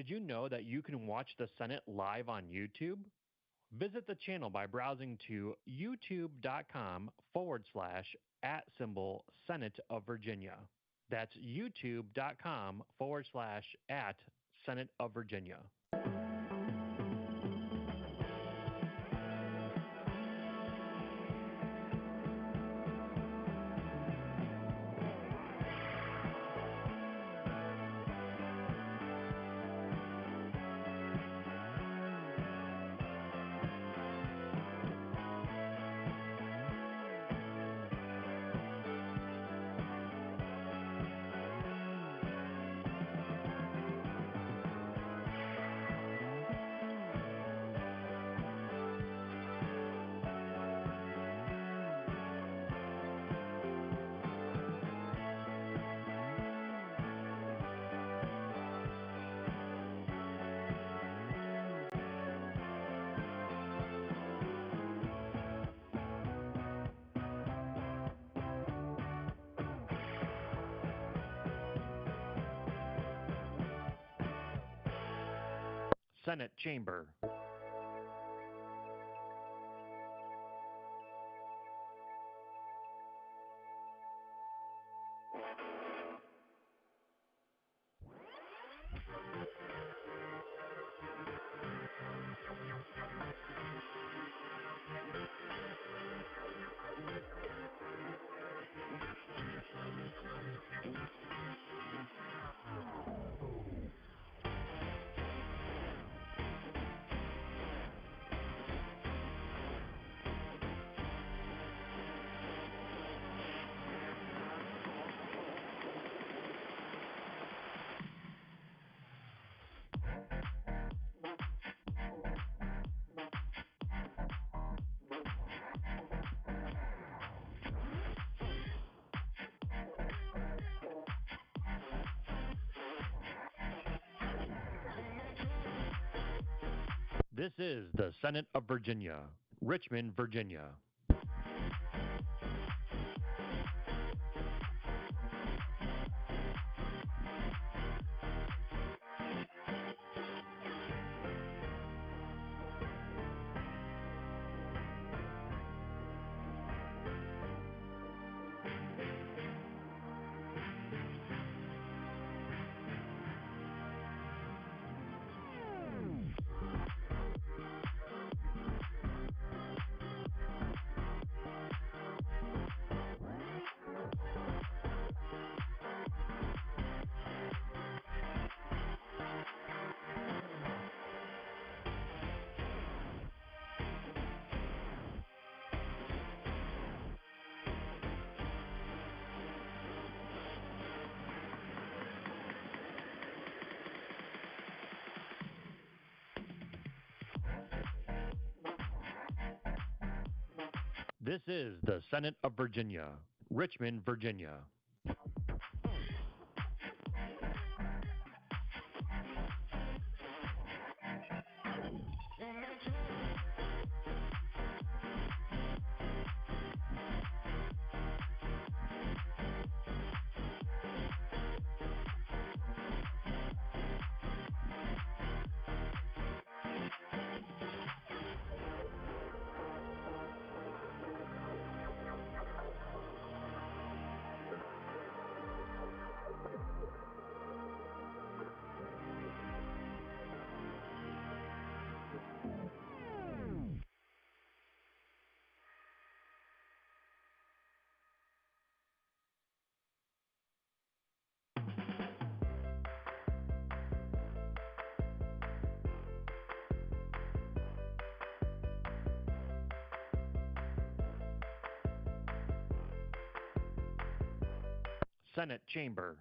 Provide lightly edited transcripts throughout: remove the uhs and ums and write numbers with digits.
Did you know that you can watch the Senate live on YouTube? Visit the channel by browsing to youtube.com/@ Senate of Virginia. That's youtube.com/@ Senate of Virginia. Senate Chamber. This is the Senate of Virginia, Richmond, Virginia. This is the Senate of Virginia, Richmond, Virginia. Senate Chamber.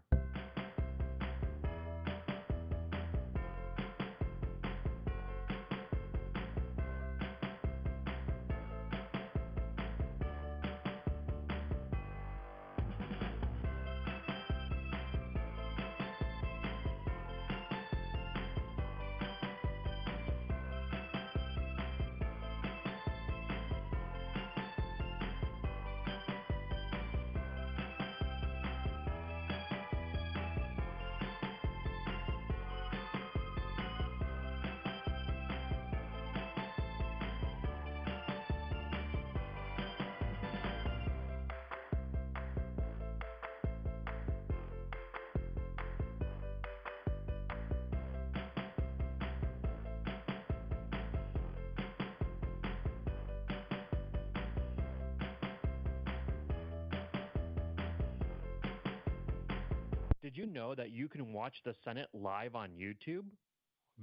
Did you know that you can watch the Senate live on YouTube?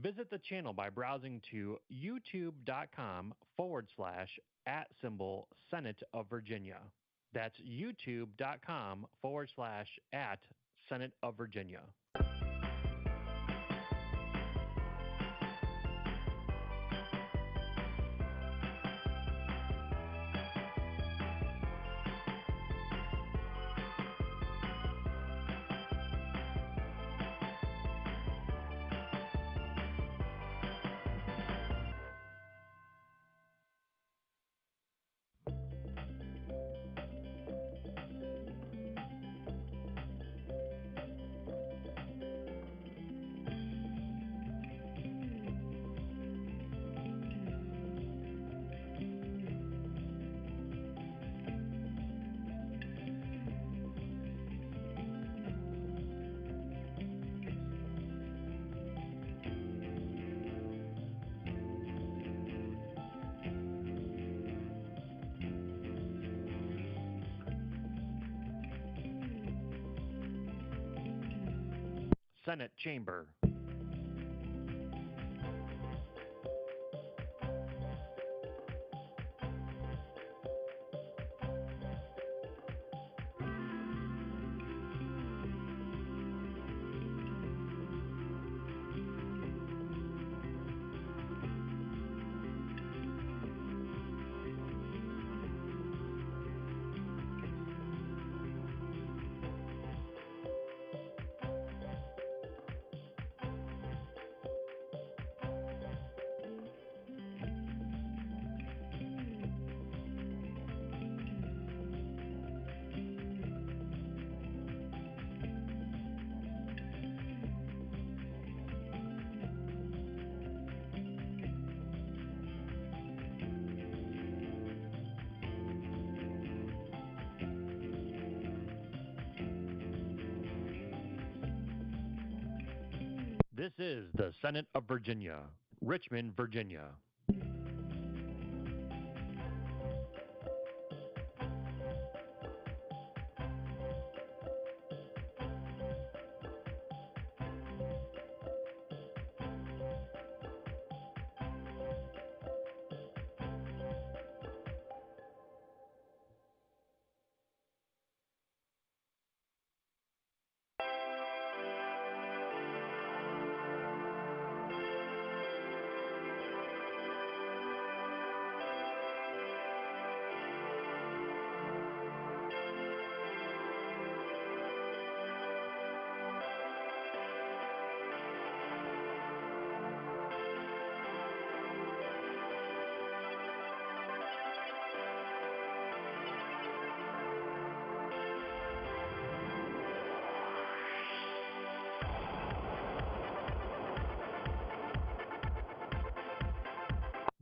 Visit the channel by browsing to youtube.com/@Senate of Virginia. That's youtube.com/@Senate of Virginia. Senate Chamber. This is the Senate of Virginia, Richmond, Virginia.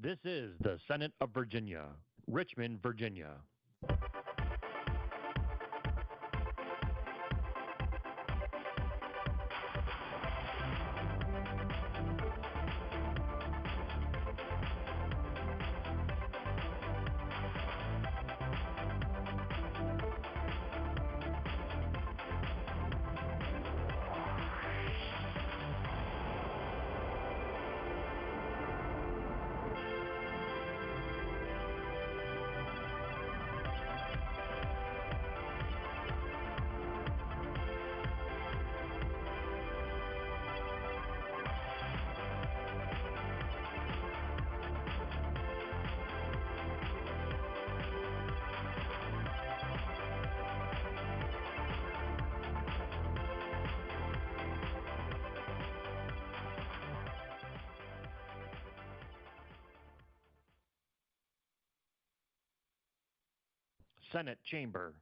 This is the Senate of Virginia, Richmond, Virginia. Senate Chamber.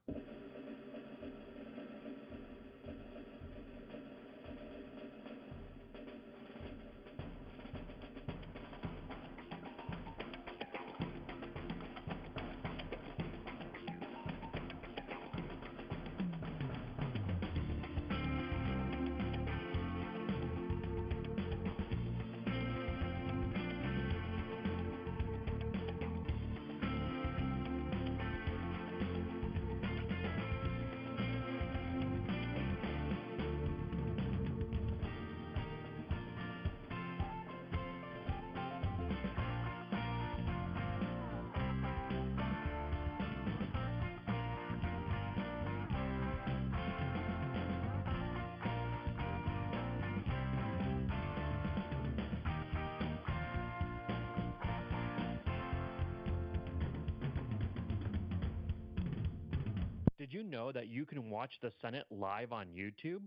Did you know that you can watch the Senate live on YouTube?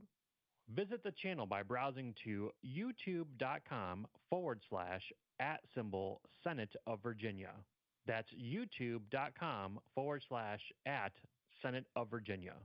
Visit the channel by browsing to youtube.com/@Senate of Virginia. That's youtube.com/@Senate of Virginia.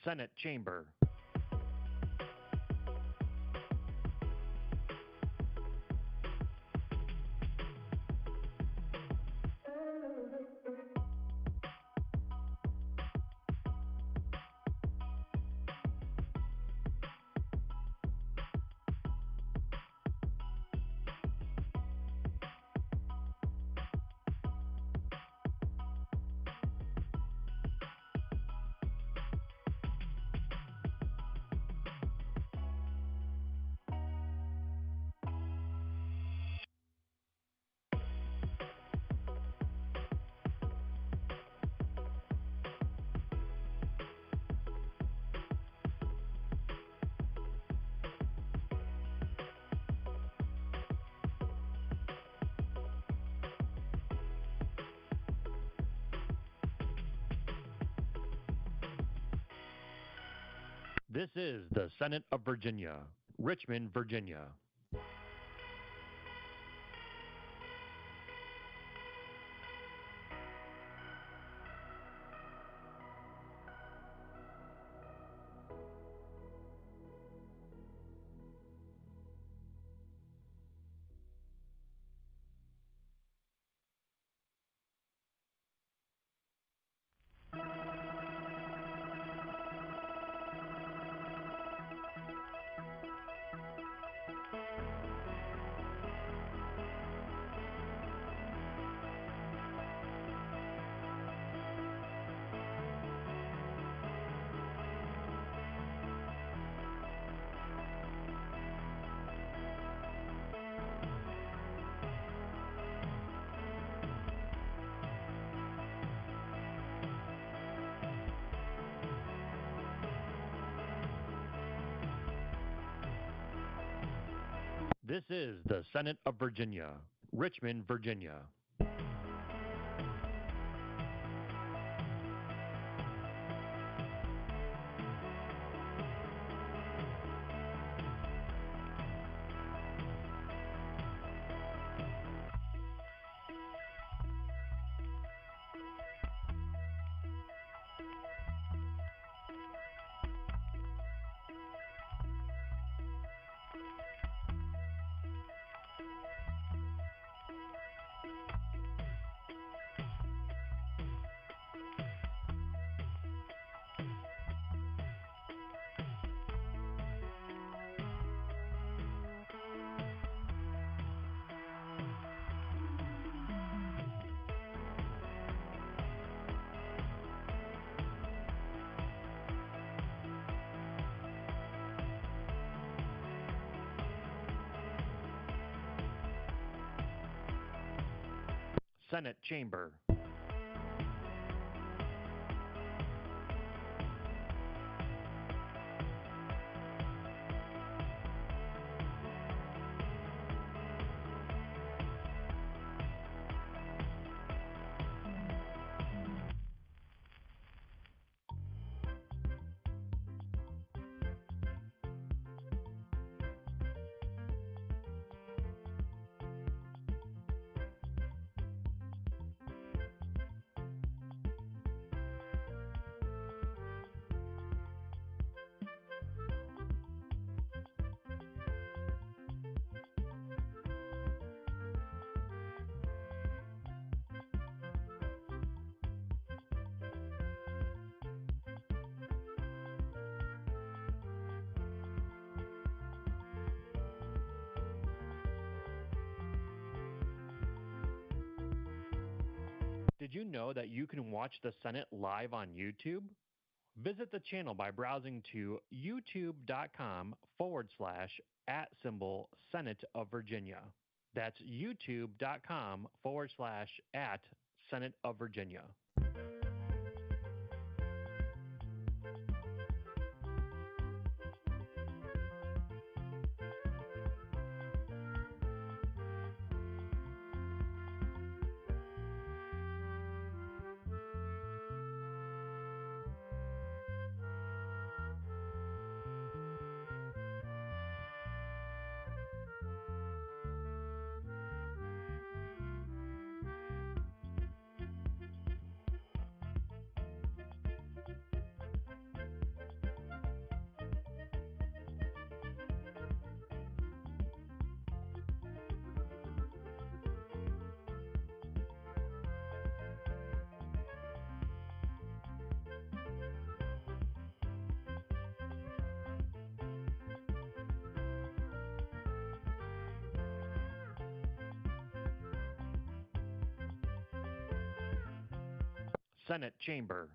Senate Chamber. This is the Senate of Virginia, Richmond, Virginia. This is the Senate of Virginia, Richmond, Virginia. Senate Chamber. Did you know that you can watch the Senate live on YouTube? Visit the channel by browsing to youtube.com/@Senate of Virginia. That's youtube.com/@Senate of Virginia. Senate Chamber.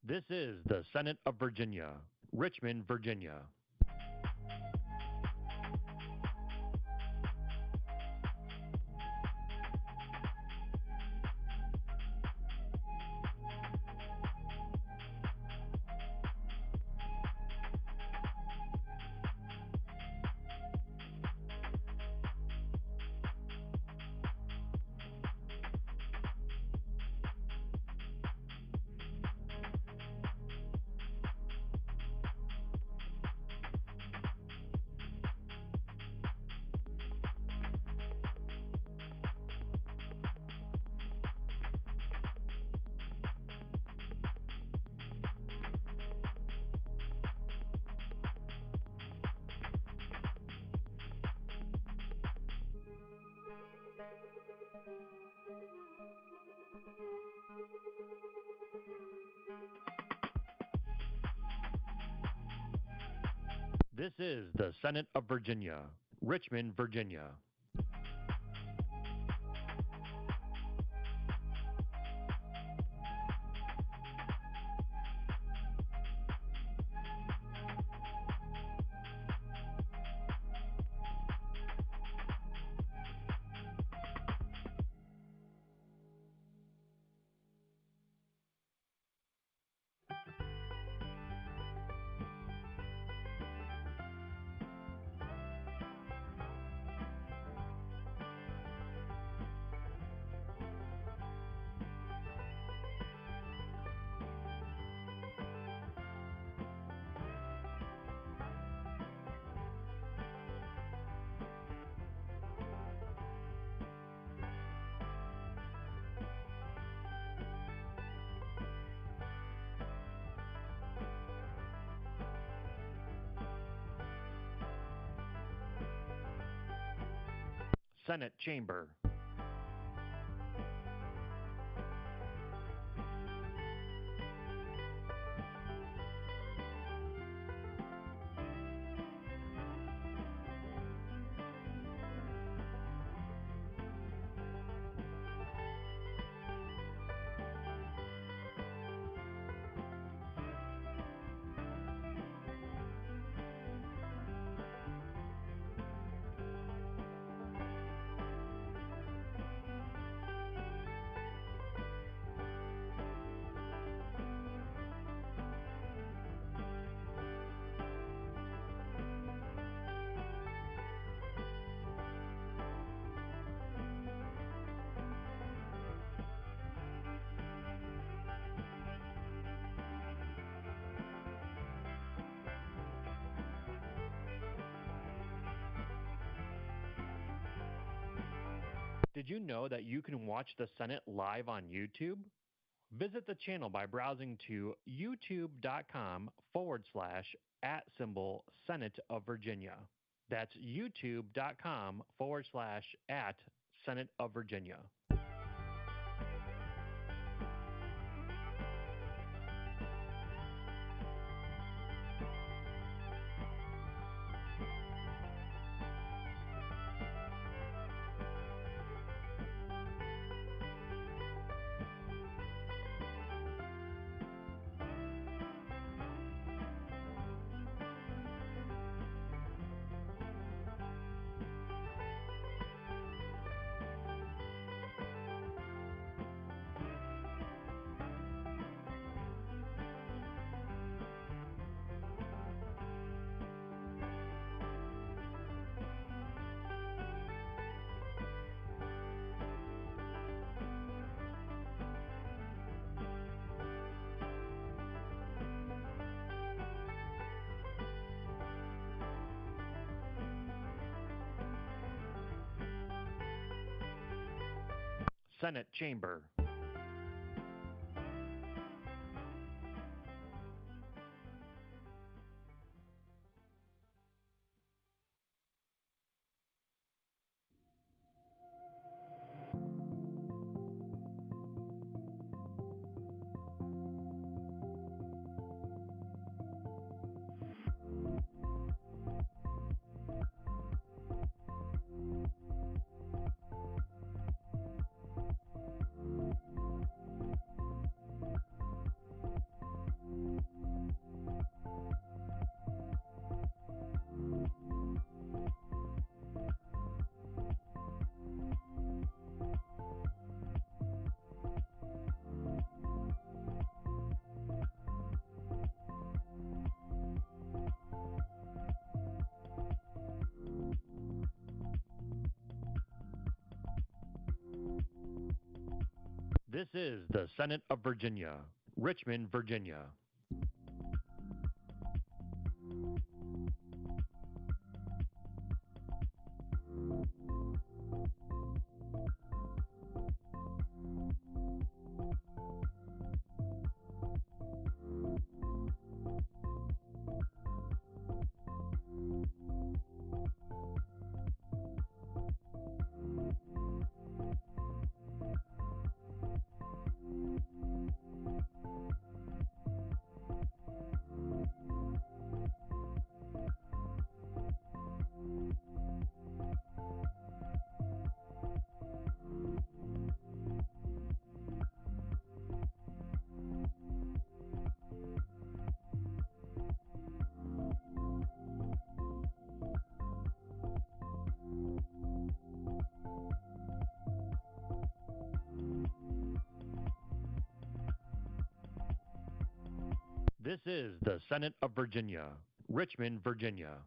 This is the Senate of Virginia, Richmond, Virginia. This is the Senate of Virginia, Richmond, Virginia. Senate Chamber. Did you know that you can watch the Senate live on YouTube? Visit the channel by browsing to youtube.com/@Senate of Virginia. That's youtube.com/@Senate of Virginia. Senate Chamber. This is the Senate of Virginia, Richmond, Virginia. This is the Senate of Virginia, Richmond, Virginia.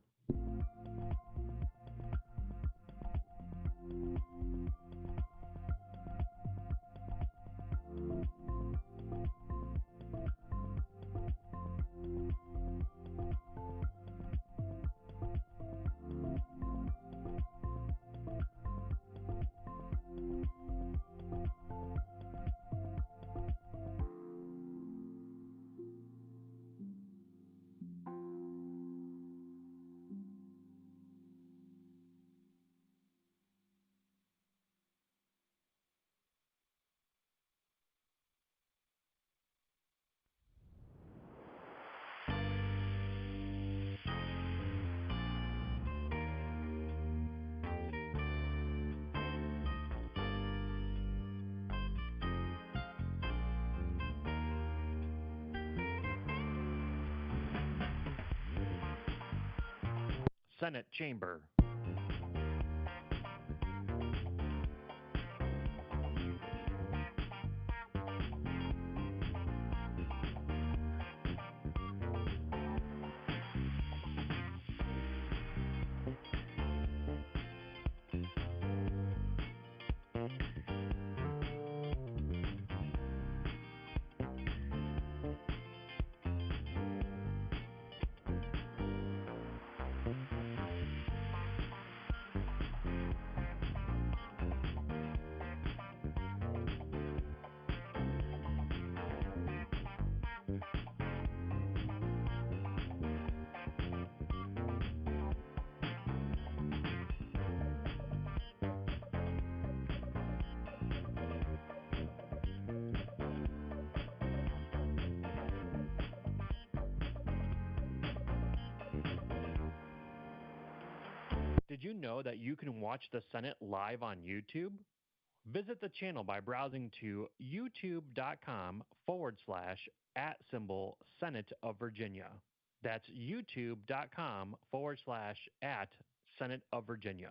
Senate Chamber. Did you know that you can watch the Senate live on YouTube? Visit the channel by browsing to youtube.com/@Senate of Virginia. That's youtube.com/@Senate of Virginia.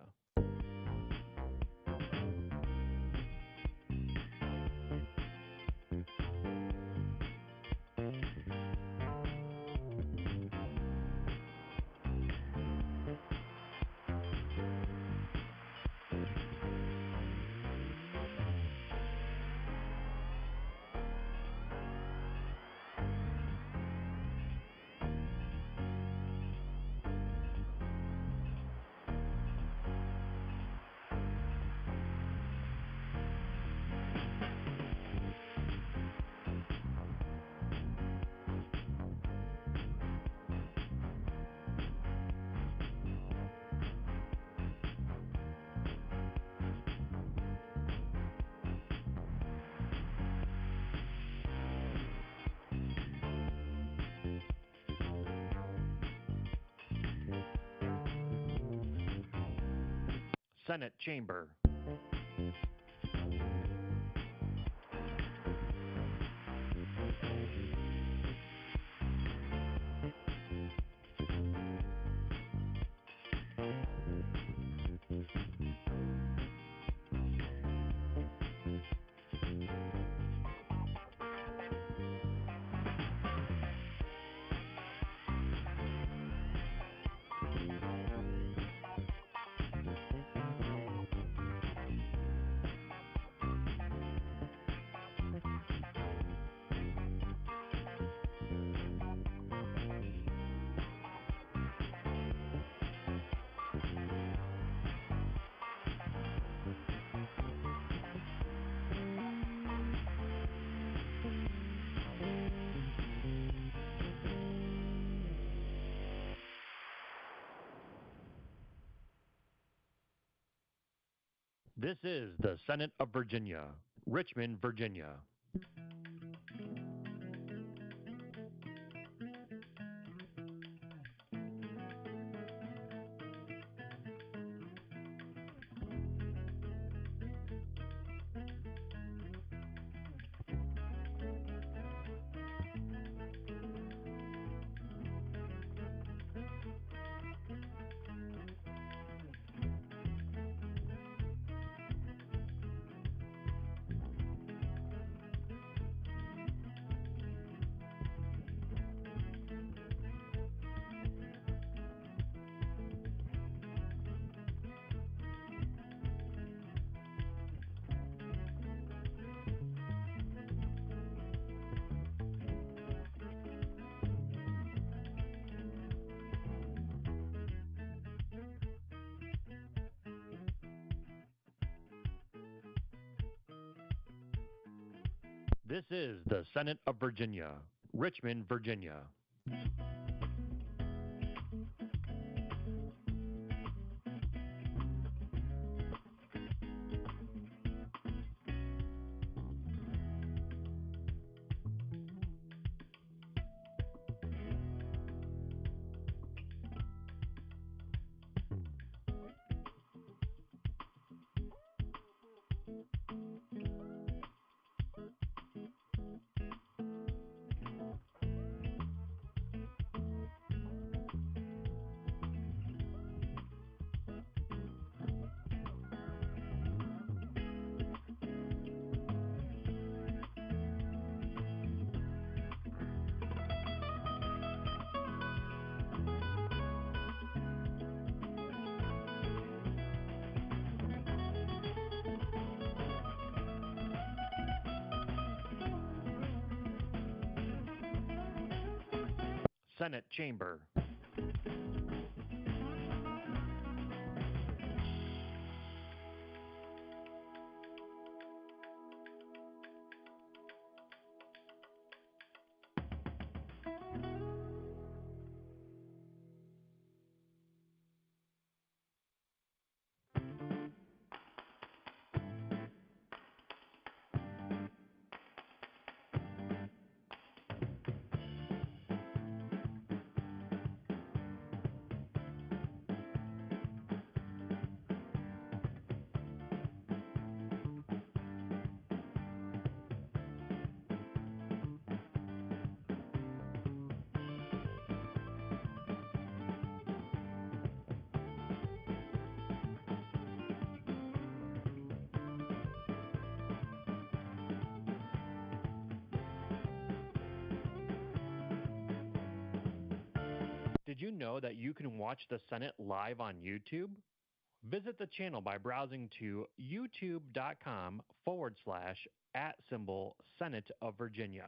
Senate Chamber. This is the Senate of Virginia, Richmond, Virginia. This is the Senate of Virginia, Richmond, Virginia. Senate Chamber. you know that you can watch the Senate live on YouTube? Visit the channel by browsing to youtube.com/@Senate of Virginia.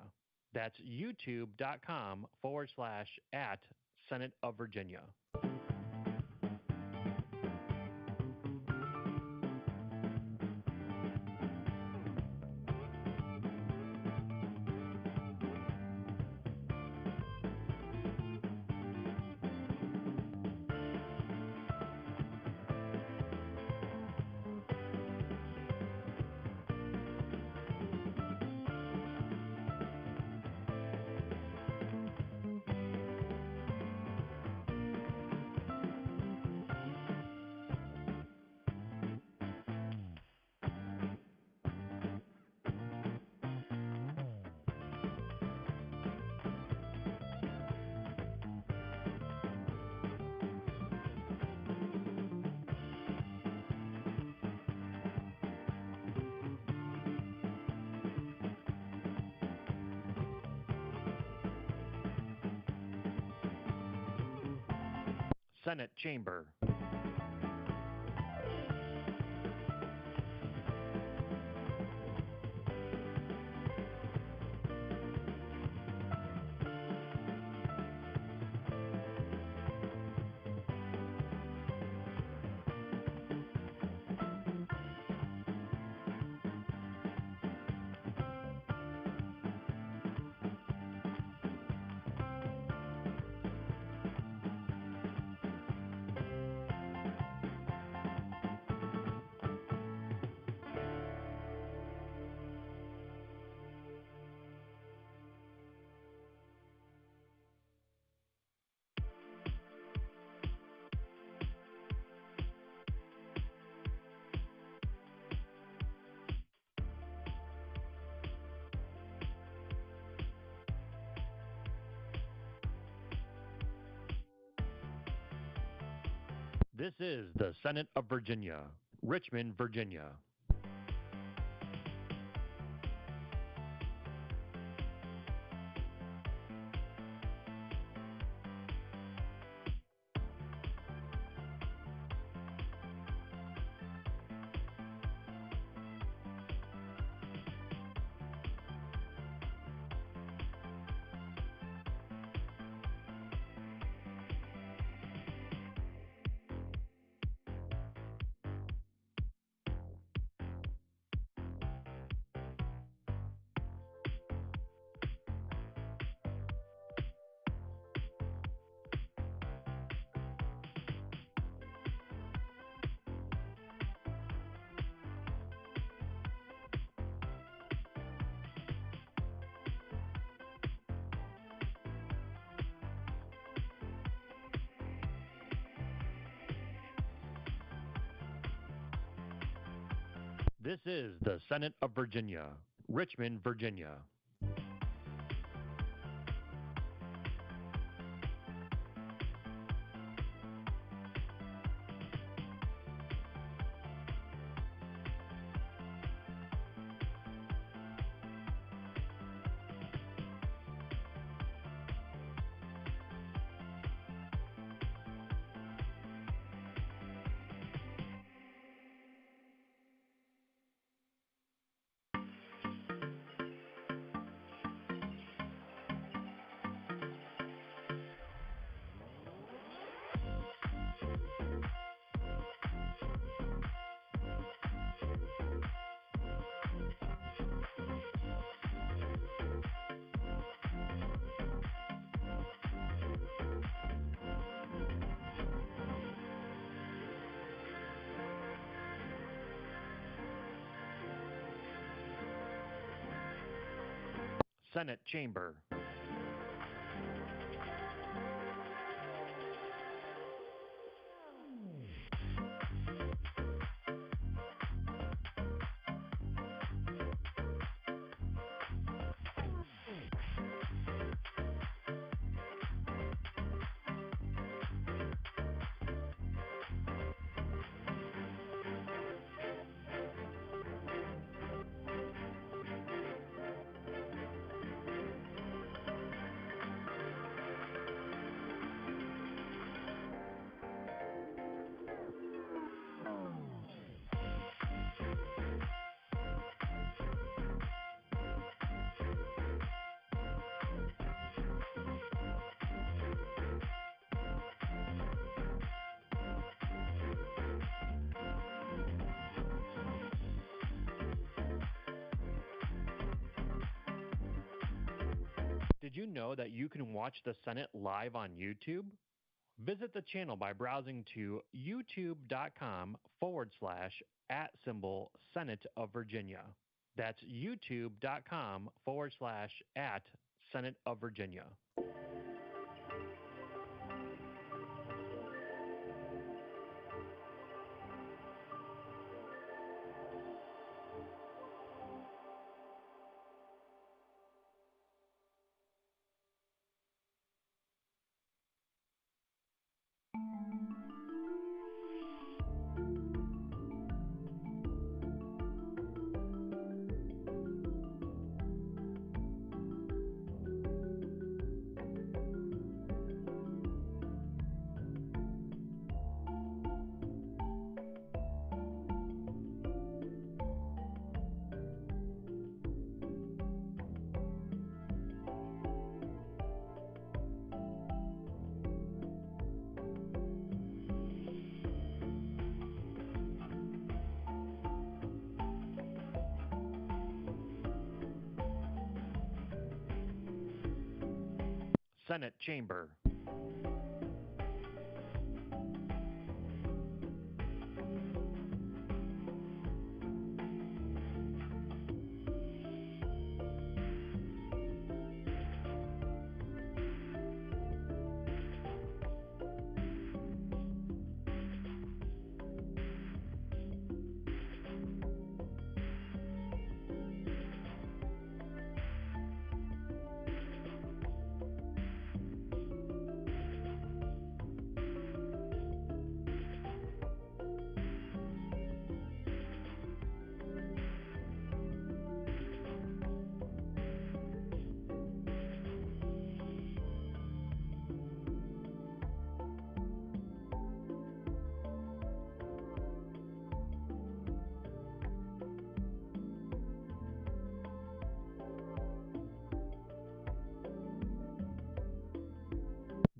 That's youtube.com/@Senate of Virginia. Senate Chamber. This is the Senate of Virginia, Richmond, Virginia. This is the Senate of Virginia, Richmond, Virginia. Senate Chamber. Did you know that you can watch the Senate live on YouTube? Visit the channel by browsing to youtube.com/@Senate of Virginia. That's youtube.com/@Senate of Virginia. Senate Chamber.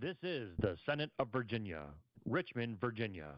This is the Senate of Virginia, Richmond, Virginia.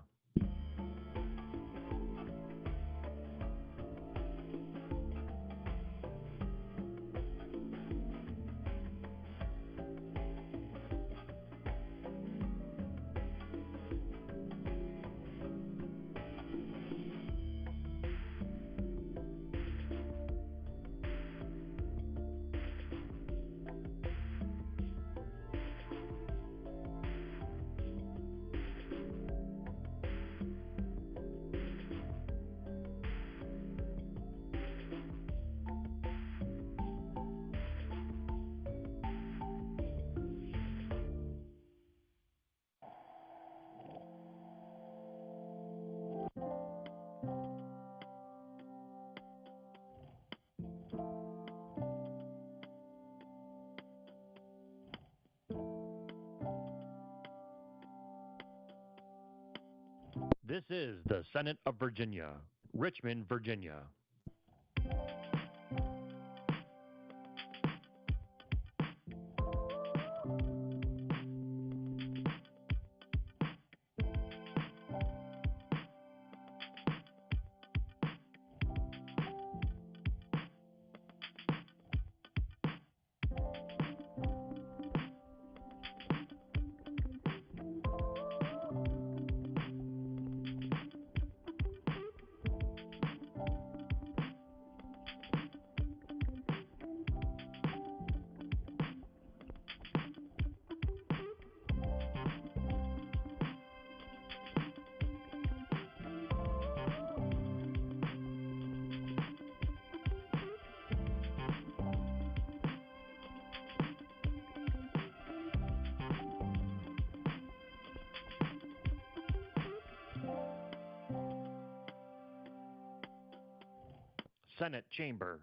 This is the Senate of Virginia, Richmond, Virginia. Senate Chamber.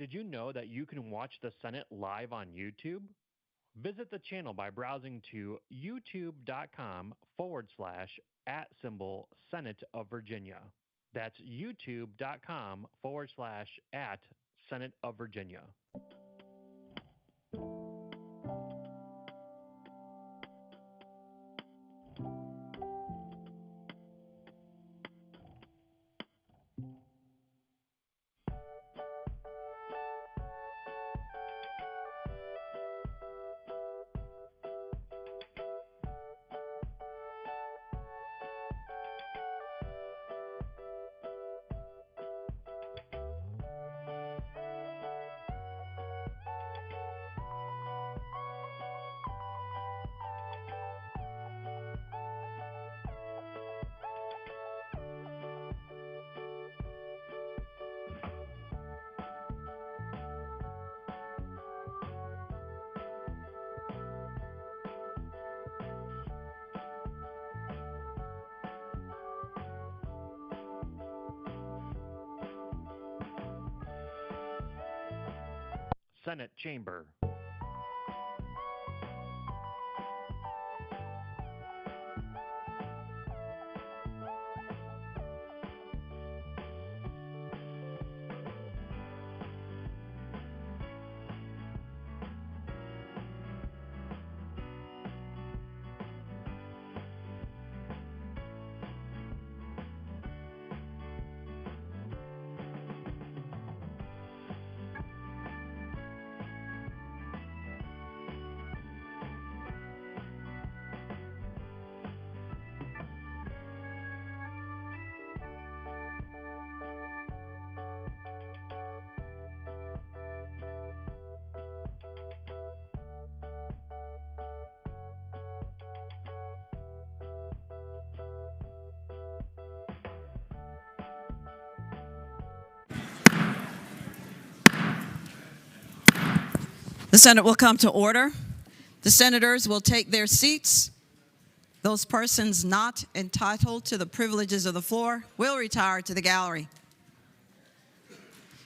Did you know that you can watch the Senate live on YouTube? Visit the channel by browsing to youtube.com/@Senate of Virginia. That's youtube.com/@Senate of Virginia. Senate Chamber. The Senate will come to order. The senators will take their seats. Those persons not entitled to the privileges of the floor will retire to the gallery.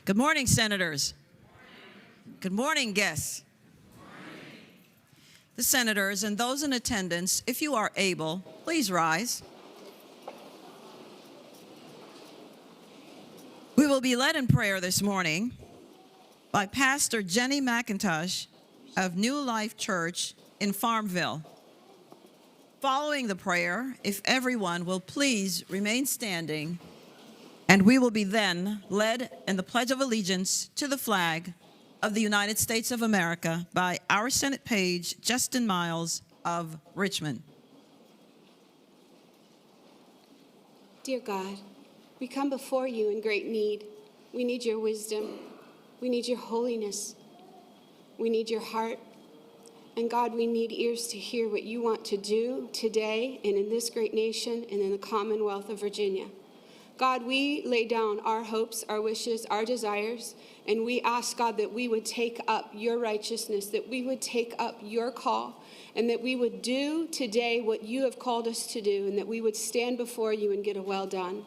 Good morning, senators. Good morning, guests. The senators and those in attendance, if you are able, please rise. We will be led in prayer this morning by Pastor Jenny McIntosh of New Life Church in Farmville. Following the prayer, if everyone will please remain standing, and we will be then led in the Pledge of Allegiance to the flag of the United States of America by our Senate page, Justin Miles of Richmond. Dear God, we come before you in great need. We need your wisdom. We need your holiness. We need your heart. And God, we need ears to hear what you want to do today and in this great nation and in the Commonwealth of Virginia. God, we lay down our hopes, our wishes, our desires, and we ask, God, that we would take up your righteousness, that we would take up your call, and that we would do today what you have called us to do, and that we would stand before you and get a well done.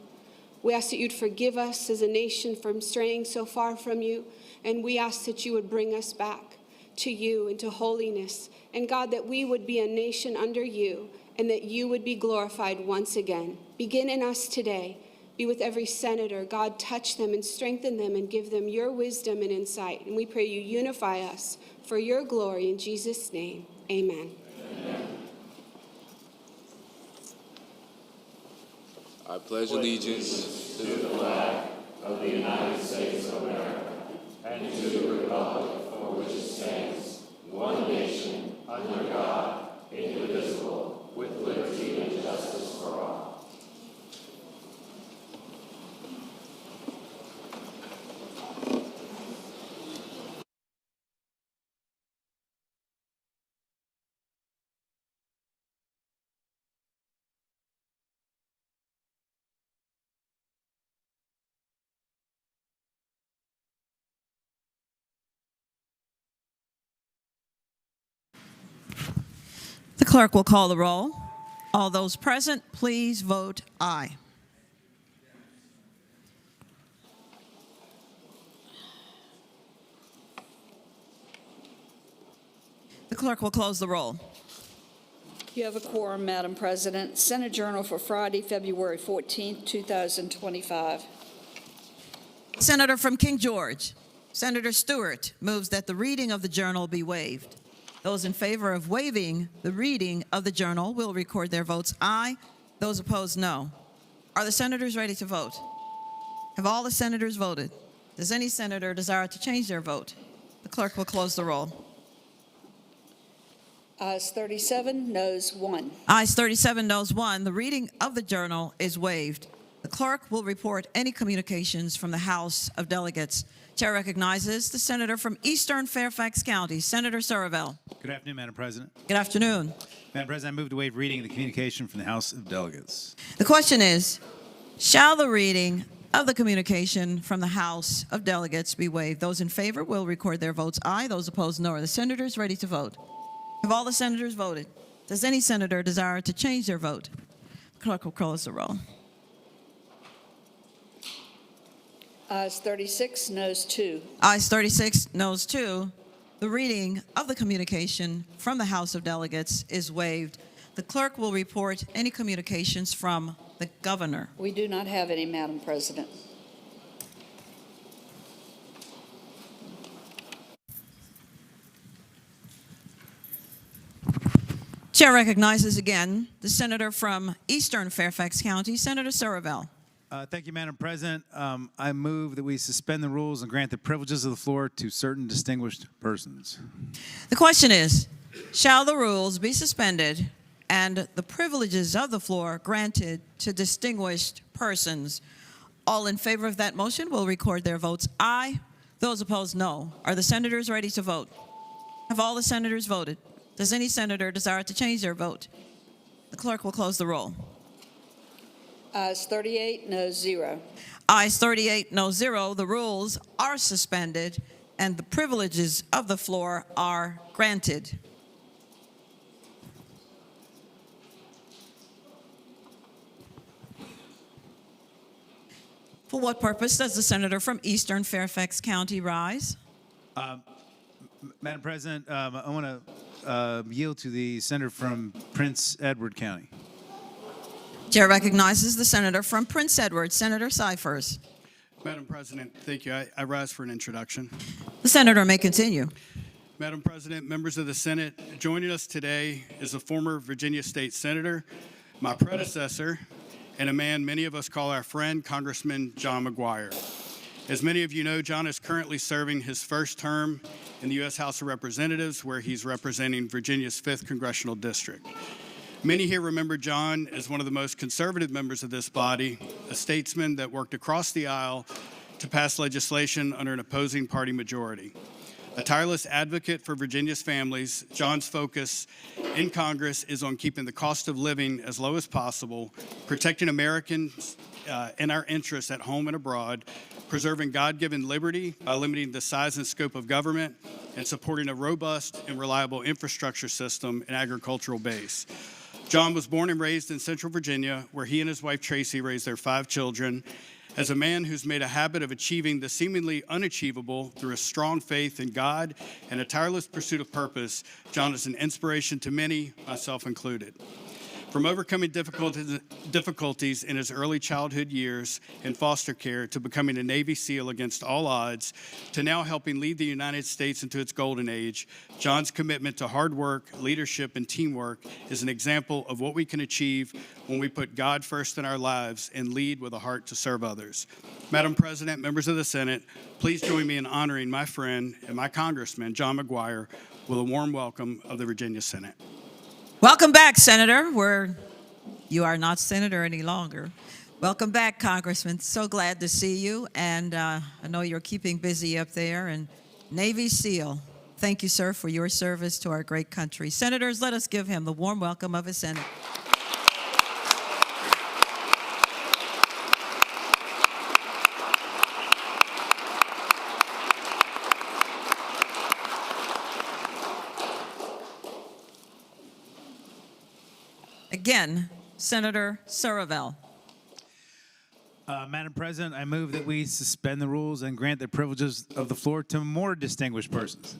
We ask that you'd forgive us as a nation from straying so far from you, and we ask that you would bring us back to you and to holiness. And God, that we would be a nation under you, and that you would be glorified once again. Begin in us today. Be with every senator. God, touch them and strengthen them and give them your wisdom and insight. And we pray you unify us for your glory in Jesus' name. Amen. Amen. I pledge allegiance to the flag of the United States of America and to the republic for which it stands, one nation, under God, indivisible, with liberty and justice for all. The clerk will call the roll. All those present, please vote aye. clerk will close the roll. You have a quorum, Madam President. Senate Journal for Friday, February 14th, 2025. Senator from King George, Senator Stewart moves that the reading of the journal be waived. Those in favor of waiving the reading of the journal will record their votes aye. Those opposed, no. Are the senators ready to vote? Have all the senators voted? Does any senator desire to change their vote? The clerk will close the roll. Ayes 37, noes 1. Ayes 37, noes 1. The reading of the journal is waived. The clerk will report any communications from the House of Delegates. Chair recognizes the senator from Eastern Fairfax County, Senator Surville. Good afternoon, Madam President. Good afternoon. Madam President, I move to waive reading of the communication from the House of Delegates. The question is, shall the reading of the communication from the House of Delegates be waived? Those in favor will record their votes aye. Those opposed, no. Are the senators ready to vote? Have all the senators voted? Does any senator desire to change their vote? The clerk will close the roll. Ayes 36, noes 2. Ayes 36, noes 2. The reading of the communication from the House of Delegates is waived. The clerk will report any communications from the governor. We do not have any, Madam President. Chair recognizes again the senator from Eastern Fairfax County, Senator Surville. Thank you, Madam President. I move that we suspend the rules and grant the privileges of the floor to certain distinguished persons. The question is, shall the rules be suspended and the privileges of the floor granted to distinguished persons? All in favor of that motion will record their votes aye. Those opposed, no. Are the senators ready to vote? Have all the senators voted? Does any senator desire to change their vote? The clerk will close the roll. Ayes 38, noes 0. Ayes 38, no 0. The rules are suspended and the privileges of the floor are granted. For what purpose does the senator from Eastern Fairfax County rise? Madam President, I want to yield to the senator from Prince Edward County. Chair recognizes the senator from Prince Edward, Senator Cyphers. Madam President, thank you. I rise for an introduction. The senator may continue. Madam President, members of the Senate, joining us today is a former Virginia State Senator, my predecessor, and a man many of us call our friend, Congressman John McGuire. As many of you know, John is currently serving his first term in the U.S. House of Representatives, where he's representing Virginia's 5th Congressional District. Many here remember John as one of the most conservative members of this body, a statesman that worked across the aisle to pass legislation under an opposing party majority. A tireless advocate for Virginia's families, John's focus in Congress is on keeping the cost of living as low as possible, protecting Americans and our interests at home and abroad, preserving God-given liberty by limiting the size and scope of government, and supporting a robust and reliable infrastructure system and agricultural base. John was born and raised in Central Virginia, where he and his wife Tracy raised their 5 children. As a man who's made a habit of achieving the seemingly unachievable through a strong faith in God and a tireless pursuit of purpose, John is an inspiration to many, myself included. From overcoming difficulties in his early childhood years in foster care to becoming a Navy SEAL against all odds to now helping lead the United States into its golden age, John's commitment to hard work, leadership, and teamwork is an example of what we can achieve when we put God first in our lives and lead with a heart to serve others. Madam President, members of the Senate, please join me in honoring my friend and my Congressman, John McGuire, with a warm welcome of the Virginia Senate. Welcome back, Senator, where you are not Senator any longer. Welcome back, Congressman. So glad to see you, and I know you're keeping busy up there. And Navy SEAL, thank you, sir, for your service to our great country. Senators, let us give him the warm welcome of his Senate. Again, Senator Surville. Madam President, I move that we suspend the rules and grant the privileges of the floor to more distinguished persons.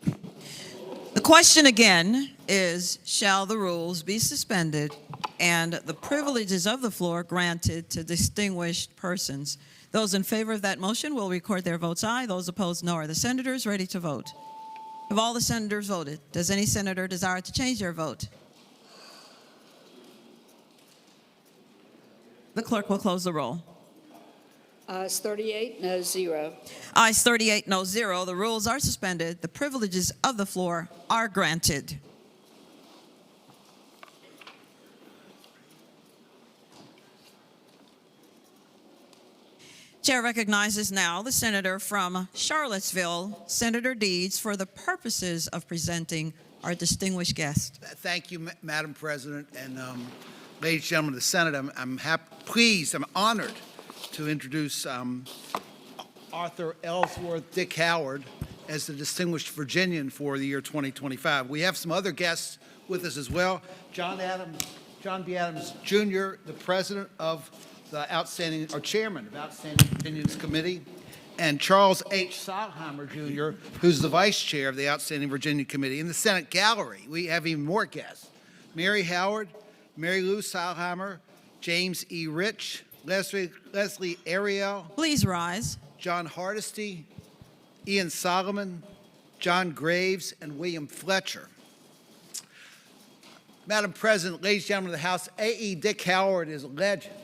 The The question again is, shall the rules be suspended and the privileges of the floor granted to distinguished persons? Those in favor of that motion will record their votes aye. Those opposed, no. Are the senators ready to vote? Have all the senators voted? Does any senator desire to change their vote? The clerk will close the roll. Ayes 38, no 0. Ayes 38, no 0. The rules are suspended. The privileges of the floor are granted. Chair recognizes now the senator from Charlottesville, Senator Deeds, for the purposes of presenting our distinguished guest. Thank you, Madam President, and ladies and gentlemen of the Senate. I'm pleased, I'm honored to introduce Arthur Ellsworth Dick Howard as the Distinguished Virginian for the year 2025. We have some other guests with us as well. John B. Adams Jr., the president of the chairman of Outstanding Virginians Committee, and Charles H. Sailhamer Jr., who's the vice chair of the Outstanding Virginia Committee. In the Senate gallery, we have even more guests. Mary Howard, Mary Lou Sailhamer, James E. Rich, Leslie Ariel. Please rise. John Hardesty, Ian Solomon, John Graves, and William Fletcher. Madam President, ladies and gentlemen of the House, A.E. Dick Howard is a legend.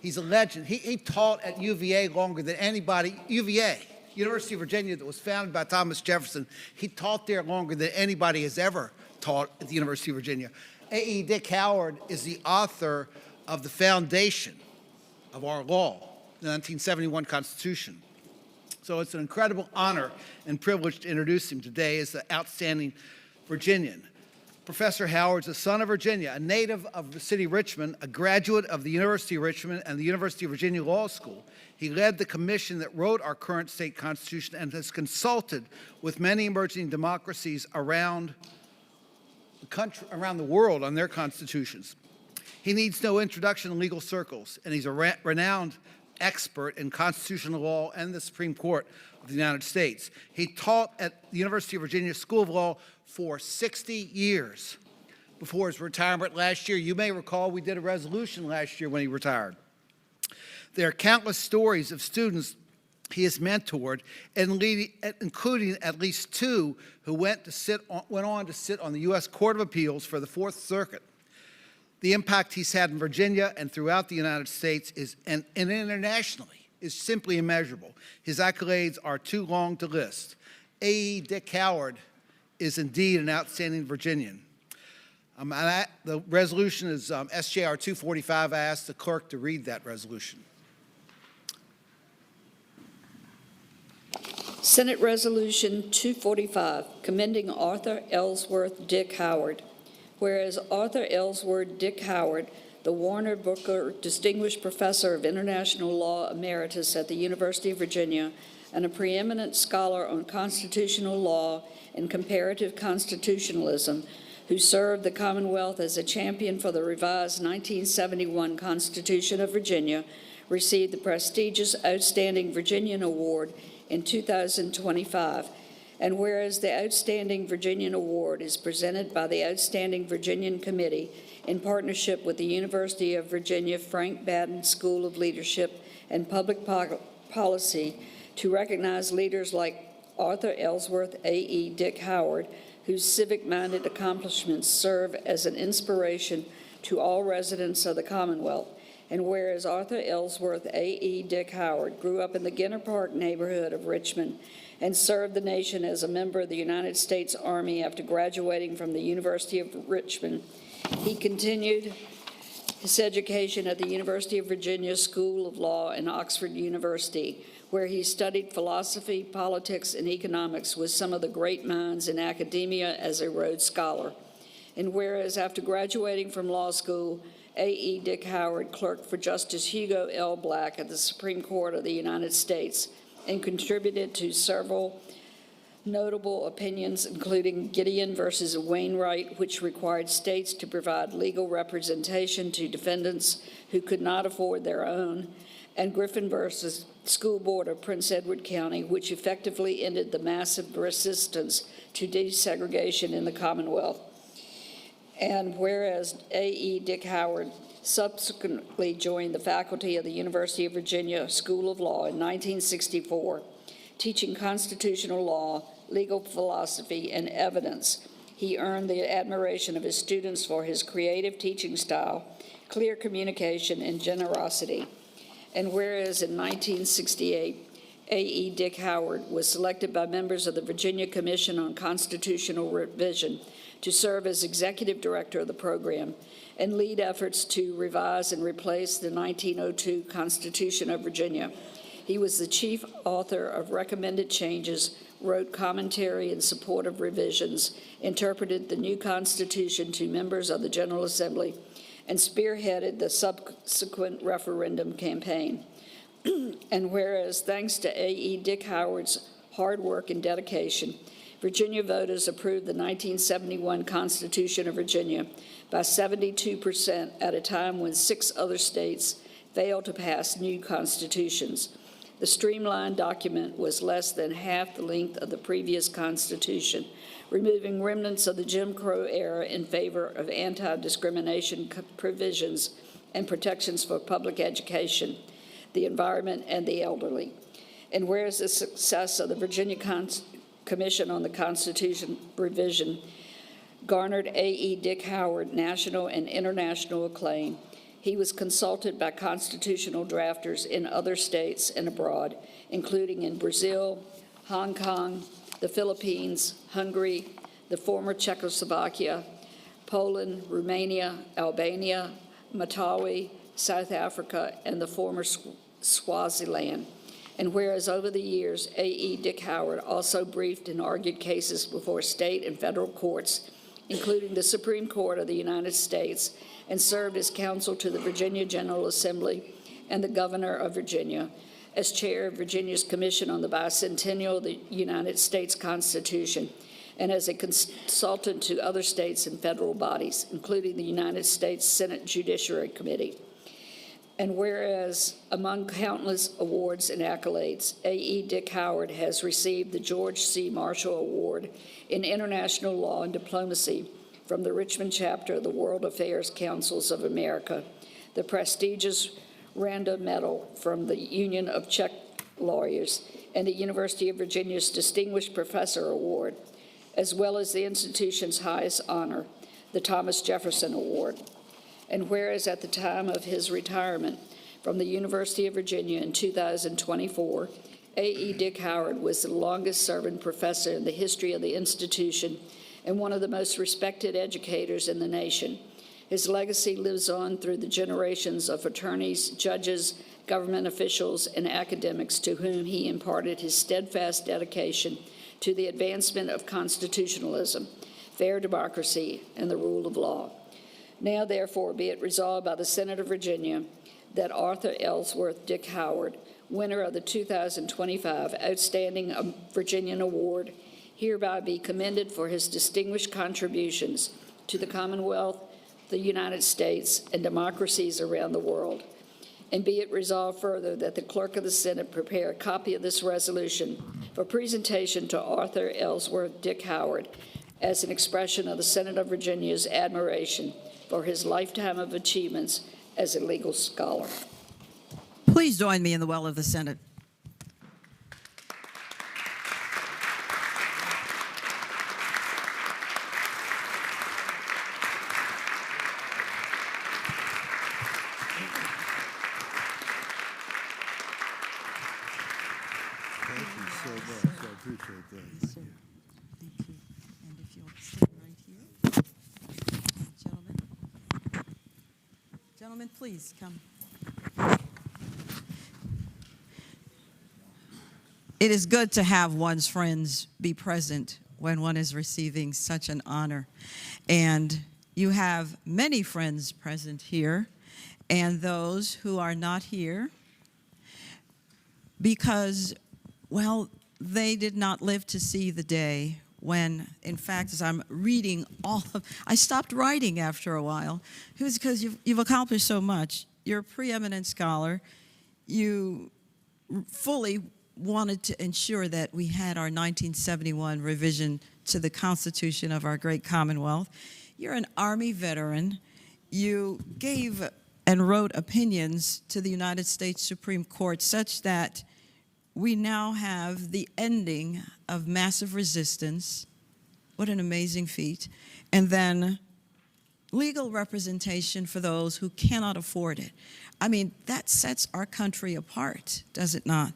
He's a legend. He taught at UVA longer than anybody. UVA, University of Virginia, that was founded by Thomas Jefferson. He taught there longer than anybody has ever taught at the University of Virginia. A.E. Dick Howard is the author of the foundation of our law, the 1971 Constitution. So it's an incredible honor and privilege to introduce him today as the Outstanding Virginian. Professor Howard's a son of Virginia, a native of the city of Richmond, a graduate of the University of Richmond and the University of Virginia Law School. He led the commission that wrote our current state constitution and has consulted with many emerging democracies around the country, around the world on their constitutions. He needs no introduction in legal circles, and he's a renowned expert in constitutional law and the Supreme Court of the United States. He taught at the University of Virginia School of Law for 60 years before his retirement last year. You may recall we did a resolution last year when he retired. There are countless stories of students he has mentored, including at least two who went on to sit on the U.S. Court of Appeals for the Fourth Circuit. The impact he's had in Virginia and throughout the United States and internationally is simply immeasurable. His accolades are too long to list. A.E. Dick Howard is indeed an outstanding Virginian. The resolution is SJR 245. I ask the clerk to read that resolution. Senate Resolution 245, commending Arthur Ellsworth Dick Howard. Whereas Arthur Ellsworth Dick Howard, the Warner Booker Distinguished Professor of International Law Emeritus at the University of Virginia and a preeminent scholar on constitutional law and comparative constitutionalism, who served the Commonwealth as a champion for the revised 1971 Constitution of Virginia, received the prestigious Outstanding Virginian Award in 2025. And whereas the Outstanding Virginian Award is presented by the Outstanding Virginian Committee in partnership with the University of Virginia Frank Baden School of Leadership and Public Policy to recognize leaders like Arthur Ellsworth A.E. Dick Howard, whose civic-minded accomplishments serve as an inspiration to all residents of the Commonwealth. And whereas Arthur Ellsworth A.E. Dick Howard grew up in the Ginter Park neighborhood of Richmond and served the nation as a member of the United States Army after graduating from the University of Richmond, he continued his education at the University of Virginia School of Law and Oxford University, where he studied philosophy, politics, and economics with some of the great minds in academia as a Rhodes Scholar. And whereas after graduating from law school, A.E. Dick Howard clerked for Justice Hugo L. Black at the Supreme Court of the United States and contributed to several notable opinions, including Gideon versus Wainwright, which required states to provide legal representation to defendants who could not afford their own, and Griffin versus School Board of Prince Edward County, which effectively ended the massive resistance to desegregation in the Commonwealth. And whereas A.E. Dick Howard subsequently joined the faculty of the University of Virginia School of Law in 1964, teaching constitutional law, legal philosophy, and evidence, he earned the admiration of his students for his creative teaching style, clear communication, and generosity. And whereas in 1968, A.E. Dick Howard was selected by members of the Virginia Commission on Constitutional Revision to serve as executive director of the program and lead efforts to revise and replace the 1902 Constitution of Virginia. He was the chief author of recommended changes, wrote commentary in support of revisions, interpreted the new Constitution to members of the General Assembly, and spearheaded the subsequent referendum campaign. And whereas, thanks to A.E. Dick Howard's hard work and dedication, Virginia voters approved the 1971 Constitution of Virginia by 72% at a time when 6 other states failed to pass new constitutions. The streamlined document was less than half the length of the previous Constitution, removing remnants of the Jim Crow era in favor of anti-discrimination provisions and protections for public education, the environment, and the elderly. And whereas the success of the Virginia Commission on the Constitution revision garnered A.E. Dick Howard national and international acclaim, he was consulted by constitutional drafters in other states and abroad, including in Brazil, Hong Kong, the Philippines, Hungary, the former Czechoslovakia, Poland, Romania, Albania, Malawi, South Africa, and the former Swaziland. And whereas over the years, A.E. Dick Howard also briefed and argued cases before state and federal courts, including the Supreme Court of the United States, and served as counsel to the Virginia General Assembly and the Governor of Virginia, as chair of Virginia's Commission on the Bicentennial of the United States Constitution, and as a consultant to other states and federal bodies, including the United States Senate Judiciary Committee. And whereas, among countless awards and accolades, A.E. Dick Howard has received the George C. Marshall Award in International Law and Diplomacy from the Richmond chapter of the World Affairs Councils of America, the prestigious Randa Medal from the Union of Czech Lawyers, and the University of Virginia's Distinguished Professor Award, as well as the institution's highest honor, the Thomas Jefferson Award. And whereas at the time of his retirement from the University of Virginia in 2024, A.E. Dick Howard was the longest-serving professor in the history of the institution and one of the most respected educators in the nation. His legacy lives on through the generations of attorneys, judges, government officials, and academics to whom he imparted his steadfast dedication to the advancement of constitutionalism, fair democracy, and the rule of law. Now, therefore, be it resolved by the Senate of Virginia that Arthur Ellsworth Dick Howard, winner of the 2025 Outstanding Virginian Award, hereby be commended for his distinguished contributions to the Commonwealth, the United States, and democracies around the world. And be it resolved further that the Clerk of the Senate prepare a copy of this resolution for presentation to Arthur Ellsworth Dick Howard as an expression of the Senate of Virginia's admiration for his lifetime of achievements as a legal scholar. Please join me in the well of the Senate. Thank you so much. I appreciate that. Thank you. Thank you. And if you'll stand right here. Gentlemen. Gentlemen, please come. It is good to have one's friends be present when one is receiving such an honor. And you have many friends present here, and those who are not here because, well, they did not live to see the day when, in fact, as I'm reading I stopped writing after a while. It was because you've accomplished so much. You're a preeminent scholar. you fully wanted to ensure that we had our 1971 revision to the Constitution of our great Commonwealth. You're an Army veteran. You gave and wrote opinions to the United States Supreme Court such that we now have the ending of massive resistance. What an amazing feat. And then legal representation for those who cannot afford it. I mean, that sets our country apart, does it not?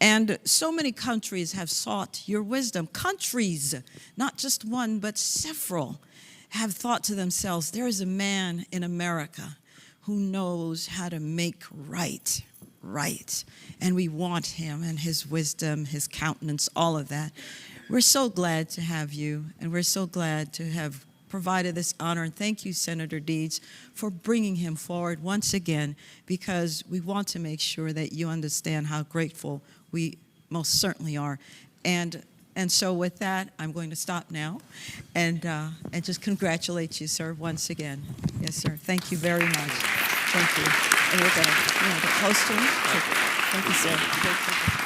And so many countries have sought your wisdom. Countries, not just one, but several, have thought to themselves, there is a man in America who knows how to make right. And we want him and his wisdom, his countenance, all of that. We're so glad to have you, and we're so glad to have provided this honor. And thank you, Senator Deeds, for bringing him forward once again, because we want to make sure that you understand how grateful we most certainly are. And so with that, I'm going to stop now and just congratulate you, sir, once again. Yes, sir. Thank you very much. Thank you. And we're going to get close to him. Thank you, sir. Thank you.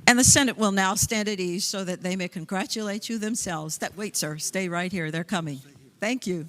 And the Senate will now stand at ease so that they may congratulate you themselves. Wait, sir, stay right here. They're coming. Thank you.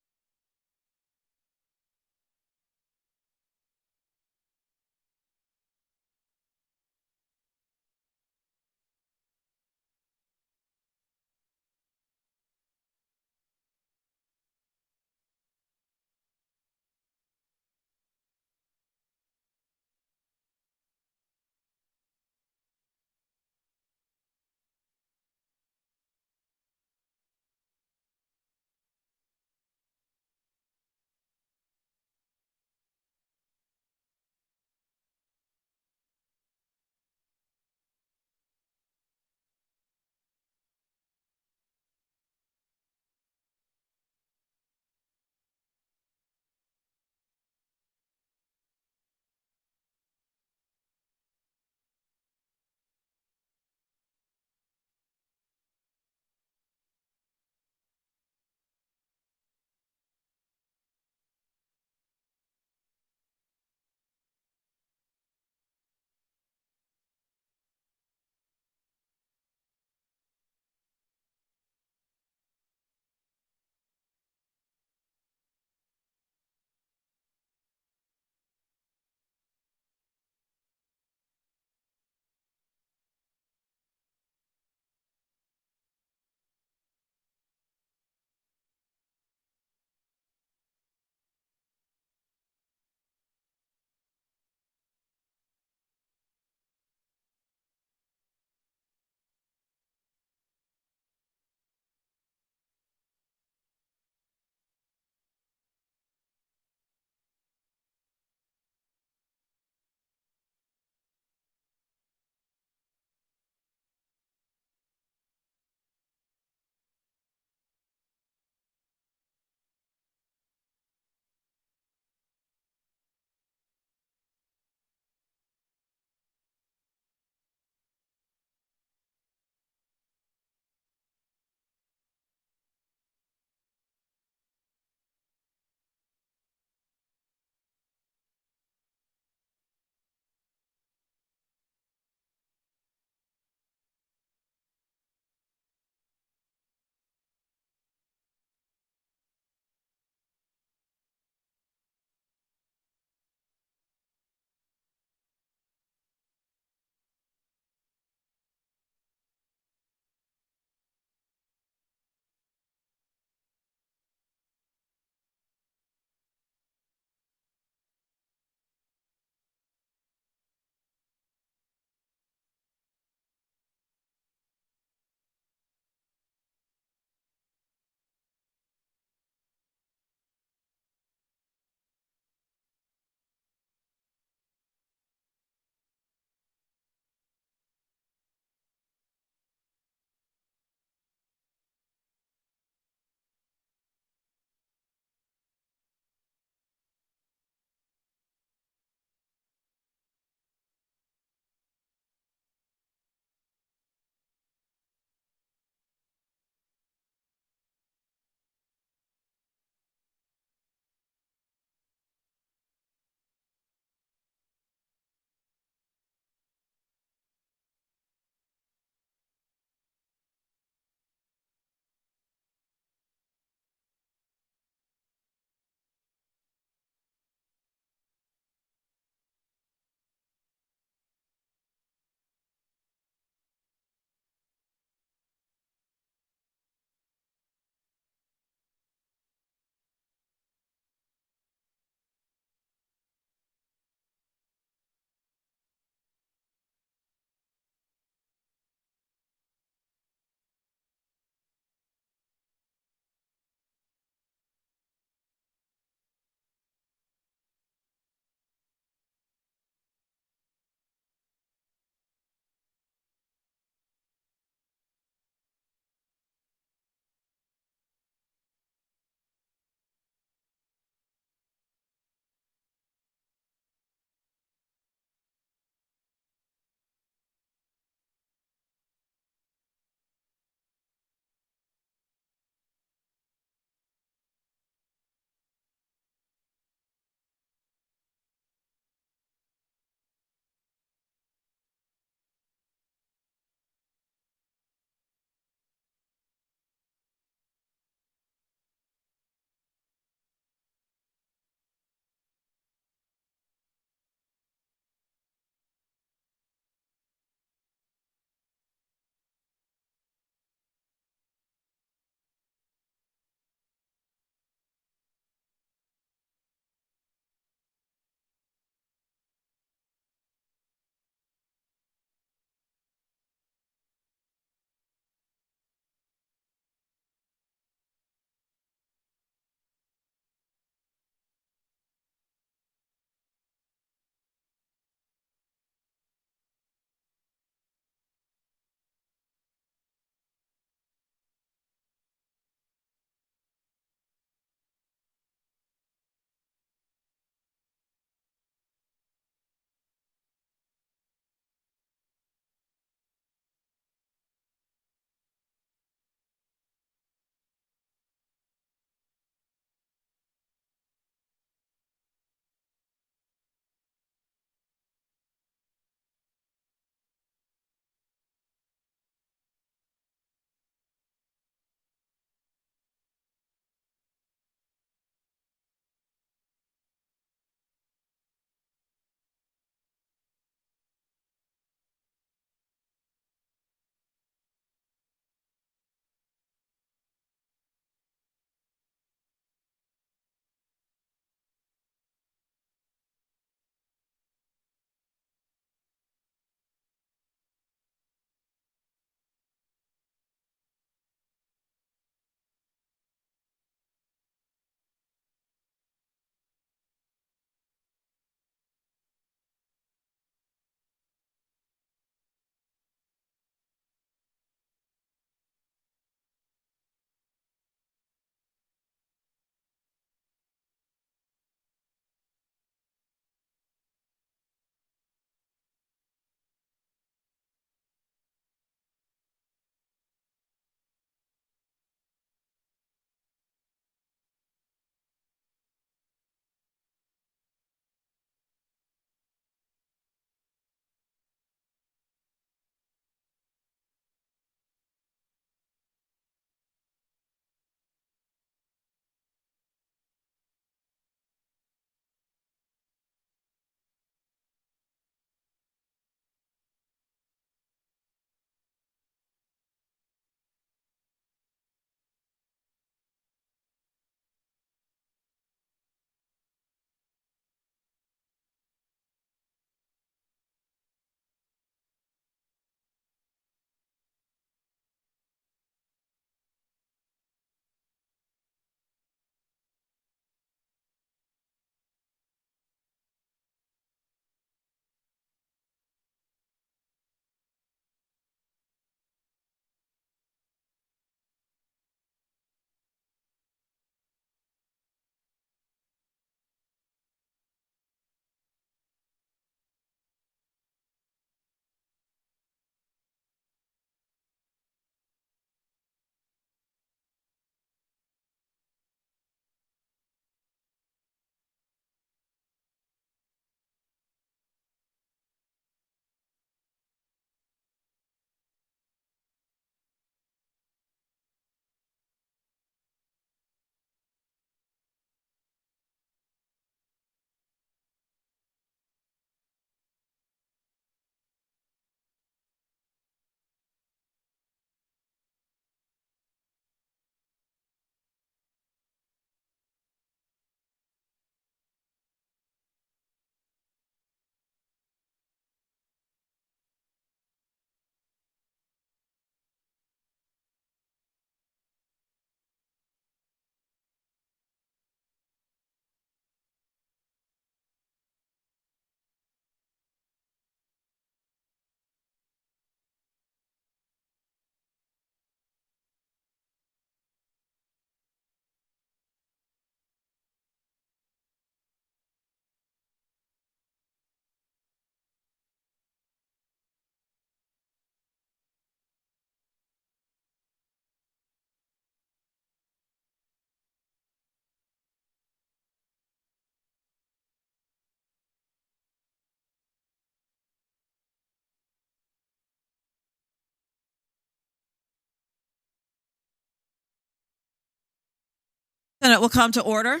Senate will come to order.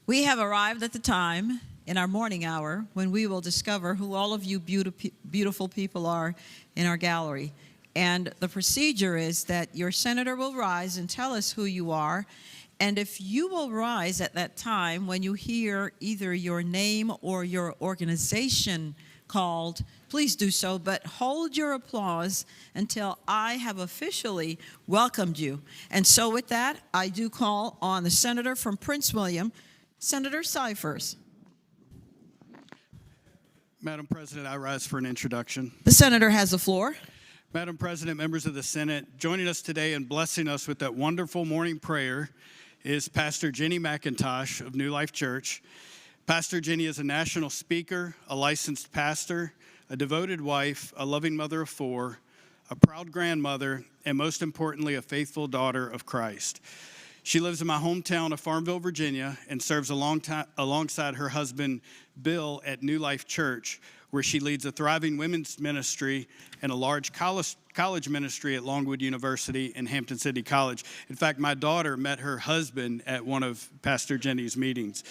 We have arrived at the time in our morning hour when we will discover who all of you beautiful people are in our gallery. And the procedure is that your senator will rise and tell us who you are. And if you will rise at that time when you hear either your name or your organization called, please do so, but hold your applause until I have officially welcomed you. And so with that, I do call on the senator from Prince William, Senator Cyphers. Madam President, I rise for an introduction. The senator has the floor. Madam President, members of the Senate, joining us today and blessing us with that wonderful morning prayer is Pastor Jenny McIntosh of New Life Church. Pastor Jenny is a national speaker, a licensed pastor, a devoted wife, a loving mother of four, a proud grandmother, and most importantly, a faithful daughter of Christ. She lives in my hometown of Farmville, Virginia, and serves alongside her husband, Bill, at New Life Church, where she leads a thriving women's ministry and a large college ministry at Longwood University and Hampton City College. In fact, my daughter met her husband at one of Pastor Jenny's meetings.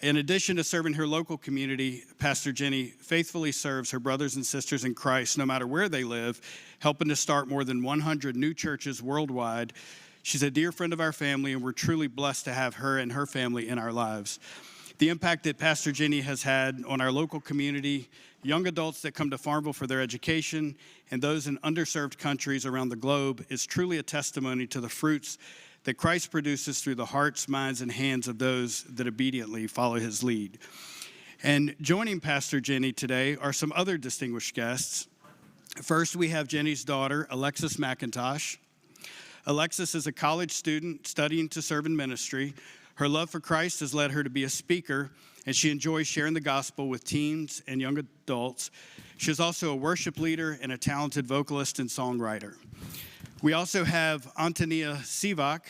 In addition to serving her local community, Pastor Jenny faithfully serves her brothers and sisters in Christ no matter where they live, helping to start more than 100 new churches worldwide. She's a dear friend of our family, and we're truly blessed to have her and her family in our lives. The impact that Pastor Jenny has had on our local community, young adults that come to Farmville for their education, and those in underserved countries around the globe is truly a testimony to the fruits that Christ produces through the hearts, minds, and hands of those that obediently follow his lead. And joining Pastor Jenny today are some other distinguished guests. First, we have Jenny's daughter, Alexis McIntosh. Alexis is a college student studying to serve in ministry. Her love for Christ has led her to be a speaker, and she enjoys sharing the gospel with teens and young adults. She is also a worship leader and a talented vocalist and songwriter. We also have Antonia Sivak,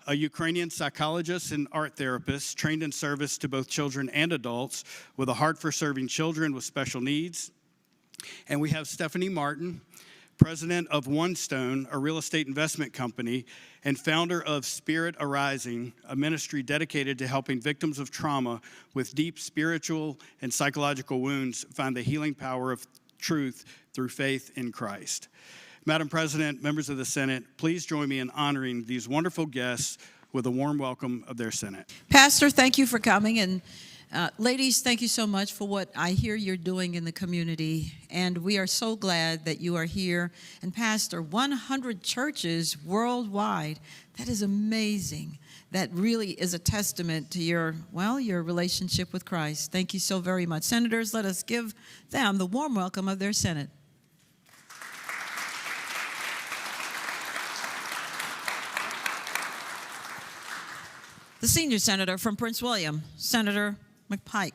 a Ukrainian psychologist and art therapist trained in service to both children and adults with a heart for serving children with special needs. And we have Stephanie Martin, president of One Stone, a real estate investment company, and founder of Spirit Arising, a ministry dedicated to helping victims of trauma with deep spiritual and psychological wounds find the healing power of truth through faith in Christ. Madam President, members of the Senate, please join me in honoring these wonderful guests with a warm welcome of their Senate. Pastor, thank you for coming. And ladies, thank you so much for what I hear you're doing in the community. And we are so glad that you are here. And Pastor, 100 churches worldwide, that is amazing. That really is a testament to your relationship with Christ. Thank you so very much. Senators, let us give them the warm welcome of their Senate. The senior senator from Prince William, Senator McPike.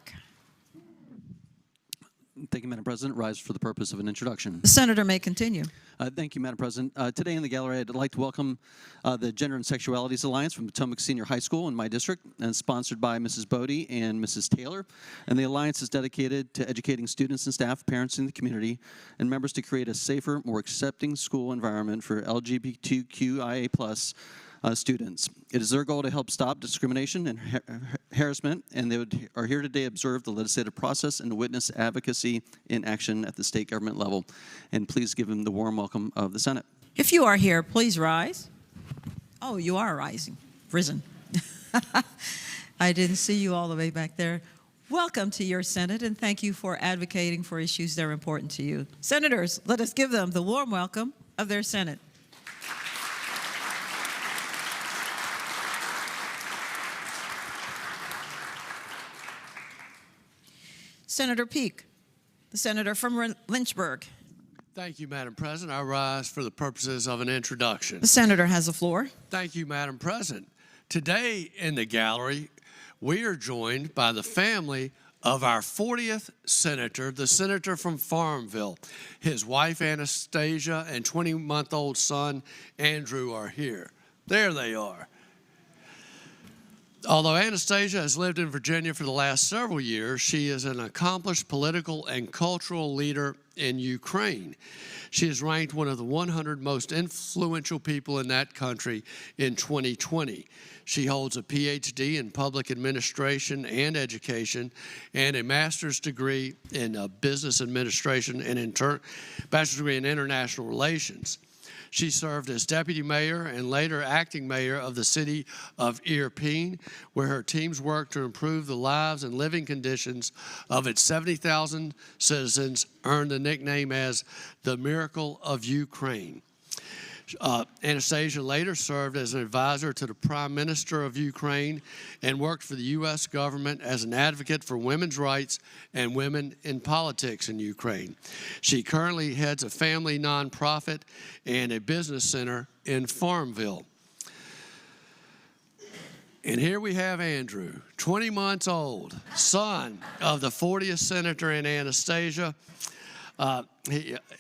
Thank you, Madam President. Rise for the purpose of an introduction. The senator may continue. Thank you, Madam President. Today in the gallery, I'd like to welcome the Gender and Sexualities Alliance from Potomac Senior High School in my district, and sponsored by Mrs. Bodie and Mrs. Taylor. And the Alliance is dedicated to educating students and staff, parents in the community, and members to create a safer, more accepting school environment for LGBTQIA+ students. It is their goal to help stop discrimination and harassment, and they are here today to observe the legislative process and witness advocacy in action at the state government level. And please give them the warm welcome of the Senate. If you are here, please rise. Oh, you are risen. I didn't see you all the way back there. Welcome to your Senate, and thank you for advocating for issues that are important to you. Senators, let us give them the warm welcome of their Senate. Senator Peake, the senator from Lynchburg. Thank you, Madam President. I rise for the purposes of an introduction. The senator has the floor. Thank you, Madam President. Today in the gallery, we are joined by the family of our 40th senator, the senator from Farmville. His wife, Anastasia, and 20-month-old son, Andrew, are here. There they are. Although Anastasia has lived in Virginia for the last several years, she is an accomplished political and cultural leader in Ukraine. She is ranked one of the 100 most influential people in that country in 2020. She holds a PhD in public administration and education and a master's degree in business administration and bachelor's degree in international relations. She served as deputy mayor and later acting mayor of the city of Irpin, where her teams worked to improve the lives and living conditions of its 70,000 citizens, earned the nickname as the Miracle of Ukraine. Anastasia later served as an advisor to the Prime Minister of Ukraine and worked for the U.S. government as an advocate for women's rights and women in politics in Ukraine. She currently heads a family nonprofit and a business center in Farmville. And here we have Andrew, 20 months old, son of the 40th senator in Anastasia.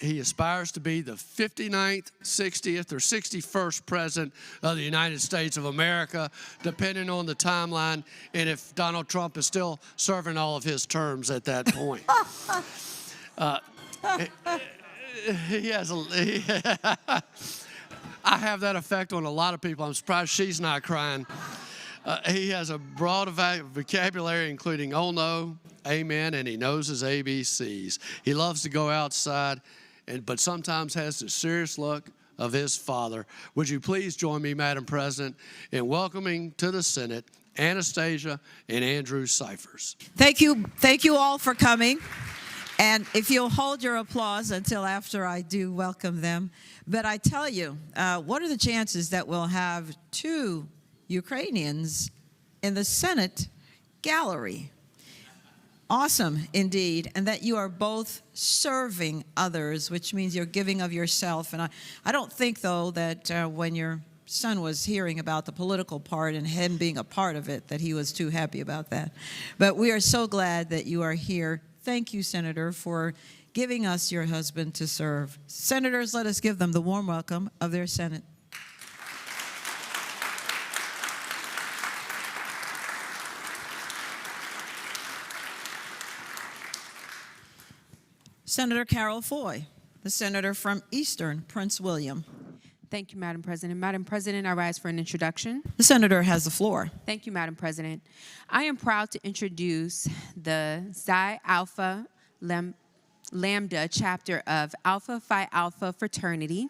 He aspires to be the 59th, 60th, or 61st president of the United States of America, depending on the timeline and if Donald Trump is still serving all of his terms at that point. I have that effect on a lot of people. I'm surprised she's not crying. He has a broad vocabulary, including oh no, amen, and he knows his ABCs. He loves to go outside, but sometimes has the serious look of his father. Would you please join me, Madam President, in welcoming to the Senate Anastasia and Andrew Cyphers. Thank you all for coming. And if you'll hold your applause until after I do welcome them. But I tell you, what are the chances that we'll have two Ukrainians in the Senate gallery? Awesome, indeed. And that you are both serving others, which means you're giving of yourself. And I don't think, though, that when your son was hearing about the political part and him being a part of it, that he was too happy about that. But we are so glad that you are here. Thank you, Senator, for giving us your husband to serve. Senators, let us give them the warm welcome of their Senate. Senator Carol Foy, the senator from Eastern Prince William. Thank you, Madam President. Madam President, I rise for an introduction. The senator has the floor. Thank you, Madam President. I am proud to introduce the Xi Alpha Lambda chapter of Alpha Phi Alpha fraternity.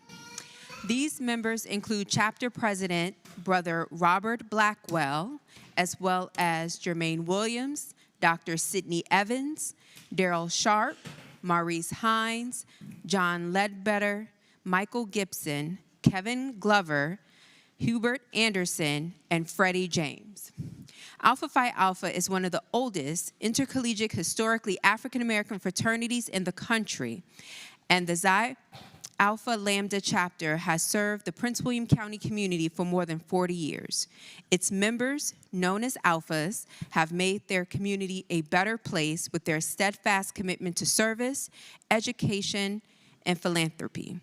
These members include chapter president, Brother Robert Blackwell, as well as Jermaine Williams, Dr. Sidney Evans, Daryl Sharp, Maurice Hines, John Ledbetter, Michael Gibson, Kevin Glover, Hubert Anderson, and Freddie James. Alpha Phi Alpha is one of the oldest intercollegiate historically African-American fraternities in the country, and the Xi Alpha Lambda chapter has served the Prince William County community for more than 40 years. Its members, known as Alphas, have made their community a better place with their steadfast commitment to service, education, and philanthropy.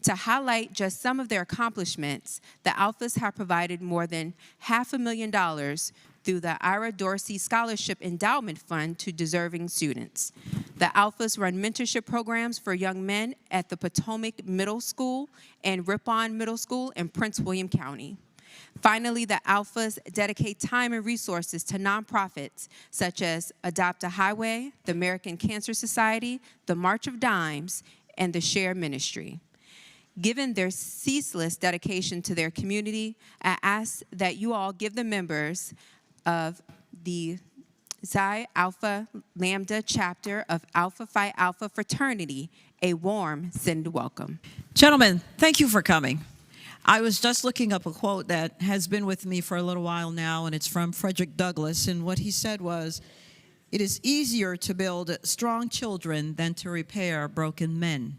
To highlight just some of their accomplishments, the Alphas have provided more than $500,000 through the Ira Dorsey Scholarship Endowment Fund to deserving students. The Alphas run mentorship programs for young men at the Potomac Middle School and Ripon Middle School in Prince William County. Finally, the Alphas dedicate time and resources to nonprofits such as Adopt a Highway, the American Cancer Society, the March of Dimes, and the Share Ministry. Given their ceaseless dedication to their community, I ask that you all give the members of the Xi Alpha Lambda chapter of Alpha Phi Alpha fraternity a warm Senate welcome. Gentlemen, thank you for coming. I was just looking up a quote that has been with me for a little while now, and it's from Frederick Douglass, and what he said was, "It is easier to build strong children than to repair broken men."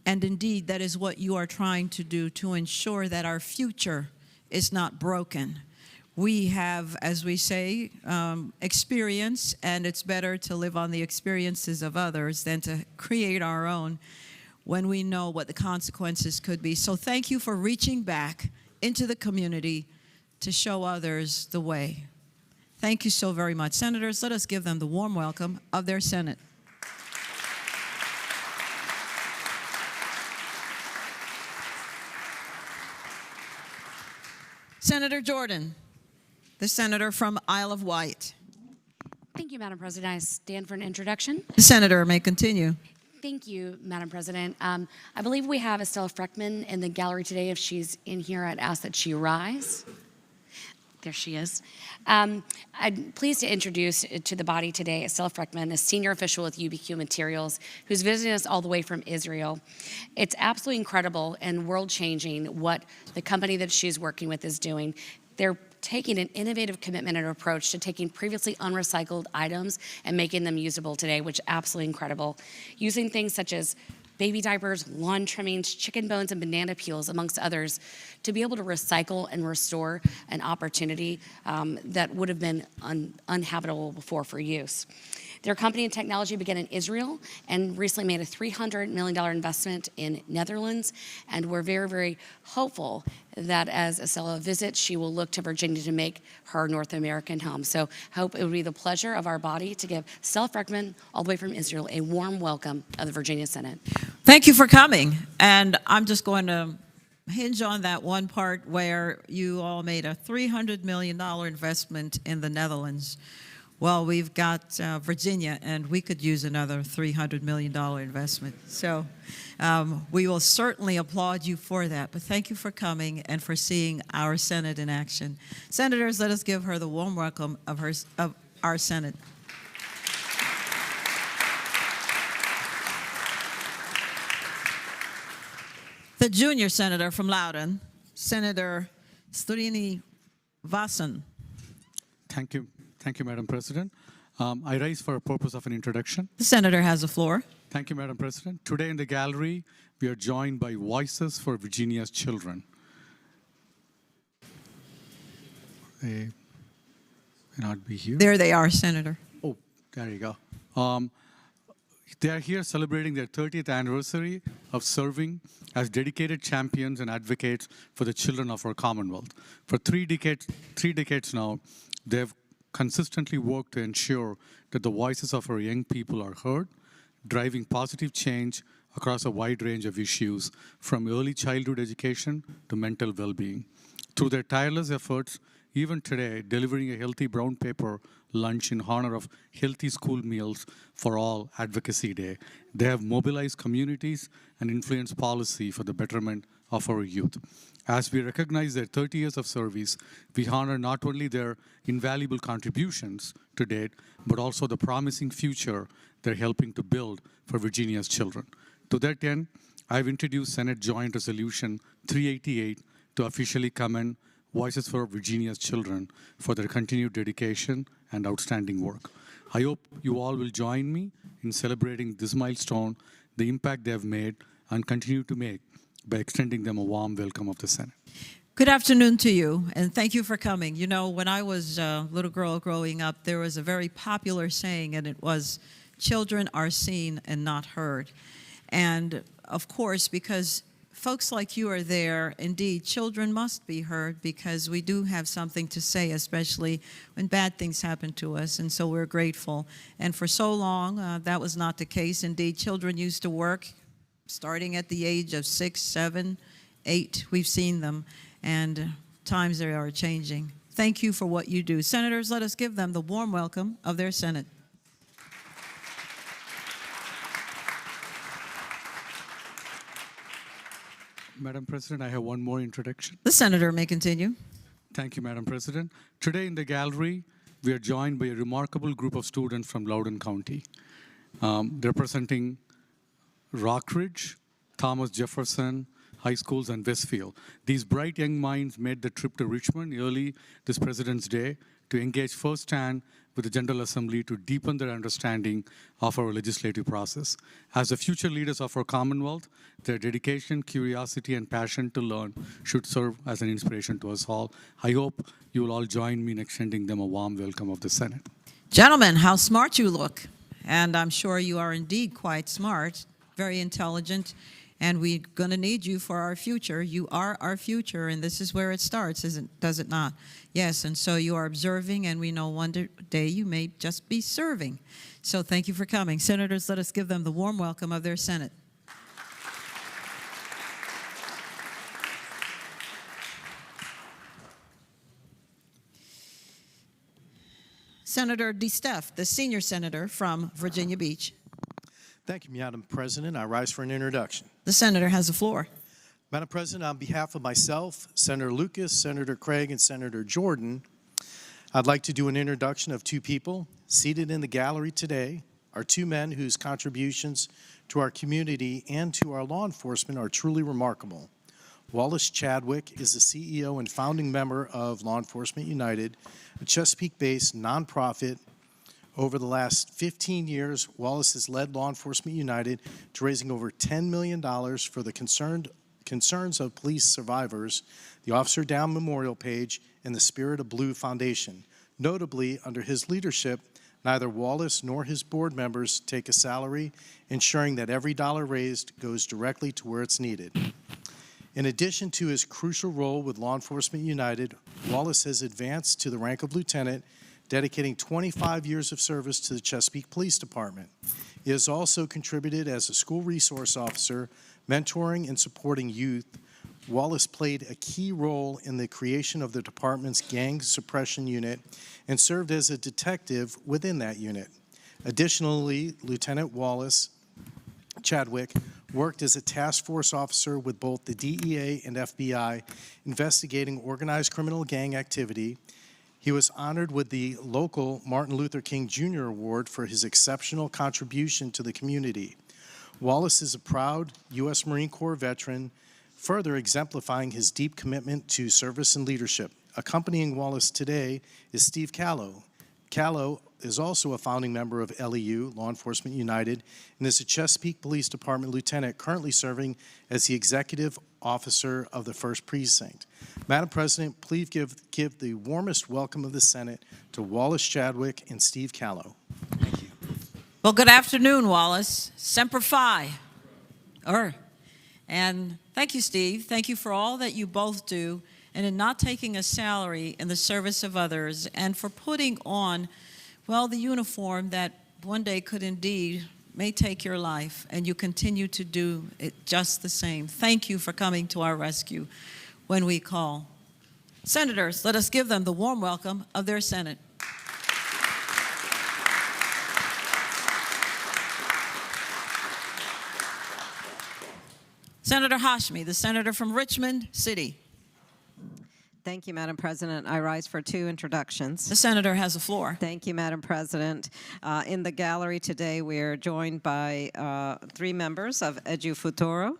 And indeed, that is what you are trying to do to ensure that our future is not broken. We have, as we say, experience, and it's better to live on the experiences of others than to create our own when we know what the consequences could be. So thank you for reaching back into the community to show others the way. Thank you so very much. Senators, let us give them the warm welcome of their Senate. Senator Jordan, the senator from Isle of Wight. Thank you, Madam President. I stand for an introduction. The senator may continue. Thank you, Madam President. I believe we have Estella Freckman in the gallery today. If she's in here, I'd ask that she rise. There she is. I'm pleased to introduce to the body today Estella Freckman, a senior official with UBQ Materials, who's visiting us all the way from Israel. It's absolutely incredible and world-changing what the company that she's working with is doing. They're taking an innovative commitment and approach to taking previously unrecycled items and making them usable today, which is absolutely incredible. Using things such as baby diapers, lawn trimmings, chicken bones, and banana peels, amongst others, to be able to recycle and restore an opportunity that would have been uninhabitable before for use. Their company and technology began in Israel and recently made a $300 million investment in Netherlands, and we're very, very hopeful that as Estella visits, she will look to Virginia to make her North American home. So I hope it would be the pleasure of our body to give Estella Freckman, all the way from Israel, a warm welcome of the Virginia Senate. Thank you for coming. And I'm just going to hinge on that one part where you all made a $300 million investment in the Netherlands. Well, we've got Virginia, and we could use another $300 million investment. So we will certainly applaud you for that. But thank you for coming and for seeing our Senate in action. Senators, let us give her the warm welcome of our Senate. The junior senator from Loudoun, Senator Srinivasan. Thank you. Thank you, Madam President. I rise for a purpose of an introduction. The senator has the floor. Thank you, Madam President. Today in the gallery, we are joined by Voices for Virginia's Children. They may not be here. There they are, Senator. Oh, there you go. They are here celebrating their 30th anniversary of serving as dedicated champions and advocates for the children of our Commonwealth. For three decades now, they have consistently worked to ensure that the voices of our young people are heard, driving positive change across a wide range of issues, from early childhood education to mental well-being. Through their tireless efforts, even today, delivering a healthy brown paper lunch in honor of Healthy School Meals for All Advocacy Day, they have mobilized communities and influenced policy for the betterment of our youth. As we recognize their 30 years of service, we honor not only their invaluable contributions to date, but also the promising future they're helping to build for Virginia's children. To that end, I've introduced Senate Joint Resolution 388 to officially commend Voices for Virginia's Children for their continued dedication and outstanding work. I hope you all will join me in celebrating this milestone, the impact they have made and continue to make, by extending them a warm welcome of the Senate. Good afternoon to you, and thank you for coming. You know, when I was a little girl growing up, there was a very popular saying, and it was, children are seen and not heard. And of course, because folks like you are there, indeed, children must be heard, because we do have something to say, especially when bad things happen to us, and so we're grateful. And for so long, that was not the case. Indeed, children used to work starting at the age of 6, 7, 8. We've seen them, and times they are changing. Thank you for what you do. Senators, let us give them the warm welcome of their Senate. Madam President, I have one more introduction. The senator may continue. Thank you, Madam President. Today in the gallery, we are joined by a remarkable group of students from Loudoun County, representing Rockridge, Thomas Jefferson High Schools, and Westfield. These bright young minds made the trip to Richmond early this President's Day to engage firsthand with the General Assembly to deepen their understanding of our legislative process. As the future leaders of our Commonwealth, their dedication, curiosity, and passion to learn should serve as an inspiration to us all. I hope you will all join me in extending them a warm welcome of the Senate. Gentlemen, how smart you look. And I'm sure you are indeed quite smart, very intelligent, and we're going to need you for our future. You are our future, and this is where it starts, does it not? Yes, and so you are observing, and we know one day you may just be serving. So thank you for coming. Senators, let us give them the warm welcome of their Senate. Senator DeSteff, the senior senator from Virginia Beach. Thank you, Madam President. I rise for an introduction. The senator has the floor. Madam President, on behalf of myself, Senator Lucas, Senator Craig, and Senator Jordan, I'd like to do an introduction of two people. Seated in the gallery today are two men whose contributions to our community and to our law enforcement are truly remarkable. Wallace Chadwick is the CEO and founding member of Law Enforcement United, a Chesapeake-based nonprofit. Over the last 15 years, Wallace has led Law Enforcement United to raising over $10 million for the concerns of police survivors, the Officer Down Memorial Page, and the Spirit of Blue Foundation. Notably, under his leadership, neither Wallace nor his board members take a salary, ensuring that every dollar raised goes directly to where it's needed. In addition to his crucial role with Law Enforcement United, Wallace has advanced to the rank of lieutenant, dedicating 25 years of service to the Chesapeake Police Department. He has also contributed as a school resource officer, mentoring and supporting youth. Wallace played a key role in the creation of the department's gang suppression unit and served as a detective within that unit. Additionally, Lieutenant Wallace Chadwick worked as a task force officer with both the DEA and FBI, investigating organized criminal gang activity. He was honored with the local Martin Luther King Jr. Award for his exceptional contribution to the community. Wallace is a proud U.S. Marine Corps veteran, further exemplifying his deep commitment to service and leadership. Accompanying Wallace today is Steve Callow. Callow is also a founding member of LEU, Law Enforcement United, and is a Chesapeake Police Department lieutenant currently serving as the executive officer of the 1st Precinct. Madam President, please give the warmest welcome of the Senate to Wallace Chadwick and Steve Callow. Thank you. Well, good afternoon, Wallace. Semper Fi. And thank you, Steve. Thank you for all that you both do and in not taking a salary in the service of others and for putting on, well, the uniform that one day could indeed may take your life, and you continue to do it just the same. Thank you for coming to our rescue when we call. Senators, let us give them the warm welcome of their Senate. Senator Hashmi, the senator from Richmond City. Thank you, Madam President. I rise for two introductions. The senator has the floor. Thank you, Madam President. In the gallery today, we are joined by 3 members of Edu Futuro.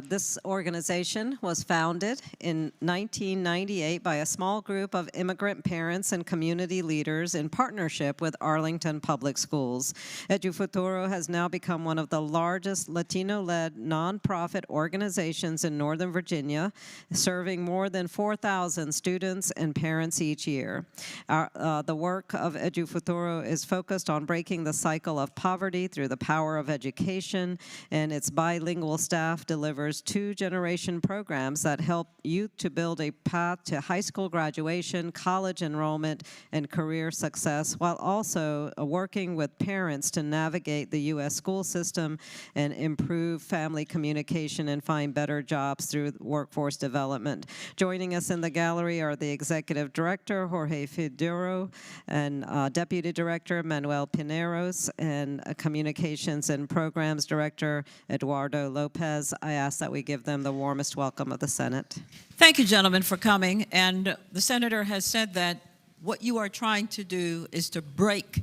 This organization was founded in 1998 by a small group of immigrant parents and community leaders in partnership with Arlington Public Schools. Edu Futuro has now become one of the largest Latino-led nonprofit organizations in Northern Virginia, serving more than 4,000 students and parents each year. The work of Edu Futuro is focused on breaking the cycle of poverty through the power of education, and its bilingual staff delivers 2-generation programs that help youth to build a path to high school graduation, college enrollment, and career success, while also working with parents to navigate the U.S. school system and improve family communication and find better jobs through workforce development. Joining us in the gallery are the Executive Director, Jorge Fidero, and Deputy Director, Manuel Pineros, and Communications and Programs Director, Eduardo Lopez. I ask that we give them the warmest welcome of the Senate. Thank you, gentlemen, for coming. And the senator has said that what you are trying to do is to break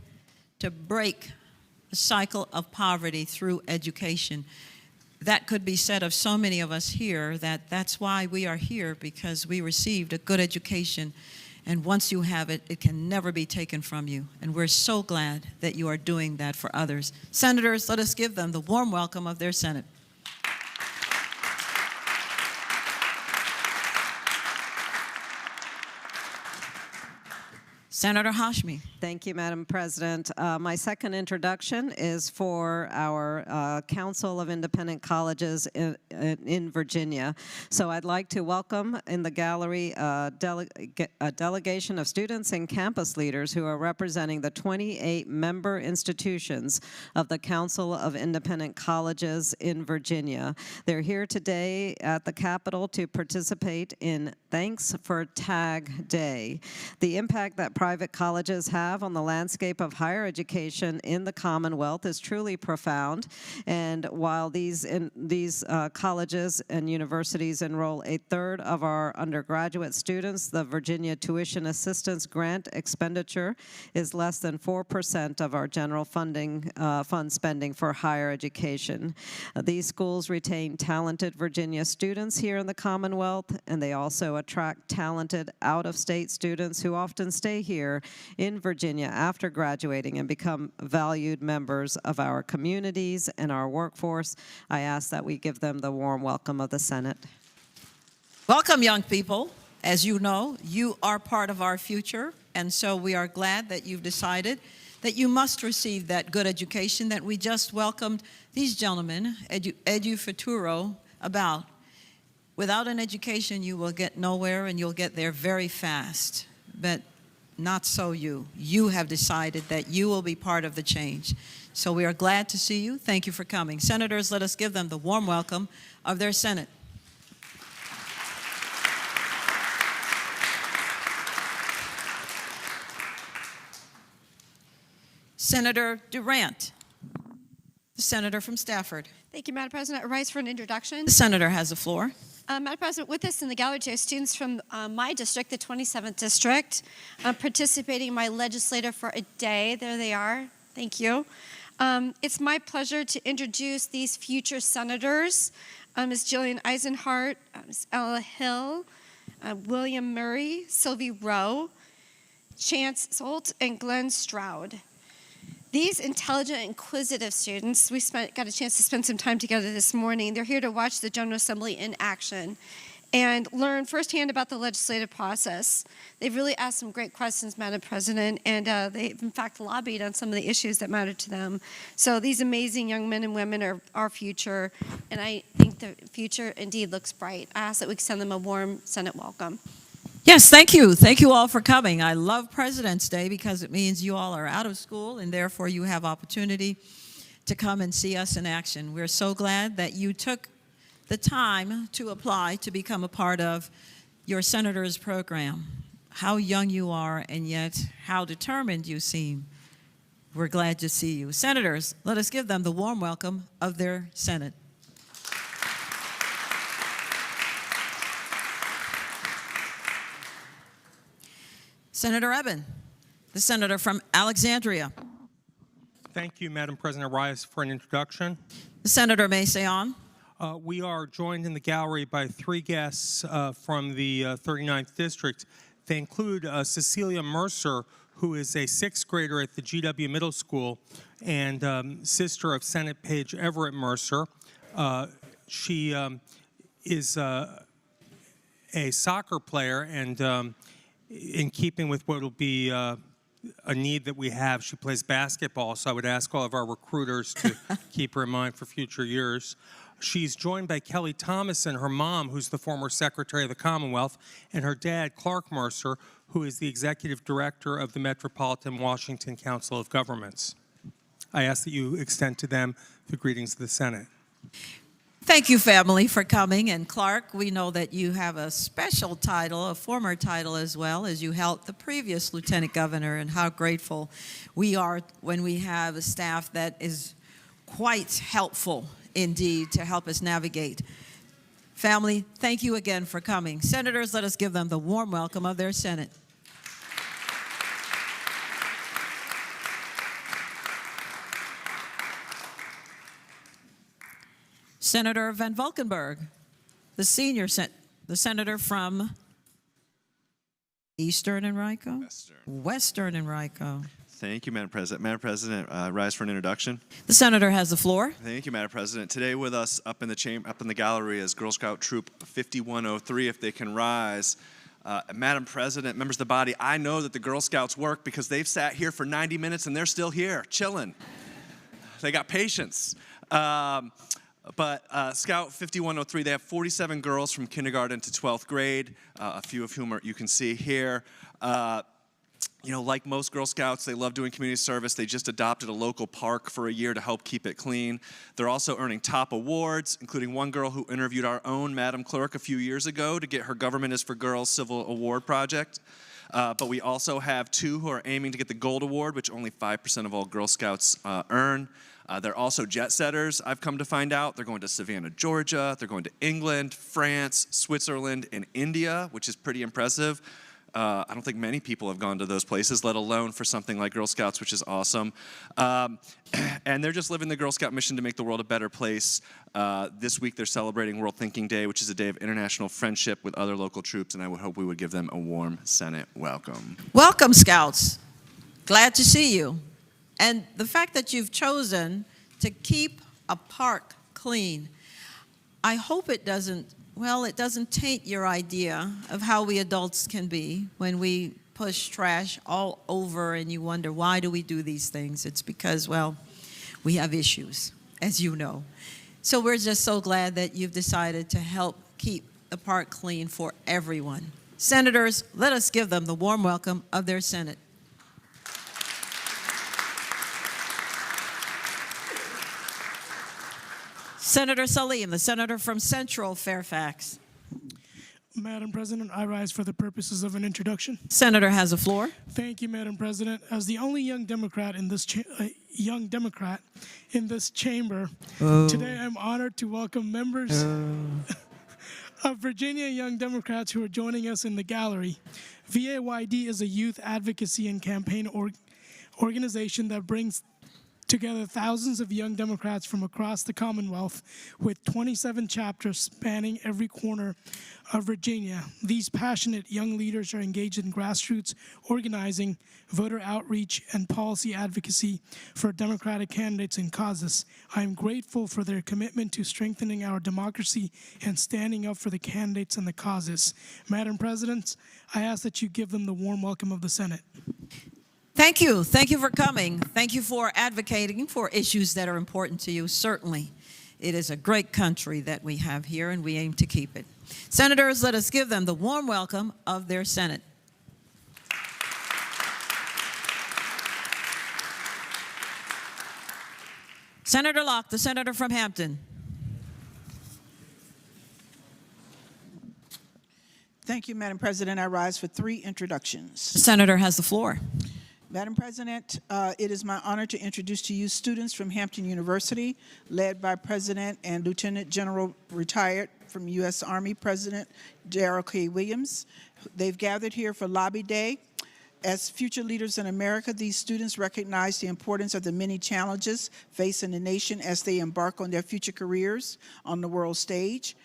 the cycle of poverty through education. That could be said of so many of us here, that's why we are here, because we received a good education. And once you have it, it can never be taken from you. And we're so glad that you are doing that for others. Senators, let us give them the warm welcome of their Senate. Senator Hashmi. Thank you, Madam President. My second introduction is for our Council of Independent Colleges in Virginia. So I'd like to welcome in the gallery a delegation of students and campus leaders who are representing the 28 member institutions of the Council of Independent Colleges in Virginia. They're here today at the Capitol to participate in Thanks for Tag Day. The impact that private colleges have have on the landscape of higher education in the Commonwealth is truly profound. And while these colleges and universities enroll a third of our undergraduate students, the Virginia Tuition Assistance Grant expenditure is less than 4% of our general fund spending for higher education. These schools retain talented Virginia students here in the Commonwealth, and they also attract talented out-of-state students who often stay here in Virginia after graduating and become valued members of our communities and our workforce. I ask that we give them the warm welcome of the Senate. Welcome, young people. As you know, you are part of our future, and so we are glad that you've decided that you must receive that good education that we just welcomed these gentlemen, Edu Futuro, about. Without an education, you will get nowhere, and you'll get there very fast. But not so you. You have decided that you will be part of the change. So we are glad to see you. Thank you for coming. Senators, let us give them the warm welcome of their Senate. Senator Durant, the senator from Stafford. Thank you, Madam President. I rise for an introduction. The senator has the floor. Madam President, with us in the gallery today are students from my district, the 27th District, participating in my legislator for a day. There they are. Thank you. It's my pleasure to introduce these future senators, Ms. Jillian Eisenhart, Ms. Ella Hill, William Murray, Sylvie Rowe, Chance Solt, and Glenn Stroud. These intelligent, inquisitive students, we got a chance to spend some time together this morning. They're here to watch the General Assembly in action and learn firsthand about the legislative process. They've really asked some great questions, Madam President, and they've in fact lobbied on some of the issues that matter to them. So these amazing young men and women are our future, and I think the future indeed looks bright. I ask that we extend them a warm Senate welcome. Yes, thank you. Thank you all for coming. I love President's Day because it means you all are out of school and therefore you have opportunity to come and see us in action. We're so glad that you took the time to apply to become a part of your senator's program. How young you are and yet how determined you seem. We're glad to see you. Senators, let us give them the warm welcome of their Senate. Senator Eben, the senator from Alexandria. Thank you, Madam President. I rise for an introduction. The senator may say on. We are joined in the gallery by three guests from the 39th District. They include Cecilia Mercer, who is a sixth grader at the GW Middle School and sister of Senate Paige Everett Mercer. She is a soccer player, and in keeping with what will be a need that we have, she plays basketball, so I would ask all of our recruiters to keep her in mind for future years. She's joined by Kelly Thomason, her mom, who's the former Secretary of the Commonwealth, and her dad, Clark Mercer, who is the Executive Director of the Metropolitan Washington Council of Governments. I ask that you extend to them the greetings of the Senate. Thank you, family, for coming. And Clark, we know that you have a special title, a former title as well, as you helped the previous lieutenant governor, and how grateful we are when we have a staff that is quite helpful indeed to help us navigate. Family, thank you again for coming. Senators, let us give them the warm welcome of their Senate. Senator Van Valkenburg, the senator from Eastern Enrico? Western Enrico. Thank you, Madam President. Madam President, rise for an introduction. The senator has the floor. Thank you, Madam President. Today with us up in the gallery is Girl Scout Troop 5103, if they can rise. Madam President, members of the body, I know that the Girl Scouts work because they've sat here for 90 minutes and they're still here, chilling. They got patience. But Scout 5103, they have 47 girls from kindergarten to 12th grade, a few of whom you can see here. You know, like most Girl Scouts, they love doing community service. They just adopted a local park for a year to help keep it clean. They're also earning top awards, including one girl who interviewed our own Madam Clerk a few years ago to get her Government is for Girls Civil Award project. but we also have 2 who are aiming to get the Gold Award, which only 5% of all Girl Scouts earn. They're also jet setters, I've come to find out. They're going to Savannah, Georgia. They're going to England, France, Switzerland, and India, which is pretty impressive. I don't think many people have gone to those places, let alone for something like Girl Scouts, which is awesome. And they're just living the Girl Scout mission to make the world a better place. This week they're celebrating World Thinking Day, which is a day of international friendship with other local troops, and I would hope we would give them a warm Senate welcome. Welcome, Scouts. Glad to see you. And the fact that you've chosen to keep a park clean, I hope it doesn't taint your idea of how we adults can be when we push trash all over and you wonder, why do we do these things? It's because, well, we have issues, as you know. So we're just so glad that you've decided to help keep the park clean for everyone. Senators, let us give them the warm welcome of their Senate. Senator Salim, the senator from Central Fairfax. Madam President, I rise for the purposes of an introduction. Senator has the floor. Thank you, Madam President. As the only young Democrat in this chamber, today I'm honored to welcome members of Virginia Young Democrats who are joining us in the gallery. VAYD is a youth advocacy and campaign organization that brings together thousands of young Democrats from across the Commonwealth with 27 chapters spanning every corner of Virginia. These passionate young leaders are engaged in grassroots organizing, voter outreach, and policy advocacy for Democratic candidates and causes. I am grateful for their commitment to strengthening our democracy and standing up for the candidates and the causes. Madam President, I ask that you give them the warm welcome of the Senate. Thank you. Thank you for coming. Thank you for advocating for issues that are important to you. Certainly, it is a great country that we have here, and we aim to keep it. Senators, let us give them the warm welcome of their Senate. Senator Locke, the senator from Hampton. Thank you, Madam President. I rise for 3 introductions. The senator has the floor. Madam President, it is my honor to introduce to you students from Hampton University, led by President and Lieutenant General retired from U.S. Army President Darrell K. Williams. They've gathered here for Lobby Day. As future leaders in America, these students recognize the importance of the many challenges facing the nation as they embark on their future careers on the world stage.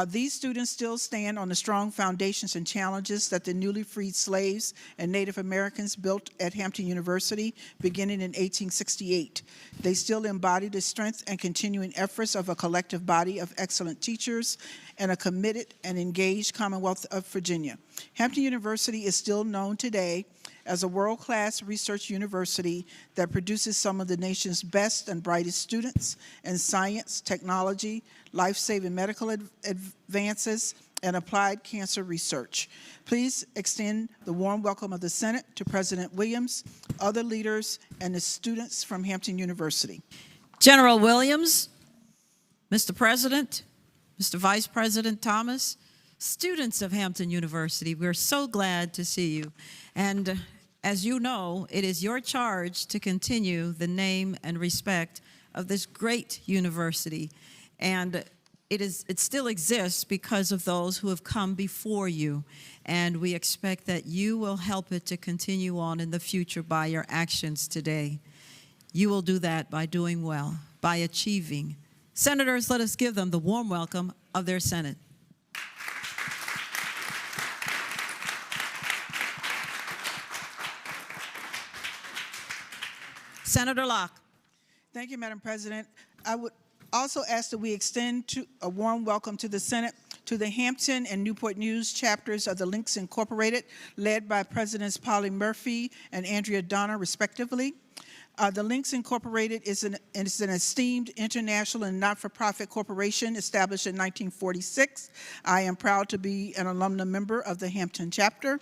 These students still stand on the strong foundations and challenges that the newly freed slaves and Native Americans built at Hampton University beginning in 1868. They still embody the strength and continuing efforts of a collective body of excellent teachers and a committed and engaged Commonwealth of Virginia. Hampton University is still known today as a world-class research university that produces some of the nation's best and brightest students in science, technology, life-saving medical advances, and applied cancer research. Please extend the warm welcome of the Senate to President Williams, other leaders, and the students from Hampton University. General Williams, Mr. President, Mr. Vice President Thomas, students of Hampton University, we're so glad to see you. And as you know, it is your charge to continue the name and respect of this great university. And it still exists because of those who have come before you. And we expect that you will help it to continue on in the future by your actions today. You will do that by doing well, by achieving. Senators, let us give them the warm welcome of their Senate. Senator Locke. Thank you, Madam President. I would also ask that we extend a warm welcome to the Senate to the Hampton and Newport News chapters of the Links Incorporated, led by Presidents Polly Murphy and Andrea Donner, respectively. The Links Incorporated is an esteemed international and not-for-profit corporation established in 1946. I am proud to be an alumna member of the Hampton chapter.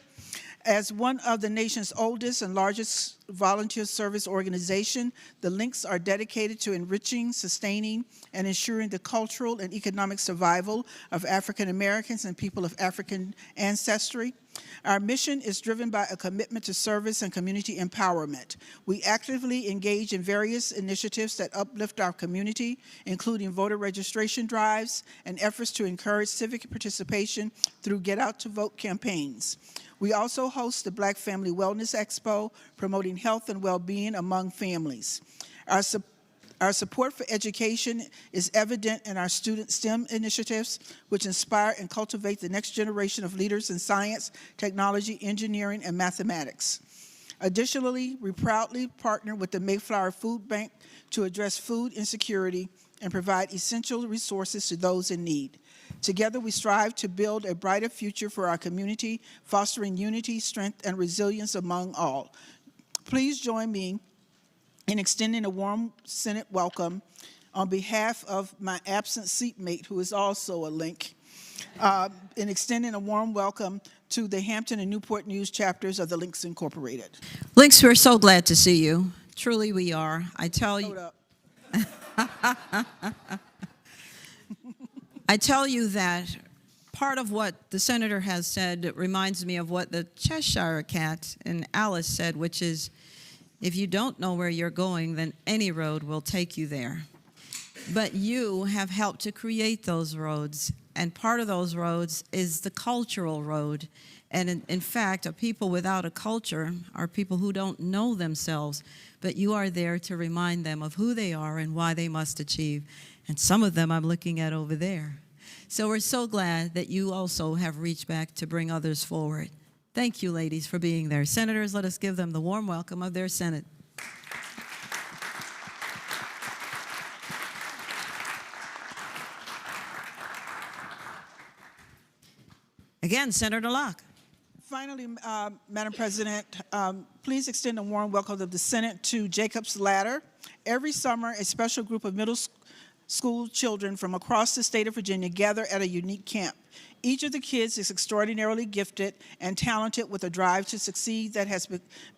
As one of the nation's oldest and largest volunteer service organization, the Links are dedicated to enriching, sustaining, and ensuring the cultural and economic survival of African Americans and people of African ancestry. Our mission is driven by a commitment to service and community empowerment. We actively engage in various initiatives that uplift our community, including voter registration drives and efforts to encourage civic participation through Get Out to Vote campaigns. We also host the Black Family Wellness Expo, promoting health and well-being among families. Our support for education is evident in our student STEM initiatives, which inspire and cultivate the next generation of leaders in science, technology, engineering, and mathematics. Additionally, we proudly partner with the Mayflower Food Bank to address food insecurity and provide essential resources to those in need. Together, we strive to build a brighter future for our community, fostering unity, strength, and resilience among all. Please join me in extending a warm Senate welcome on behalf of my absent seatmate, who is also a link, in extending a warm welcome to the Hampton and Newport News chapters of the Links Incorporated. Links, we're so glad to see you. Truly we are. I tell you. I tell you that part of what the senator has said reminds me of what the Cheshire Cat and Alice said, which is, if you don't know where you're going, then any road will take you there. But you have helped to create those roads, and part of those roads is the cultural road. And in fact, a people without a culture are people who don't know themselves, but you are there to remind them of who they are and why they must achieve. And some of them I'm looking at over there. So we're so glad that you also have reached back to bring others forward. Thank you, ladies, for being there. Senators, let us give them the warm welcome of their Senate. Again, Senator Locke. Finally, Madam President, please extend a warm welcome of the Senate to Jacob's Ladder. Every summer, a special group of middle school children from across the state of Virginia gather at a unique camp. Each of the kids is extraordinarily gifted and talented with a drive to succeed that has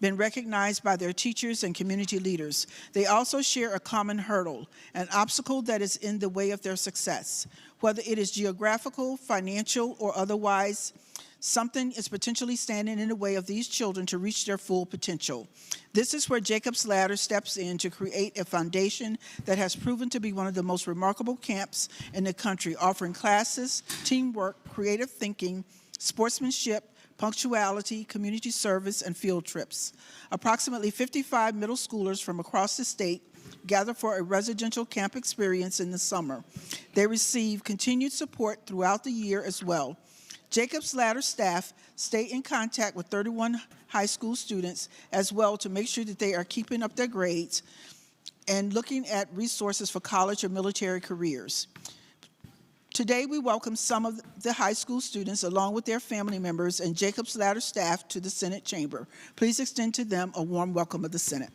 been recognized by their teachers and community leaders. They also share a common hurdle, an obstacle that is in the way of their success. Whether it is geographical, financial, or otherwise, something is potentially standing in the way of these children to reach their full potential. This is where Jacob's Ladder steps in to create a foundation that has proven to be one of the most remarkable camps in the country, offering classes, teamwork, creative thinking, sportsmanship, punctuality, community service, and field trips. Approximately 55 middle schoolers from across the state gather for a residential camp experience in the summer. They receive continued support throughout the year as well. Jacob's Ladder staff stay in contact with 31 high school students as well to make sure that they are keeping up their grades and looking at resources for college or military careers. Today, we welcome some of the high school students along with their family members and Jacob's Ladder staff to the Senate chamber. Please extend to them a warm welcome of the Senate.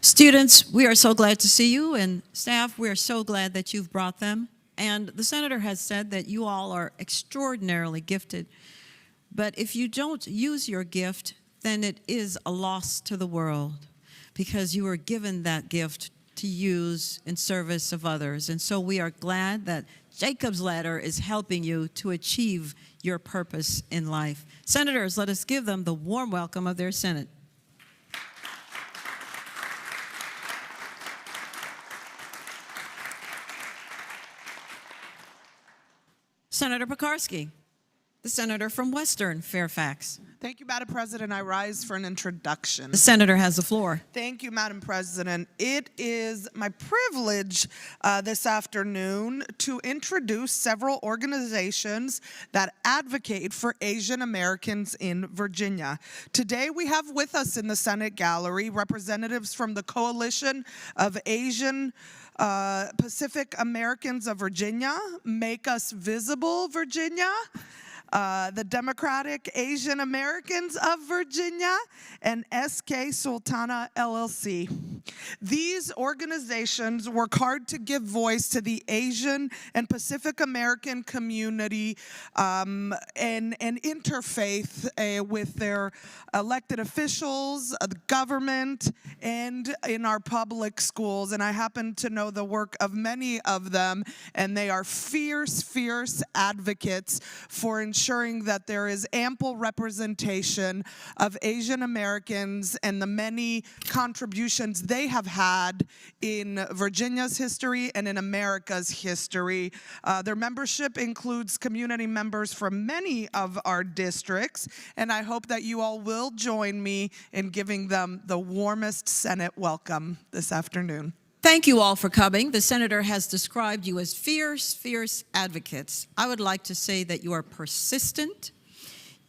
Students, we are so glad to see you, and staff, we are so glad that you've brought them. And the senator has said that you all are extraordinarily gifted. But if you don't use your gift, then it is a loss to the world, because you were given that gift to use in service of others. And so we are glad that Jacob's Ladder is helping you to achieve your purpose in life. Senators, let us give them the warm welcome of their Senate. Senator Pekarsky, the senator from Western Fairfax. Thank you, Madam President. I rise for an introduction. The senator has the floor. Thank you, Madam President. It is my privilege this afternoon to introduce several organizations that advocate for Asian Americans in Virginia. Today, we have with us in the Senate gallery representatives from the Coalition of Asian Pacific Americans of Virginia, Make Us Visible Virginia, the Democratic Asian Americans of Virginia, and SK Sultana LLC. These organizations work hard to give voice to the Asian and Pacific American community and interfaith with their elected officials, the government, and in our public schools. And I happen to know the work of many of them, and they are fierce, fierce advocates for ensuring that there is ample representation of Asian Americans and the many contributions they have had in Virginia's history and in America's history. Their membership includes community members from many of our districts, and I hope that you all will join me in giving them the warmest Senate welcome this afternoon. Thank you all for coming. The senator has described you as fierce, fierce advocates. I would like to say that you are persistent,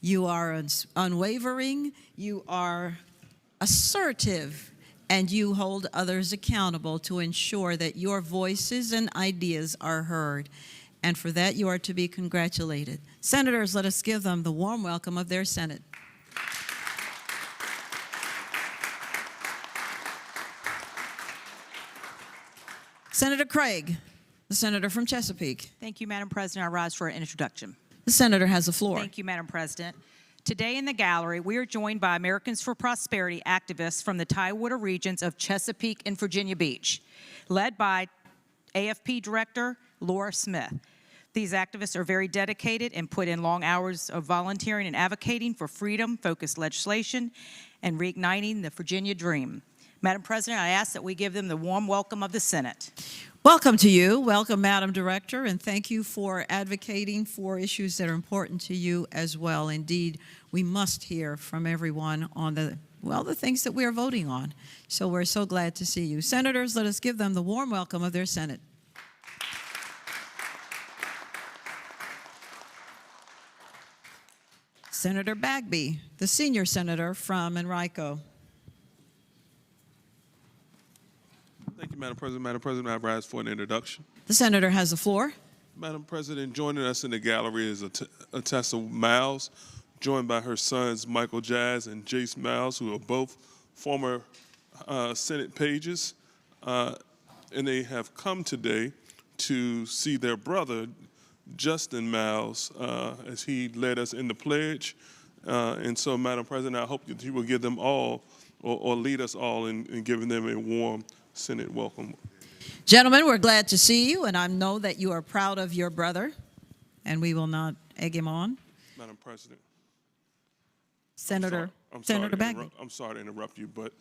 you are unwavering, you are assertive, and you hold others accountable to ensure that your voices and ideas are heard. And for that, you are to be congratulated. Senators, let us give them the warm welcome of their Senate. Senator Craig, the senator from Chesapeake. Thank you, Madam President. I rise for an introduction. The senator has the floor. Thank you, Madam President. Today in the gallery, we are joined by Americans for Prosperity activists from the Tidewater regions of Chesapeake and Virginia Beach, led by AFP Director Laura Smith. These activists are very dedicated and put in long hours of volunteering and advocating for freedom-focused legislation and reigniting the Virginia dream. Madam President, I ask that we give them the warm welcome of the Senate. Welcome to you. Welcome, Madam Director, and thank you for advocating for issues that are important to you as well. Indeed, we must hear from everyone on the things that we are voting on. So we're so glad to see you. Senators, let us give them the warm welcome of their Senate. Senator Bagby, the senior senator from Enrico. Thank you, Madam President. Madam President, I rise for an introduction. The senator has the floor. Madam President, joining us in the gallery is Tessa Miles, joined by her sons Michael Jazz and Jace Miles, who are both former Senate pages, and they have come today to see their brother, Justin Miles, as he led us in the pledge. And so, Madam President, I hope that you will give them all, or lead us all in giving them a warm Senate welcome. Gentlemen, we're glad to see you, and I know that you are proud of your brother, and we will not egg him on. Madam President. Senator Bagby. I'm sorry to interrupt you, but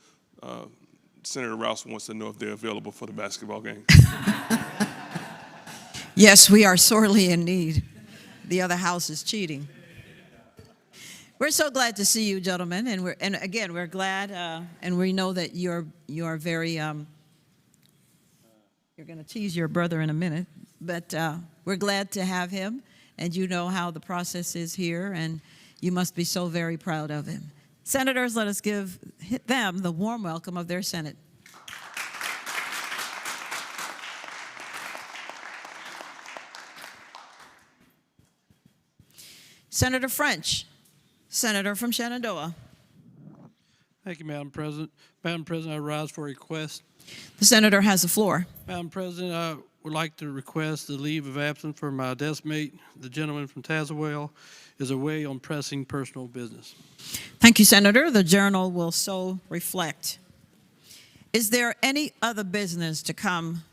Senator Rouse wants to know if they're available for the basketball game. Yes, we are sorely in need. The other house is cheating. We're so glad to see you, gentlemen, and again, we're glad, and we know that you're very. You're going to tease your brother in a minute, but we're glad to have him, and you know how the process is here, and you must be so very proud of him. Senators, let us give them the warm welcome of their Senate. Senator French, senator from Shenandoah. Thank you, Madam President. Madam President, I rise for a request. The senator has the floor. Madam President, I would like to request the leave of absence for my desk mate, the gentleman from Tazewell, is away on pressing personal business. Thank you, Senator. The journal will so reflect. Is there any other business to come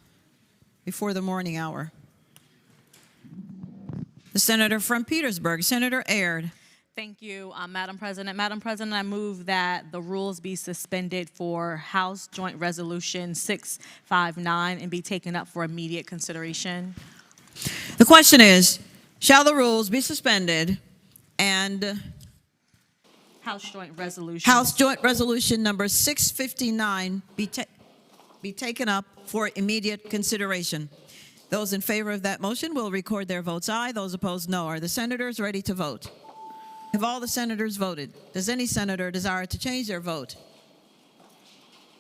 before the morning hour? The senator from Petersburg, Senator Aird. Thank you, Madam President. Madam President, I move that the rules be suspended for House Joint Resolution 659 and be taken up for immediate consideration. The question is, shall the rules be suspended and House Joint Resolution. House Joint Resolution number 659 be taken up for immediate consideration? Those in favor of that motion will record their votes aye. Those opposed, no. Are the senators ready to vote? Have all the senators voted? Does any senator desire to change their vote?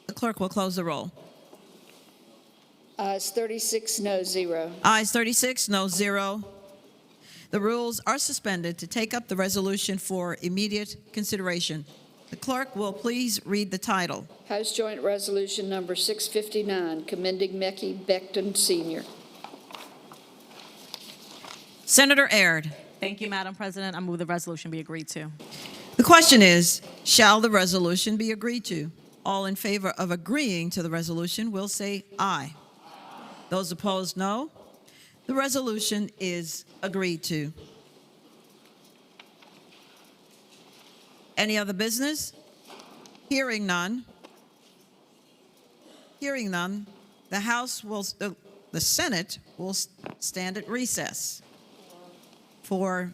The clerk will close the roll. Ayes 36, no 0. Ayes 36, no 0. The rules are suspended to take up the resolution for immediate consideration. The clerk will please read the title. House Joint Resolution Number 659, commending Mekhi Becton Sr. Senator Aird. Thank you, Madam President. I move the resolution be agreed to. The question is, shall the resolution be agreed to? All in favor of agreeing to the resolution will say aye. Those opposed, no. The resolution is agreed to. Any other business? Hearing none. Hearing none. The Senate will stand at recess for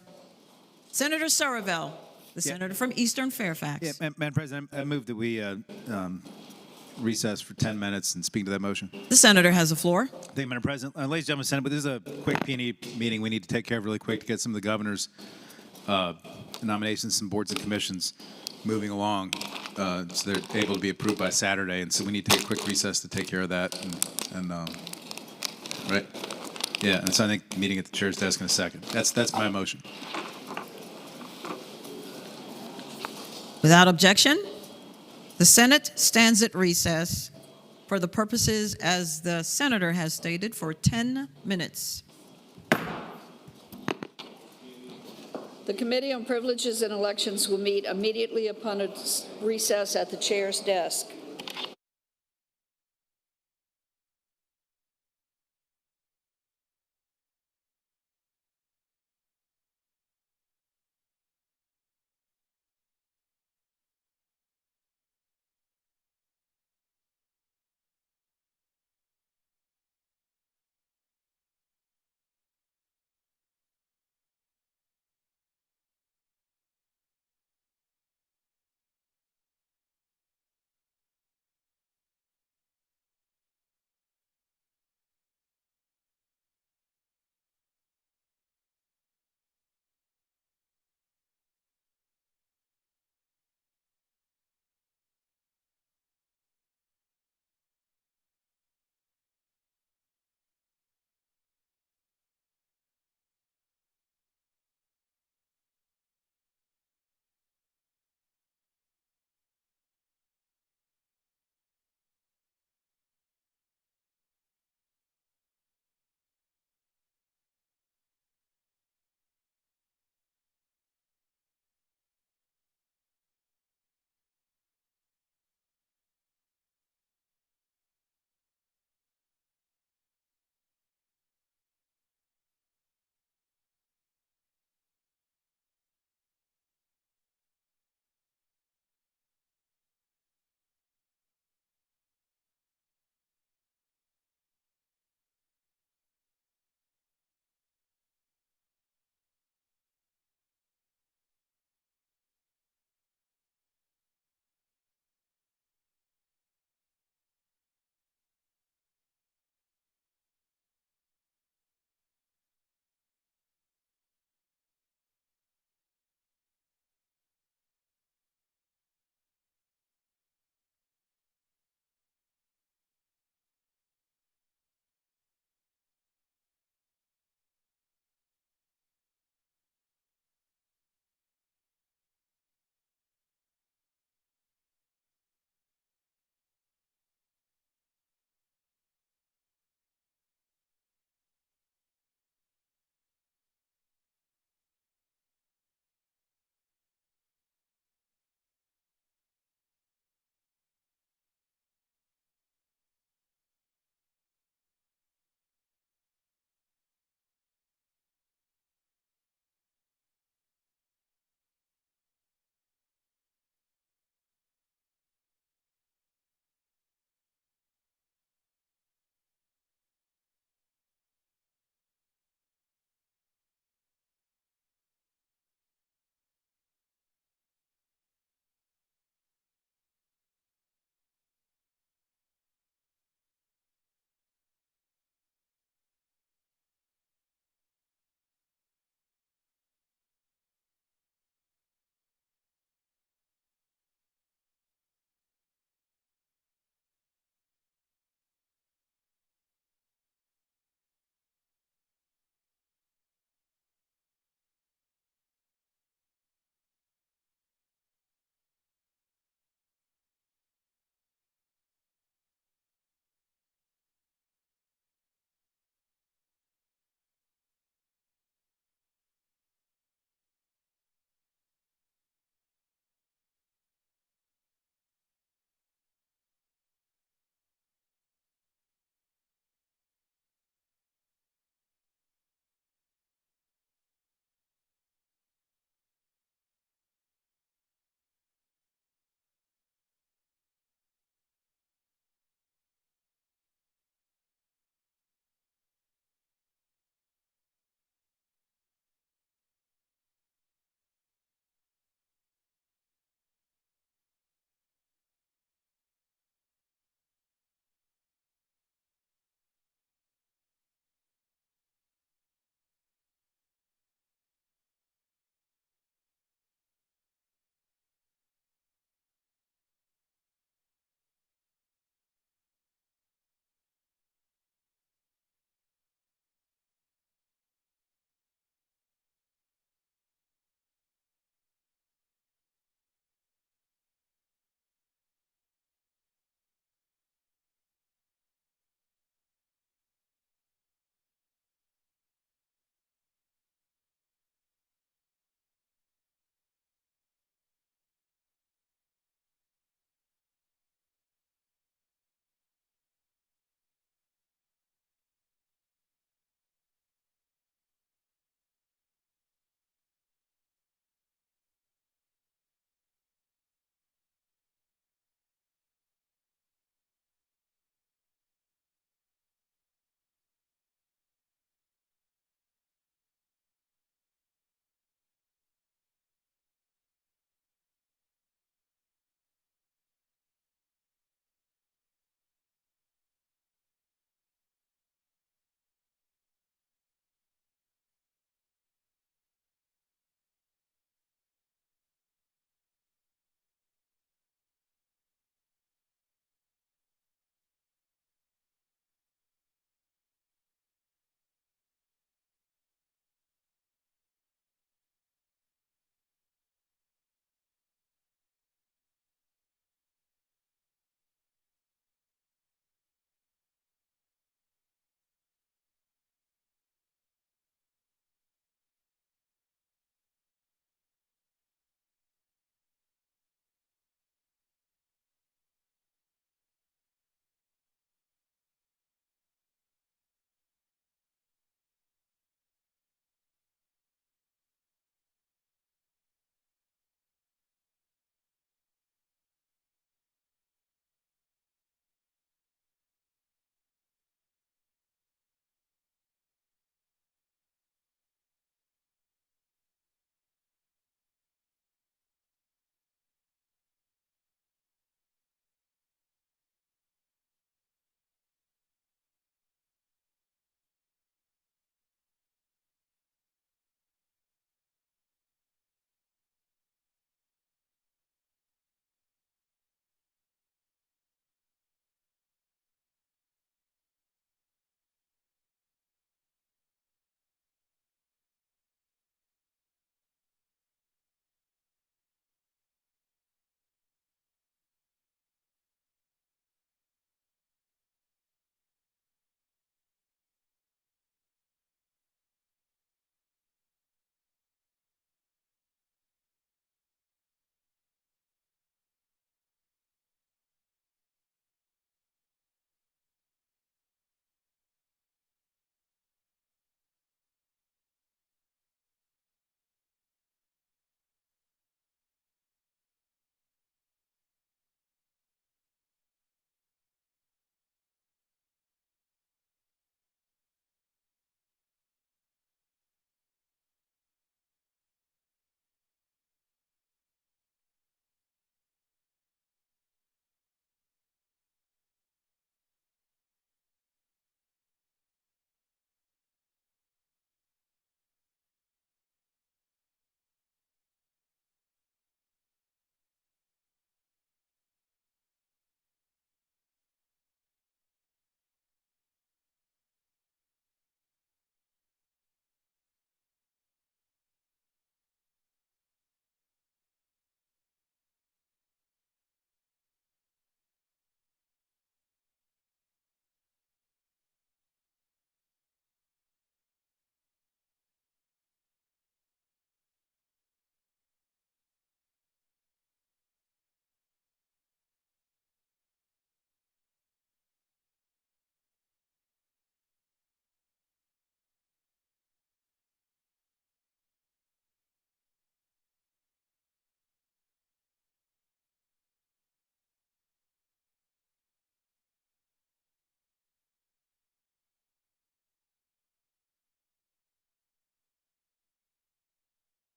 Senator Surreville, the senator from Eastern Fairfax. Yeah, Madam President, I move that we recess for 10 minutes and speak to that motion. The senator has the floor. Thank you, Madam President. Ladies and gentlemen, Senate, but this is a quick P&E meeting we need to take care of really quick to get some of the governor's nominations, some boards and commissions moving along so they're able to be approved by Saturday. And so we need to take a quick recess to take care of that. Right? Yeah, and so I think meeting at the chair's desk in a second. That's my motion. Without objection, the Senate stands at recess for the purposes as the senator has stated for 10 minutes. The Committee on Privileges and Elections will meet immediately upon a recess at the chair's desk.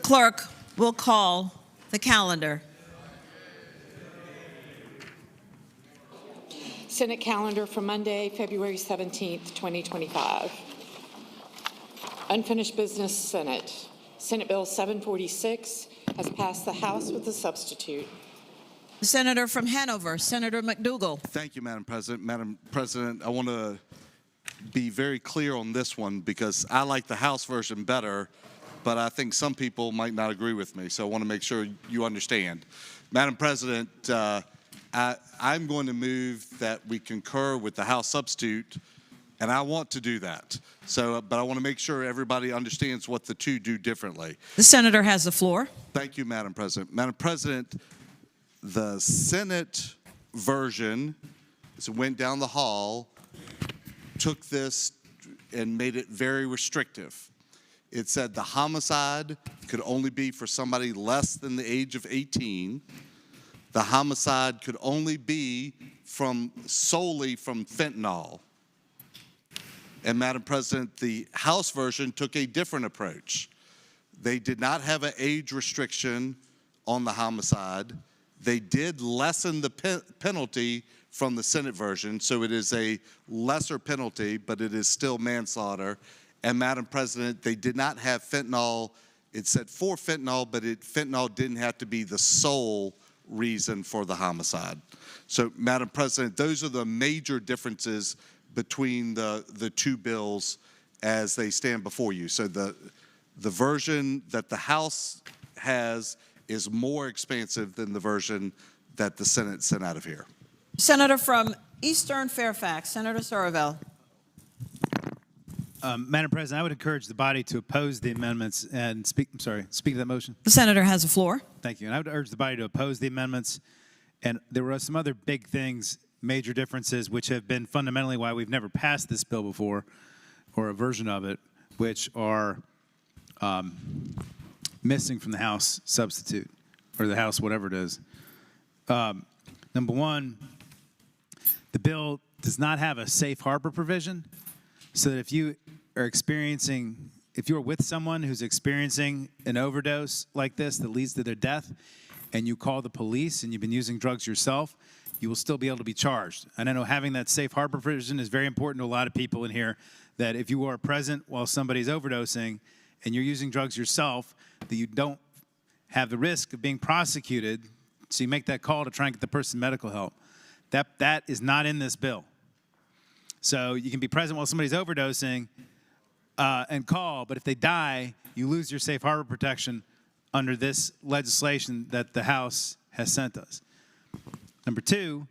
clerk will call the calendar. Senate calendar for Monday, February 17th, 2025. Unfinished business, Senate. Senate Bill 746 has passed the House with a substitute. The senator from Hanover, Senator McDougal. Thank you, Madam President. Madam President, I want to be very clear on this one because I like the House version better, but I think some people might not agree with me, so I want to make sure you understand. Madam President, I'm going to move that we concur with the House substitute, and I want to do that. But I want to make sure everybody understands what the two do differently. The senator has the floor. Thank you, Madam President. Madam President, the Senate version went down the hall, took this and made it very restrictive. It said the homicide could only be for somebody less than the age of 18. The homicide could only be solely from fentanyl. And Madam President, the House version took a different approach. They did not have an age restriction on the homicide. They did lessen the penalty from the Senate version, so it is a lesser penalty, but it is still manslaughter. And Madam President, they did not have fentanyl. It said for fentanyl, but fentanyl didn't have to be the sole reason for the homicide. So, Madam President, those are the major differences between the two bills as they stand before you. So the version that the House has is more expansive than the version that the Senate sent out of here. Senator from Eastern Fairfax, Senator Sorovell. Madam President, I would encourage the body to oppose the amendments and speak to that motion. The senator has the floor. Thank you. And I would urge the body to oppose the amendments. And there were some other big things, major differences, which have been fundamentally why we've never passed this bill before, or a version of it, which are missing from the House substitute, or the House whatever it is. Number one, the bill does not have a safe harbor provision, so that if you are if you're with someone who's experiencing an overdose like this that leads to their death, and you call the police and you've been using drugs yourself, you will still be able to be charged. And I know having that safe harbor provision is very important to a lot of people in here, that if you are present while somebody's overdosing and you're using drugs yourself, that you don't have the risk of being prosecuted, so you make that call to try and get the person medical help. That is not in this bill. So you can be present while somebody's overdosing and call, but if they die, you lose your safe harbor protection under this legislation that the House has sent us. Number two,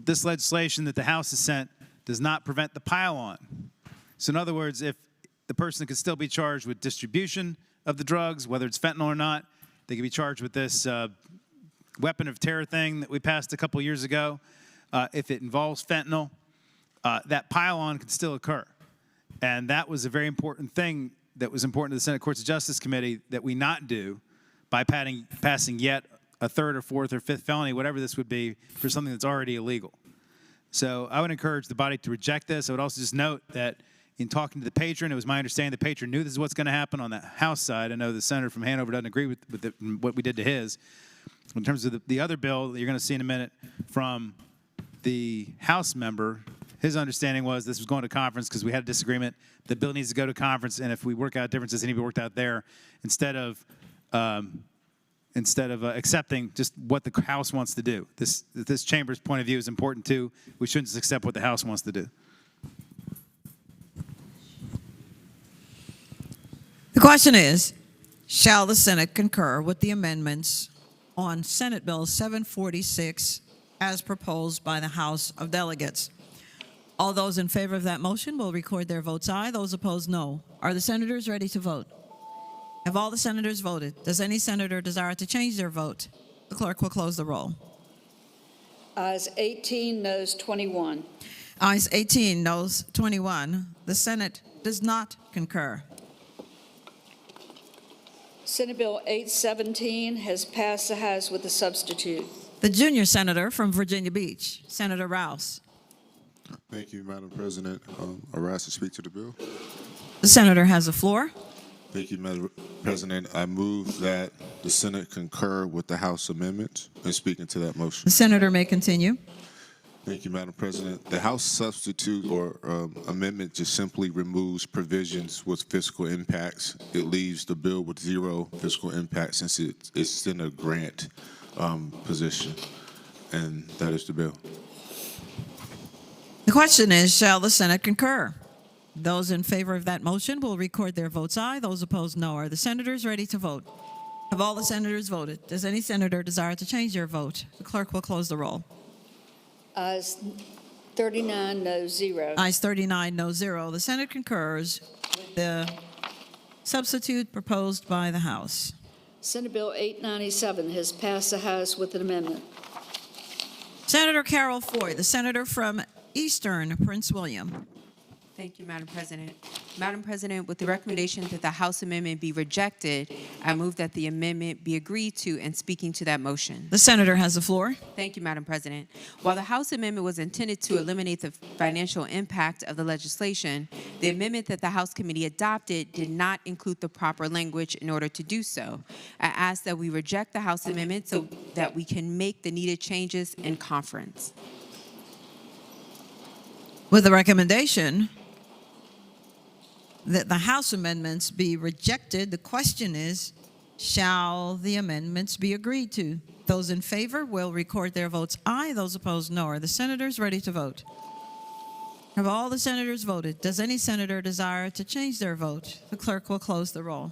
this legislation that the House has sent does not prevent the pile-on. So in other words, if the person could still be charged with distribution of the drugs, whether it's fentanyl or not, they could be charged with this weapon of terror thing that we passed a couple years ago. If it involves fentanyl, that pile-on can still occur. And that was a very important thing that was important to the Senate Courts of Justice Committee that we not do by passing yet a third or fourth or fifth felony, whatever this would be, for something that's already illegal. So I would encourage the body to reject this. I would also just note that in talking to the patron, it was my understanding the patron knew this is what's going to happen on the House side. I know the senator from Hanover doesn't agree with what we did to his. In terms of the other bill that you're going to see in a minute from the House member, his understanding was this was going to conference because we had a disagreement. The bill needs to go to conference, and if we work out differences, it needs to be worked out there instead of accepting just what the House wants to do. This chamber's point of view is important too. We shouldn't just accept what the House wants to do. The question is, shall the Senate concur with the amendments on Senate Bill 746 as proposed by the House of Delegates? All those in favor of that motion will record their votes aye. Those opposed, no. Are the senators ready to vote? Have all the senators voted? Does any senator desire to change their vote? The clerk will close the roll. Ayes 18, noes 21. Ayes 18, noes 21. The Senate does not concur. Senate Bill 817 has passed the House with a substitute. The junior senator from Virginia Beach, Senator Rouse. Thank you, Madam President. I rise to speak to the bill. The senator has the floor. Thank you, Madam President. I move that the Senate concur with the House amendment and speaking to that motion. The senator may continue. Thank you, Madam President. The House substitute or amendment just simply removes provisions with fiscal impacts. It leaves the bill with zero fiscal impact since it's in a grant position, and that is the bill. The question is, shall the Senate concur? Those in favor of that motion will record their votes aye. Those opposed, no. Are the senators ready to vote? Have all the senators voted? Does any senator desire to change their vote? The clerk will close the roll. Ayes 39, no 0. Ayes 39, no 0. The Senate concurs with the substitute proposed by the House. Senate Bill 897 has passed the House with an amendment. Senator Carol Foy, the senator from Eastern Prince William. Thank you, Madam President. Madam President, with the recommendation that the House amendment be rejected, I move that the amendment be agreed to and speaking to that motion. The senator has the floor. Thank you, Madam President. While the House amendment was intended to eliminate the financial impact of the legislation, the amendment that the House committee adopted did not include the proper language in order to do so. I ask that we reject the House amendment so that we can make the needed changes in conference. With the recommendation that the House amendments be rejected, the question is, shall the amendments be agreed to? Those in favor will record their votes aye. Those opposed, no. Are the senators ready to vote? Have all the senators voted? Does any senator desire to change their vote? The clerk will close the roll.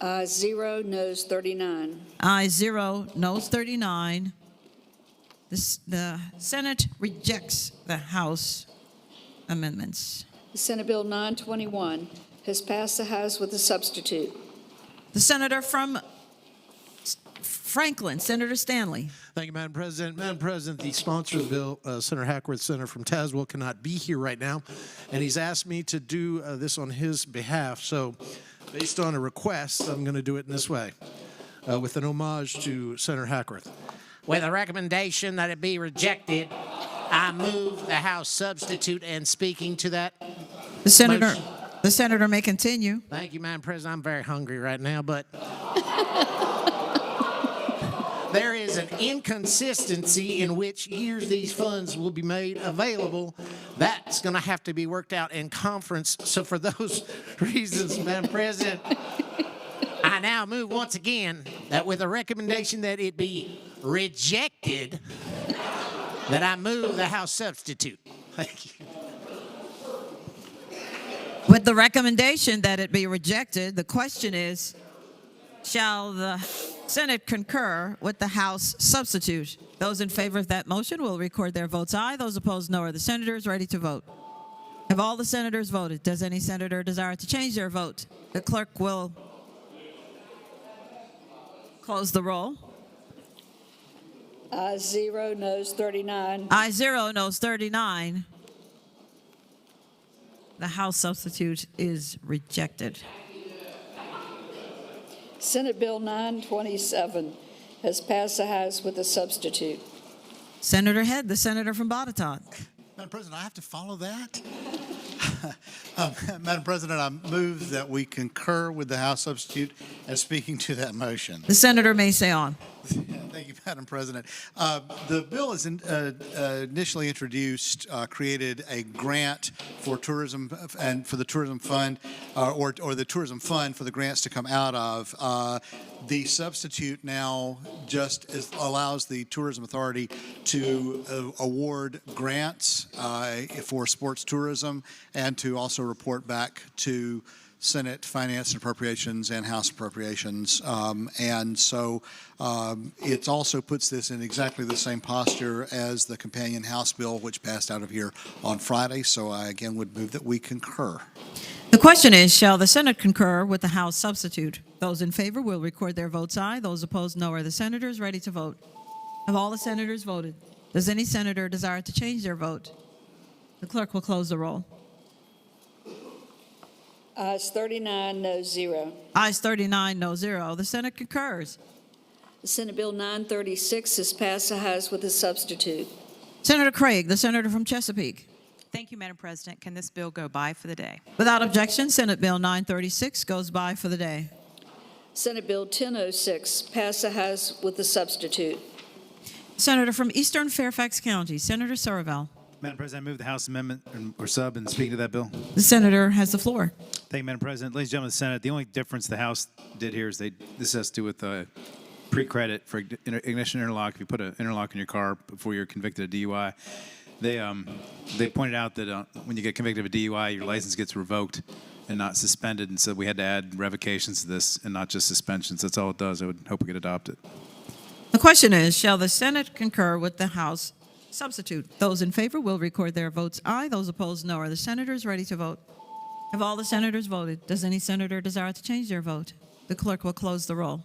Ayes 0, noes 39. Ayes 0, noes 39. The Senate rejects the House amendments. Senate Bill 921 has passed the House with a substitute. The senator from Franklin, Senator Stanley. Thank you, Madam President. Madam President, the sponsor of the bill, Senator Hackworth, senator from Tazewell, cannot be here right now, and he's asked me to do this on his behalf. So, based on a request, I'm going to do it in this way, with an homage to Senator Hackworth. With a recommendation that it be rejected, I move the House substitute and speaking to that The senator, motion. the senator may continue. Thank you, Madam President. I'm very hungry right now, but there is an inconsistency in which years these funds will be made available. That's going to have to be worked out in conference. So for those reasons, Madam President, I now move once again that with a recommendation that it be rejected, that I move the House substitute. Thank you. With the recommendation that it be rejected, the question is, shall the Senate concur with the House substitute? Those in favor of that motion will record their votes aye. Those opposed, no. Are the senators ready to vote? Have all the senators voted? Does any senator desire to change their vote? The clerk will close the roll. Ayes 0, noes 39. Ayes 0, noes 39. The House substitute is rejected. Senate Bill 927 has passed the House with a substitute. Senator Head, the senator from Botetourt. Madam President, I have to follow that? Madam President, I move that we concur with the House substitute as speaking to that motion. The senator may say on. Thank you, Madam President. The bill is initially introduced, created a grant for tourism and for the tourism fund, or the tourism fund for the grants to come out of. The substitute now just allows the tourism authority to award grants for sports tourism and to also report back to Senate Finance and Appropriations and House Appropriations. And so it also puts this in exactly the same posture as the companion House bill, which passed out of here on Friday. So I again would move that we concur. The question is, shall the Senate concur with the House substitute? Those in favor will record their votes aye. Those opposed, no. Are the senators ready to vote? Have all the senators voted? Does any senator desire to change their vote? The clerk will close the roll. Ayes 39, no 0. Ayes 39, no 0. The Senate concurs. Senate Bill 936 has passed the House with a substitute. Senator Craig, the senator from Chesapeake. Thank you, Madam President. Can this bill go by for the day? Without objection, Senate Bill 936 goes by for the day. Senate Bill 1006, pass the House with a substitute. Senator from Eastern Fairfax County, Senator Surville. Madam President, I move the House amendment or sub and speak to that bill. The senator has the floor. Thank you, Madam President. Ladies and gentlemen of the Senate, the only difference the House did here is this has to do with pre-credit for ignition interlock. If you put an interlock in your car before you're convicted of DUI, they pointed out that when you get convicted of a DUI, your license gets revoked and not suspended, and so we had to add revocations to this and not just suspensions. That's all it does. I would hope it get adopted. The question is, shall the Senate concur with the House substitute? Those in favor will record their votes aye. Those opposed, no. Are the senators ready to vote? Have all the senators voted? Does any senator desire to change their vote? The clerk will close the roll.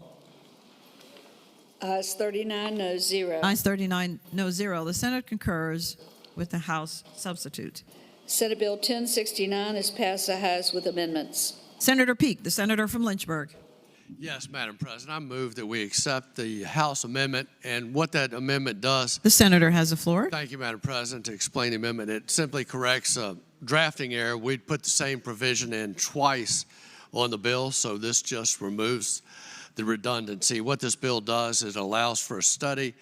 Ayes 39, no 0. Ayes 39, no 0. The Senate concurs with the House substitute. Senate Bill 1069 is passed the House with amendments. Senator Peake, the senator from Lynchburg. Yes, Madam President, I move that we accept the House amendment, and what that amendment does. The senator has the floor. Thank you, Madam President. To explain the amendment, it simply corrects a drafting error. We'd put the same provision in twice on the bill, so this just removes the redundancy. What this bill does is it allows for a study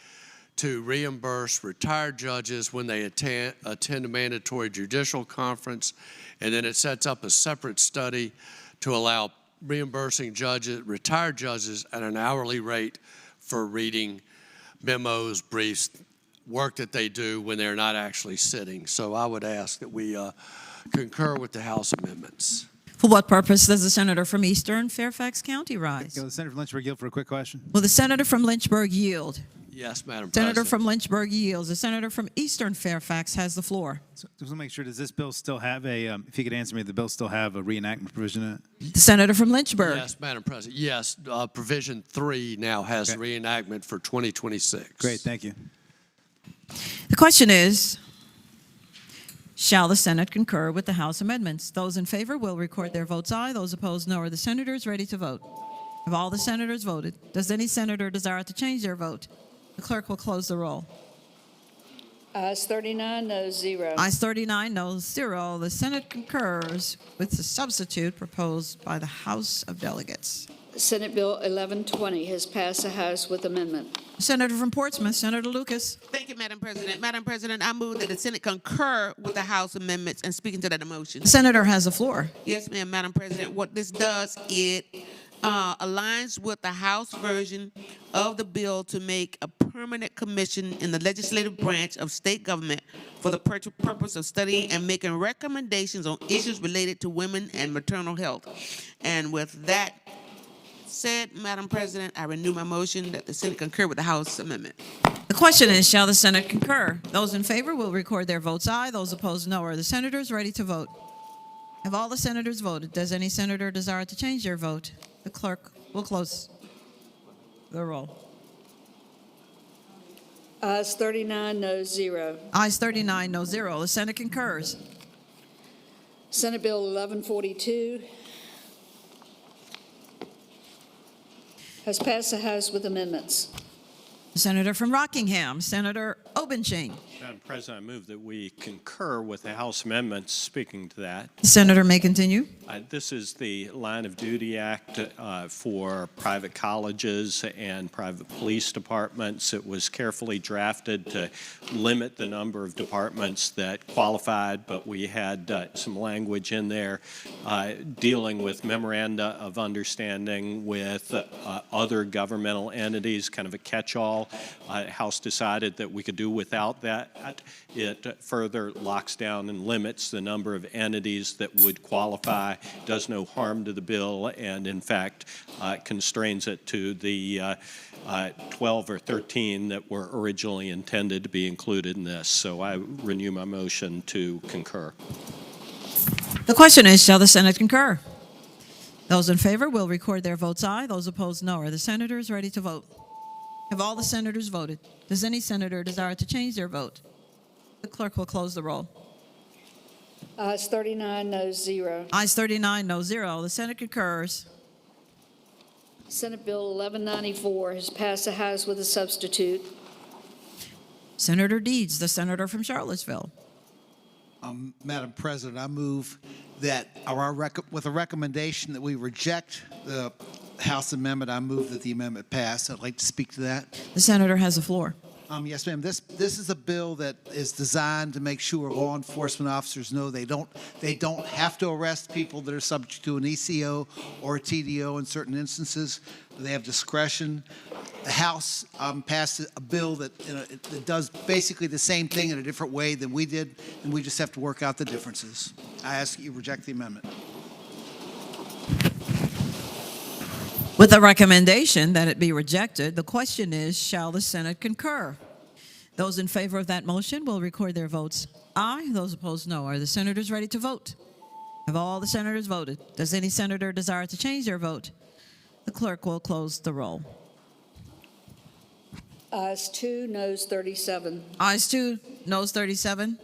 to reimburse retired judges when they attend a mandatory judicial conference, and then it sets up a separate study to allow reimbursing retired judges at an hourly rate for reading memos, briefs, work that they do when they're not actually sitting. So I would ask that we concur with the House amendments. For what purpose does the senator from Eastern Fairfax County rise? The senator from Lynchburg yield for a quick question. Will the senator from Lynchburg yield? Yes, Madam Senator President. from Lynchburg yields. The senator from Eastern Fairfax has the floor. So just to make sure, does this bill still have if you could answer me, the bill still have a reenactment provision in it? The senator from Lynchburg. Yes, Madam President. Yes, provision 3 now has reenactment for 2026. Great, thank you. The question is, shall the Senate concur with the House amendments? Those in favor will record their votes aye. Those opposed, no. Are the senators ready to vote? Have all the senators voted? Does any senator desire to change their vote? The clerk will close the roll. Ayes 39, no 0. Ayes 39, no 0. The Senate concurs with the substitute proposed by the House of Delegates. Senate Bill 1120 has passed the House with amendment. Senator from Portsmouth, Senator Lucas. Thank you, Madam President. Madam President, I move that the Senate concur with the House amendments and speaking to that motion. The senator has the floor. Yes, ma'am, Madam President. What this does, it aligns with the House version of the bill to make a permanent commission in the legislative branch of state government for the purpose of studying and making recommendations on issues related to women and maternal health. And with that said, Madam President, I renew my motion that the Senate concur with the House amendment. The question is, shall the Senate concur? Those in favor will record their votes aye. Those opposed, no. Are the senators ready to vote? Have all the senators voted? Does any senator desire to change their vote? The clerk will close the roll. Ayes 39, no 0. Ayes 39, no 0. The Senate concurs. Senate Bill 1142 has passed the House with amendments. Senator from Rockingham, Senator Obenching. Madam President, I move that we concur with the House amendments speaking to that. The senator may continue. This is the Line of Duty Act for private colleges and private police departments. It was carefully drafted to limit the number of departments that qualified, but we had some language in there dealing with memoranda of understanding with other governmental entities, kind of a catch-all. House decided that we could do without that. It further locks down and limits the number of entities that would qualify, does no harm to the bill, and in fact constrains it to the 12 or 13 that were originally intended to be included in this. So I renew my motion to concur. The question is, shall the Senate concur? Those in favor will record their votes aye. Those opposed, no. Are the senators ready to vote? Have all the senators voted? Does any senator desire to change their vote? The clerk will close the roll. Ayes 39, no 0. Ayes 39, no 0. The Senate concurs. Senate Bill 1194 has passed the House with a substitute. Senator Deeds, the senator from Charlottesville. Madam President, I move that with a recommendation that we reject the House amendment, I move that the amendment pass. I'd like to speak to that. The senator has the floor. Yes, ma'am. This is a bill that is designed to make sure law enforcement officers know they don't have to arrest people that are subject to an ECO or a TDO in certain instances. They have discretion. The House passed a bill that that does basically the same thing in a different way than we did, and we just have to work out the differences. I ask that you reject the amendment. With a recommendation that it be rejected, the question is, shall the Senate concur? Those in favor of that motion will record their votes aye. Those opposed, no. Are the senators ready to vote? Have all the senators voted? Does any senator desire to change their vote? The clerk will close the roll. Ayes 2, noes 37. Ayes 2, noes 37.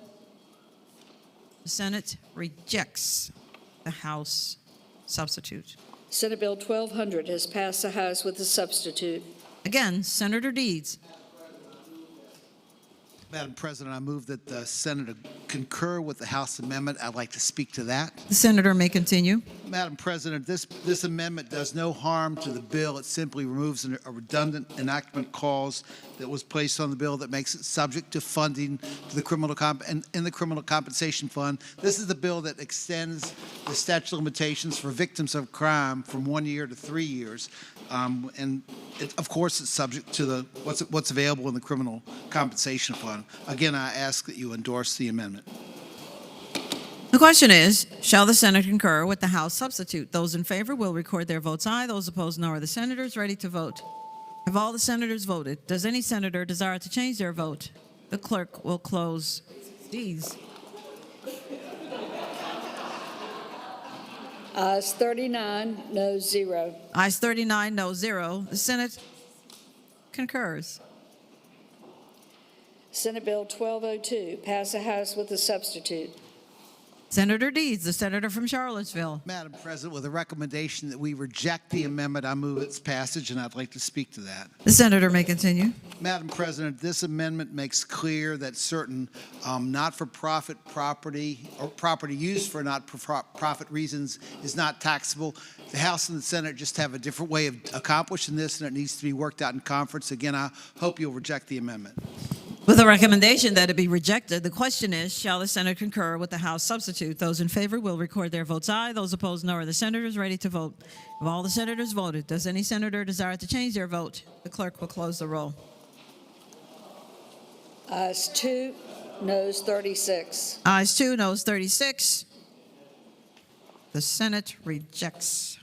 The Senate rejects the House substitute. Senate Bill 1200 has passed the House with a substitute. Again, Senator Deeds. Madam President, I move that the Senator concur with the House amendment. I'd like to speak to that. The senator may continue. Madam President, this amendment does no harm to the bill. It simply removes a redundant enactment clause that was placed on the bill that makes it subject to funding to the in the criminal compensation fund. This is the bill that extends the statute of limitations for victims of crime from 1 year to 3 years. And of course, it's subject to what's available in the criminal compensation fund. Again, I ask that you endorse the amendment. The question is, shall the Senate concur with the House substitute? Those in favor will record their votes aye. Those opposed, no. Are the senators ready to vote? Have all the senators voted? Does any senator desire to change their vote? The clerk will close these. Ayes 39, noes 0. Ayes 39, no 0. The Senate concurs. Senate Bill 1202 passed the House with a substitute. Senator Deeds, the senator from Charlottesville. Madam President, with a recommendation that we reject the amendment, I move its passage, and I'd like to speak to that. The senator may continue. Madam President, this amendment makes clear that certain not-for-profit property or property used for not-for-profit reasons is not taxable. The House and the Senate just have a different way of accomplishing this, and it needs to be worked out in conference. Again, I hope you'll reject the amendment. With a recommendation that it be rejected, the question is, shall the Senate concur with the House substitute? Those in favor will record their votes aye. Those opposed, no. Are the senators ready to vote? Have all the senators voted? Does any senator desire to change their vote? The clerk will close the roll. Ayes 2, noes 36. Ayes 2, noes 36. The Senate rejects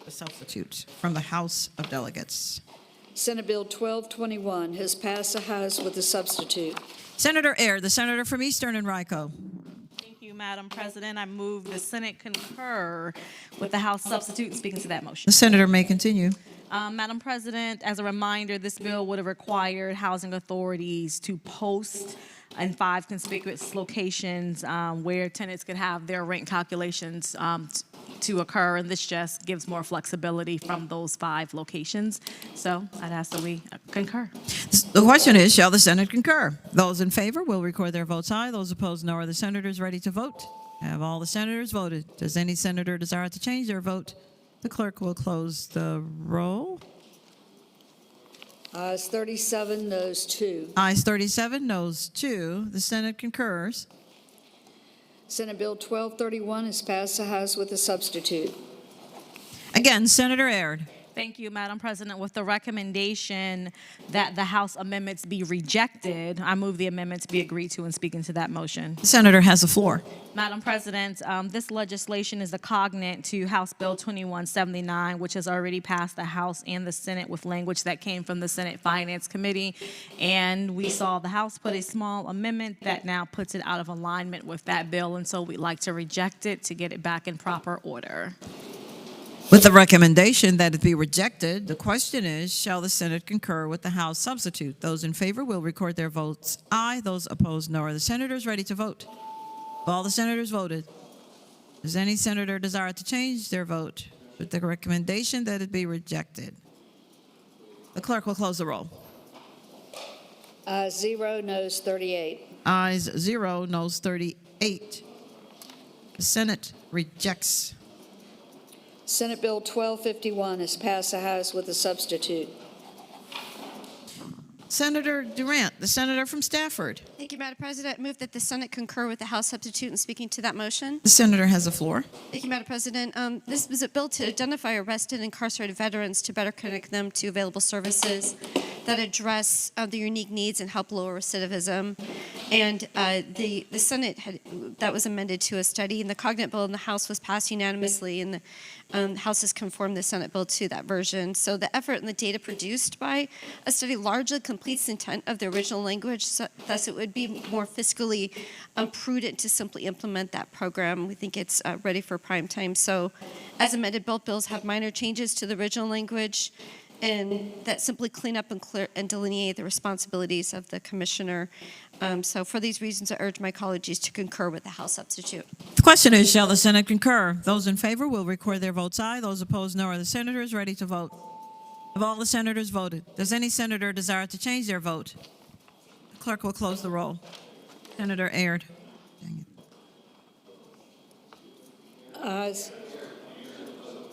the substitute from the House of Delegates. Senate Bill 1221 has passed the House with a substitute. Senator Ayer, the senator from Eastern and Rico. Thank you, Madam President. I move the Senate concur with the House substitute. Speaking to that motion. The senator may continue. Madam President, as a reminder, this bill would have required housing authorities to post in 5 conspicuous locations where tenants could have their rent calculations to occur, and this just gives more flexibility from those 5 locations. So I'd ask that we concur. The question is, shall the Senate concur? Those in favor will record their votes aye. Those opposed, no. Are the senators ready to vote? Have all the senators voted? Does any senator desire to change their vote? The clerk will close the roll. Ayes 37, noes 2. Ayes 37, noes 2. The Senate concurs. Senate Bill 1231 has passed the House with a substitute. Again, Senator Ayer. Thank you, Madam President. With the recommendation that the House amendments be rejected, I move the amendments be agreed to and speaking to that motion. The senator has the floor. Madam President, this legislation is a cognate to House Bill 2179, which has already passed the House and the Senate with language that came from the Senate Finance Committee. And we saw the House put a small amendment that now puts it out of alignment with that bill. And so we'd like to reject it to get it back in proper order. With the recommendation that it be rejected, the question is, shall the Senate concur with the House substitute? Those in favor will record their votes aye. Those opposed, no. Are the senators ready to vote? Have all the senators voted? Does any senator desire to change their vote? With the recommendation that it be rejected, the clerk will close the roll. Ayes 0, noes 38. Ayes 0, noes 38. 8. The Senate rejects. Senate Bill 1251 has passed the House with a substitute. Senator Durant, the senator from Stafford. Thank you, Madam President. I move that the Senate concur with the House substitute in speaking to that motion. The senator has the floor. Thank you, Madam President. This was a bill to identify arrested and incarcerated veterans to better connect them to available services that address the unique needs and help lower recidivism. And the Senate that was amended to a study, and the Cognate bill in the House was passed unanimously, and the House has conformed the Senate bill to that version. So the effort and the data produced by a study largely completes the intent of the original language. So, thus, it would be more fiscally prudent to simply implement that program. We think it's ready for prime time. So, as amended, both bills have minor changes to the original language, and that simply clean up and clear and delineate the responsibilities of the commissioner. So for these reasons, I urge my colleagues to concur with the House substitute. The question is, shall the Senate concur? Those in favor will record their votes aye. Those opposed, no. Are the senators ready to vote? Have all the senators voted? Does any senator desire to change their vote? The clerk will close the roll. Senator Aird. Ayes.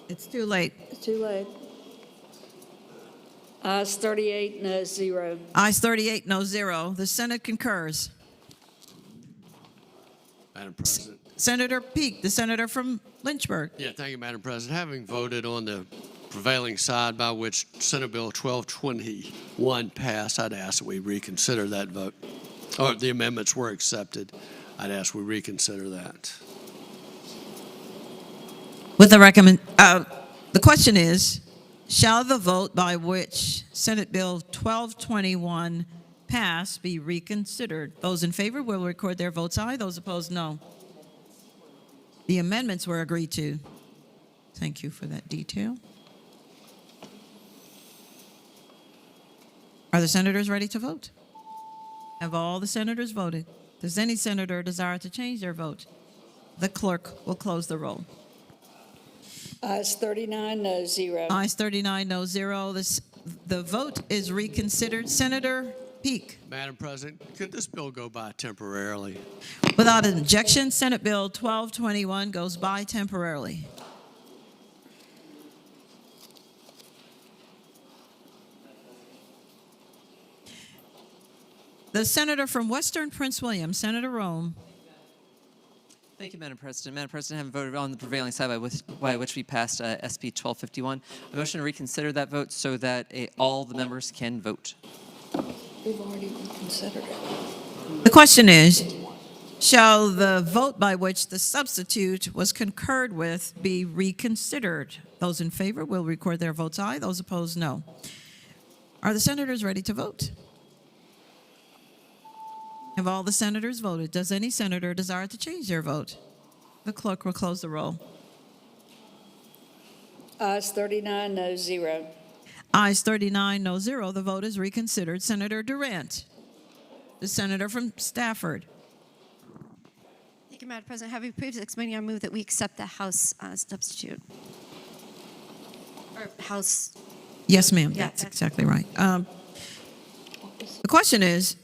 It's too late. It's too late. Ayes 38, no 0. Ayes 38, no 0. The Senate concurs. Madam President. Senator Peake, the senator from Lynchburg. Yeah, thank you, Madam President. Having voted on the prevailing side by which Senate Bill 1221 passed, I'd ask that we reconsider that vote. Or the amendments were accepted. I'd ask we reconsider that. With the the question is, shall the vote by which Senate Bill 1221 pass be reconsidered? Those in favor will record their votes aye. Those opposed, no. The amendments were agreed to. Thank you for that detail. Are the senators ready to vote? Have all the senators voted? Does any senator desire to change their vote? The clerk will close the roll. Ayes 39, no 0. Ayes 39, no 0. The vote is reconsidered. Senator Peake. Madam President, could this bill go by temporarily? Without an objection, Senate Bill 1221 goes by temporarily. The senator from Western Prince William, Senator Rome. Thank you, Madam President. Madam President, I haven't voted on the prevailing side by which we passed SB 1251. A motion to reconsider that vote so that all the members can vote. We've already reconsidered it. The question is, shall the vote by which the substitute was concurred with be reconsidered? Those in favor will record their votes aye. Those opposed, no. Are the senators ready to vote? Have all the senators voted? Does any senator desire to change their vote? The clerk will close the roll. Ayes 39, no 0. Ayes 39, no 0. The vote is reconsidered. Senator Durant, the senator from Stafford. Thank you, Madam President. Having approved this committee, I move that we accept the House substitute. Or House. Yes, ma'am. Yeah, That's exactly right. The question is,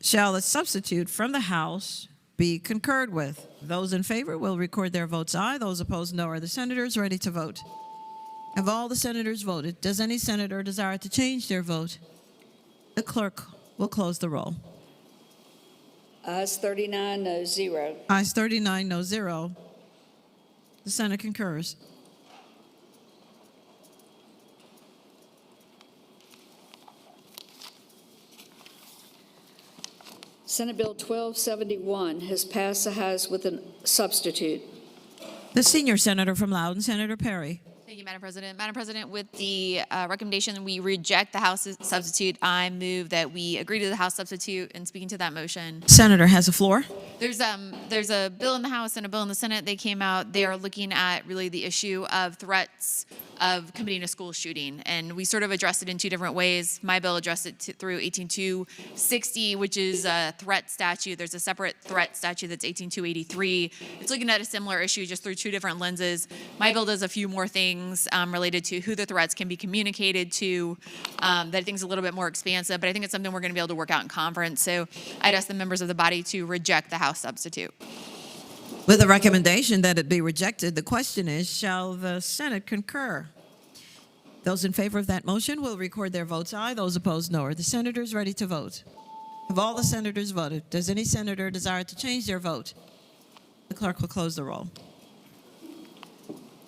shall the substitute from the House be concurred with? Those in favor will record their votes aye. Those opposed, no. Are the senators ready to vote? Have all the senators voted? Does any senator desire to change their vote? The clerk will close the roll. Ayes 39, no 0. Ayes 39, no 0. The Senate concurs. Senate Bill 1271 has passed the House with a substitute. The senior senator from Loudoun, Senator Perry. Thank you, Madam President. Madam President, with the recommendation that we reject the House substitute, I move that we agree to the House substitute. And speaking to that motion, Senator has the floor. there's a bill in the House and a bill in the Senate. They came out. They are looking at really the issue of threats of committing a school shooting, and we sort of addressed it in two different ways. My bill addressed it through 18260, which is a threat statute. There's a separate threat statute that's 18283. It's looking at a similar issue just through two different lenses. My bill does a few more things. things related to who the threats can be communicated to that I think is a little bit more expansive, but I think it's something we're going to be able to work out in conference. So I'd ask the members of the body to reject the House substitute. With the recommendation that it be rejected, the question is, shall the Senate concur? Those in favor of that motion will record their votes aye. Those opposed, no. Are the senators ready to vote? Have all the senators voted? Does any senator desire to change their vote? The clerk will close the roll.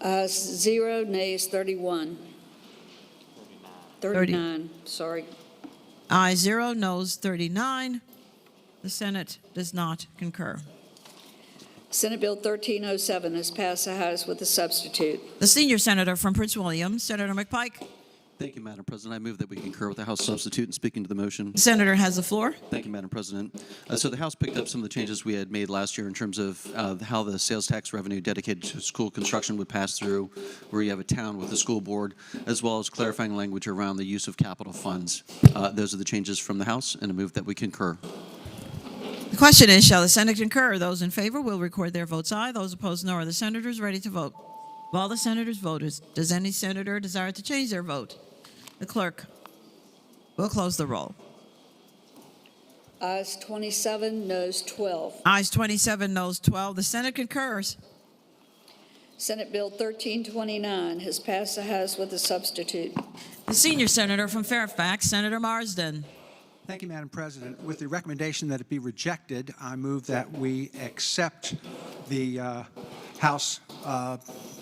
0, nays 31. 39, sorry. Ayes 0, noes 39. The Senate does not concur. Senate Bill 1307 has passed the House with a substitute. The senior senator from Prince William, Senator McPike. Thank you, Madam President. I move that we concur with the House substitute and speaking to the motion. The senator has the floor. Thank you, Madam President. So the House picked up some of the changes we had made last year in terms of how the sales tax revenue dedicated to school construction would pass through, where you have a town with a school board, as well as clarifying language around the use of capital funds. Those are the changes from the House, and I move that we concur. The question is, shall the Senate concur? Those in favor will record their votes aye. Those opposed, no. Are the senators ready to vote? Of all the senators voted, does any senator desire to change their vote? The clerk will close the roll. Ayes 27, noes 12. Ayes 27, noes 12. The Senate concurs. Senate Bill 1329 has passed the House with a substitute. The senior senator from Fairfax, Senator Marsden. Thank you, Madam President. With the recommendation that it be rejected, I move that we accept the House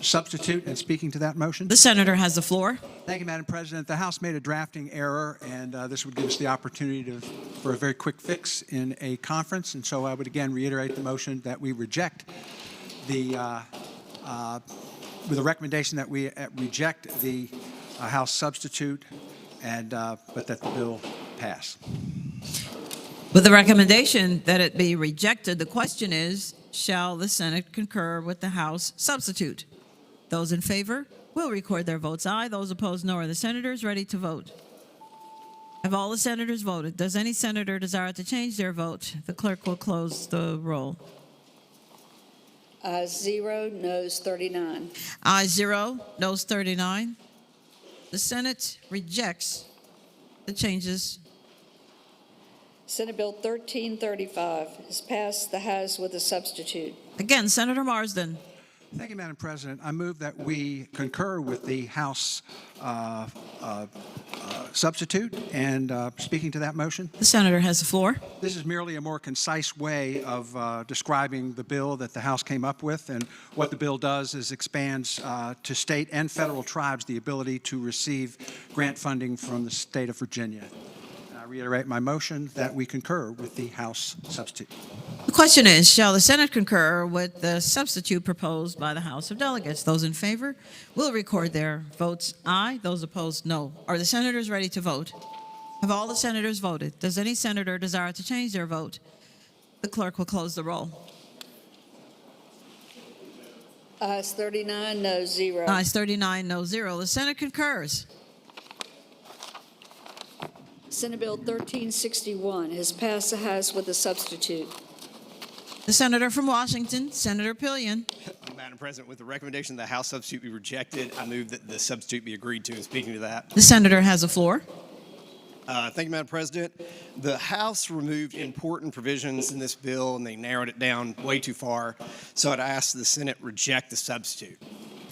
substitute and speaking to that motion. The senator has the floor. Thank you, Madam President. The House made a drafting error, and this would give us the opportunity for a very quick fix in a conference. And so I would again reiterate the motion that we reject the, with a recommendation that we reject the House substitute, and but that the bill pass. With the recommendation that it be rejected, the question is, shall the Senate concur with the House substitute? Those in favor will record their votes aye. Those opposed, no. Are the senators ready to vote? Have all the senators voted? Does any senator desire to change their vote? The clerk will close the roll. Ayes 0, noes 39. Ayes 0, noes 39. The Senate rejects the changes. Senate Bill 1335 has passed the House with a substitute. Again, Senator Marsden. Thank you, Madam President. I move that we concur with the House substitute and speaking to that motion. The senator has the floor. This is merely a more concise way of describing the bill that the House came up with, and what the bill does is expands to state and federal tribes the ability to receive grant funding from the state of Virginia. I reiterate my motion that we concur with the House substitute. The question is, shall the Senate concur with the substitute proposed by the House of Delegates? Those in favor will record their votes aye. Those opposed, no. Are the senators ready to vote? Have all the senators voted? Does any senator desire to change their vote? The clerk will close the roll. Ayes 39, no 0. Ayes 39, no 0. The Senate concurs. Senate Bill 1361 has passed the House with a substitute. The senator from Washington, Senator Pillion. Madam President, with the recommendation that the House substitute be rejected, I move that the substitute be agreed to. And speaking to that. The senator has the floor. Thank you, Madam President. The House removed important provisions in this bill, and they narrowed it down way too far. So I'd ask the Senate reject the substitute.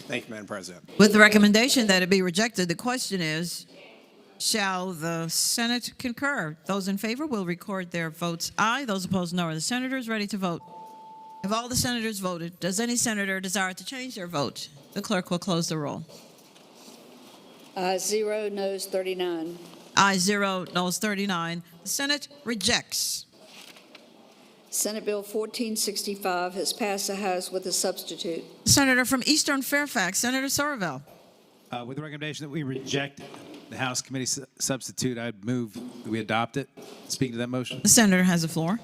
Thank you, Madam President. With the recommendation that it be rejected, the question is, shall the Senate concur? Those in favor will record their votes aye. Those opposed, no. Are the senators ready to vote? Have all the senators voted? Does any senator desire to change their vote? The clerk will close the roll. Ayes 0, noes 39. Ayes 0, noes 39. The Senate rejects. Senate Bill 1465 has passed the House with a substitute. The senator from Eastern Fairfax, Senator Somerville. With the recommendation that we reject the House committee substitute, I'd move that we adopt it. Speaking to that motion. The senator has the floor.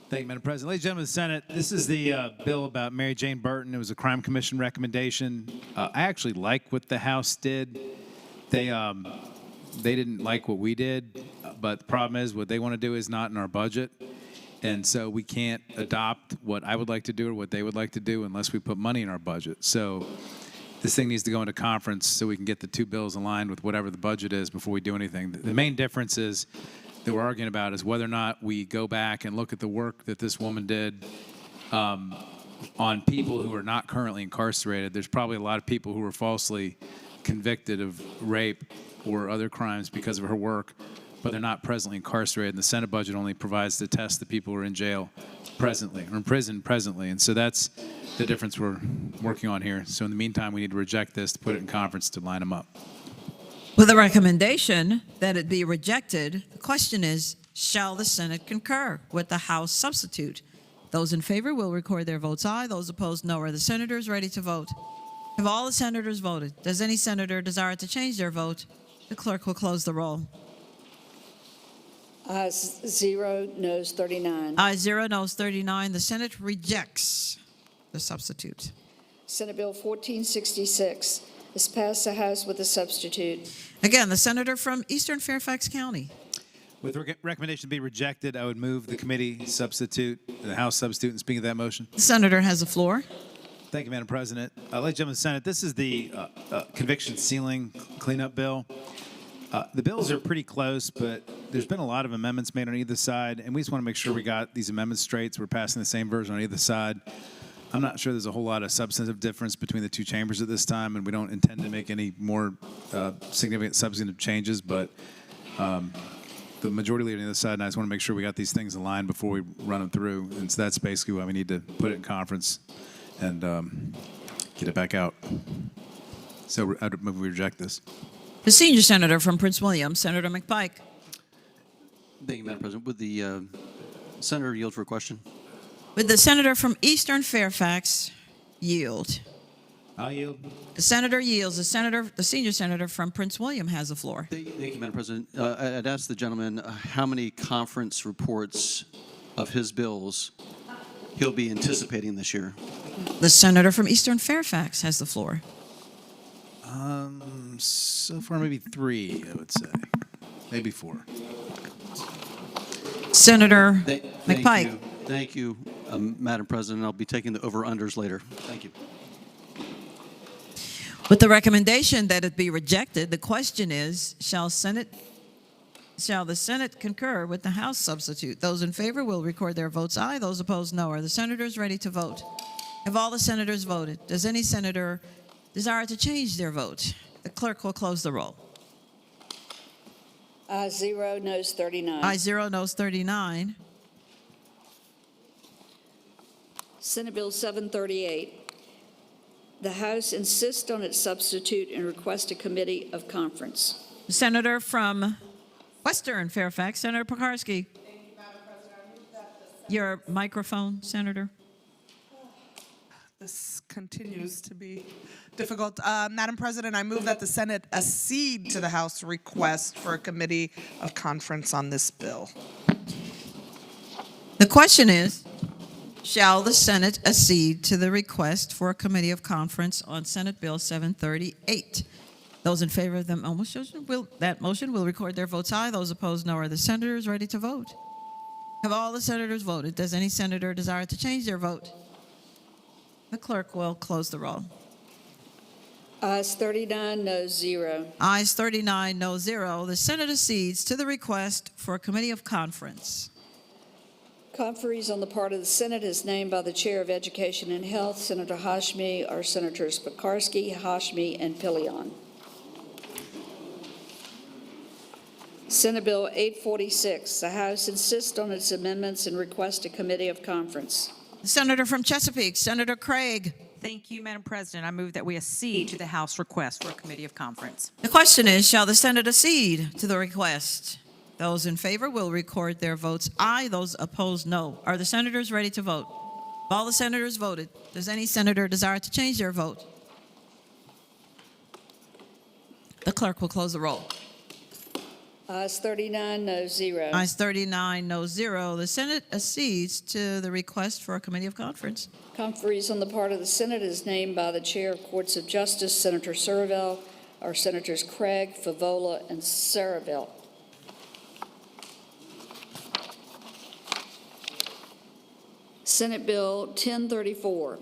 Thank you, Madam President. Ladies and gentlemen of the Senate, this is the bill about Mary Jane Burton. It was a Crime Commission recommendation. I actually like what the House did. They didn't like what we did, but the problem is what they want to do is not in our budget. And so we can't adopt what I would like to do or what they would like to do unless we put money in our budget. So this thing needs to go into conference so we can get the two bills aligned with whatever the budget is before we do anything. The main difference is that we're arguing about is whether or not we go back and look at the work that this woman did on people who are not currently incarcerated. There's probably a lot of people who were falsely convicted of rape or other crimes because of her work, but they're not presently incarcerated. And the Senate budget only provides to test the people who are in jail presently, or in prison presently. And so that's the difference we're working on here. So in the meantime, we need to reject this to put it in conference to line them up. With a recommendation that it be rejected, the question is, shall the Senate concur with the House substitute? Those in favor will record their votes aye. Those opposed, no. Are the senators ready to vote? Have all the senators voted? Does any senator desire to change their vote? The clerk will close the roll. Ayes 0, noes 39. Ayes 0, noes 39. The Senate rejects the substitute. Senate Bill 1466 is passed the House with a substitute. Again, the senator from Eastern Fairfax County. With recommendation to be rejected, I would move the committee substitute, the House substitute, and speak of that motion. The senator has the floor. Thank you, Madam President. Ladies and gentlemen of the Senate, this is the conviction ceiling cleanup bill. The bills are pretty close, but there's been a lot of amendments made on either side, and we just want to make sure we got these amendments straight, so we're passing the same version on either side. I'm not sure there's a whole lot of substantive difference between the two chambers at this time, and we don't intend to make any more significant substantive changes, but the majority leader on the other side and I just want to make sure we got these things aligned before we run them through, and so that's basically why we need to put it in conference and get it back out. So I'd move we reject this. The senior senator from Prince William, Senator McPike. Thank you, Madam President. Would the senator yield for a question? Would the senator from Eastern Fairfax yield? I'll yield. The senator yields. The senior senator from Prince William has the floor. Thank you, Madam President. I'd ask the gentleman how many conference reports of his bills he'll be anticipating this year. The senator from Eastern Fairfax has the floor. So far, maybe 3, I would say. Maybe 4. Senator McPike. Thank you, Madam President. I'll be taking the over-unders later. Thank you. With the recommendation that it be rejected, the question is, shall the Senate concur with the House substitute? Those in favor will record their votes aye. Those opposed, no. Are the senators ready to vote? Have all the senators voted? Does any senator desire to change their vote? The clerk will close the roll. Ayes 0, noes 39. Ayes 0, noes 39. Senate Bill 738. The House insists on its substitute and requests a committee of conference. The senator from Western Fairfax, Senator Pekarsky. Your microphone, Senator. This continues to be difficult. Madam President, I move that the Senate accede to the House request for a committee of conference on this bill. The question is, shall the Senate accede to the request for a committee of conference on Senate Bill 738? Those in favor of that motion will record their votes aye. Those opposed, no. Are the senators ready to vote? Have all the senators voted? Does any senator desire to change their vote? The clerk will close the roll. Ayes 39, noes 0. Ayes 39, no 0. The Senate accedes to the request for a committee of conference. Conferees on the part of the Senate is named by the Chair of Education and Health, Senator Hashmi, or Senators Pekarsky, Hashmi, and Pillion. Senate Bill 846. The House insists on its amendments and requests a committee of conference. The senator from Chesapeake, Senator Craig. Thank you, Madam President. I move that we accede to the House request for a committee of conference. The question is, shall the Senate accede to the request? Those in favor will record their votes aye. Those opposed, no. Are the senators ready to vote? All the senators voted. Does any senator desire to change their vote? The clerk will close the roll. Ayes 39, noes 0. Ayes 39, no 0. The Senate accedes to the request for a committee of conference. Conferees on the part of the Senate is named by the Chair of Courts of Justice, Senator Surville, or Senators Craig, Favola, and Surville. Senate Bill 1034.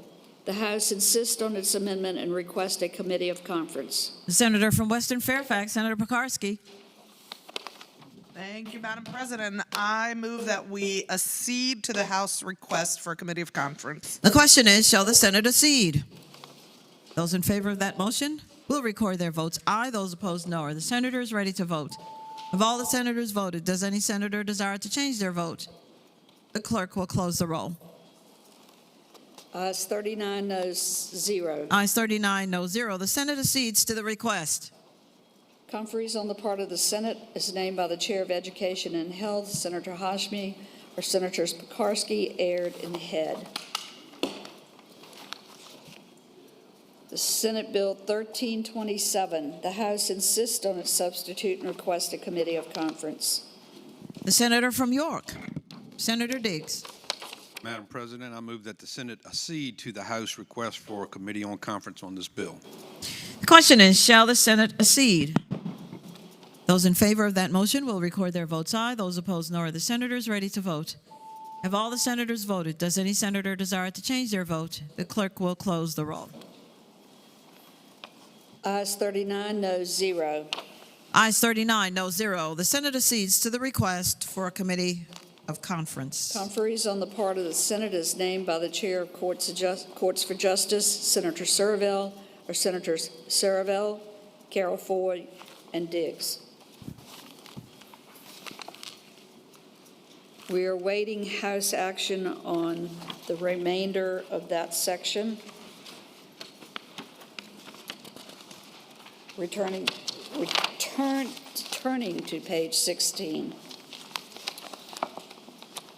The House insists on its amendment and requests a committee of conference. The senator from Western Fairfax, Senator Pekarsky. Thank you, Madam President. I move that we accede to the House request for a committee of conference. The question is, shall the Senate accede? Those in favor of that motion will record their votes aye. Those opposed, no. Are the senators ready to vote? Have all the senators voted? Does any senator desire to change their vote? The clerk will close the roll. Ayes 39, noes 0. Ayes 39, no 0. The Senate accedes to the request. Conferees on the part of the Senate is named by the Chair of Education and Health, Senator Hashmi, or Senators Pekarsky, Aird, and Head. The Senate Bill 1327. The House insists on its substitute and requests a committee of conference. The senator from York, Senator Diggs. Madam President, I move that the Senate accede to the House request for a committee on conference on this bill. The question is, shall the Senate accede? Those in favor of that motion will record their votes aye. Those opposed, no. Are the senators ready to vote? Have all the senators voted? Does any senator desire to change their vote? The clerk will close the roll. Ayes 39, noes 0. Ayes 39, no 0. The Senate accedes to the request for a committee of conference. Conferees on the part of the Senate is named by the Chair of Courts for Justice, Senator Servell, or Senators Servell, Carol Foy, and Diggs. We are waiting House action on the remainder of that section. Turning to page 16.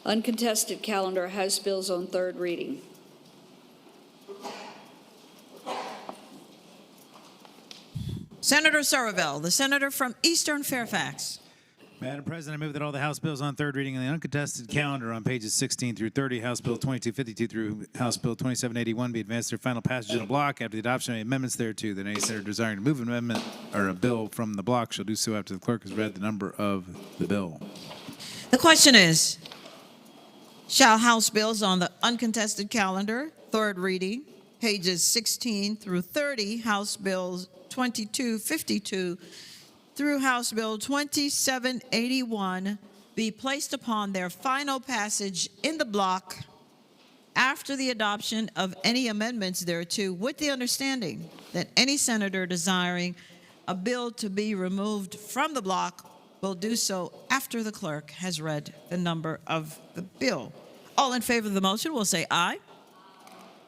Uncontested calendar, House bills on third reading. Senator Servell, the senator from Eastern Fairfax. Madam President, I move that all the House bills on third reading in the uncontested calendar on pages 16 through 30, House Bill 2252 through House Bill 2781 be advanced to final passage in a block after the adoption of any amendments thereto. That any senator desiring to move an amendment or a bill from the block shall do so after the clerk has read the number of the bill. The question is, shall House bills on the uncontested calendar, third reading, pages 16 through 30, House Bills 2252 through House Bill 2781 be placed upon their final passage in the block after the adoption of any amendments thereto, with the understanding that any senator desiring a bill to be removed from the block will do so after the clerk has read the number of the bill. All in favor of the motion will say aye.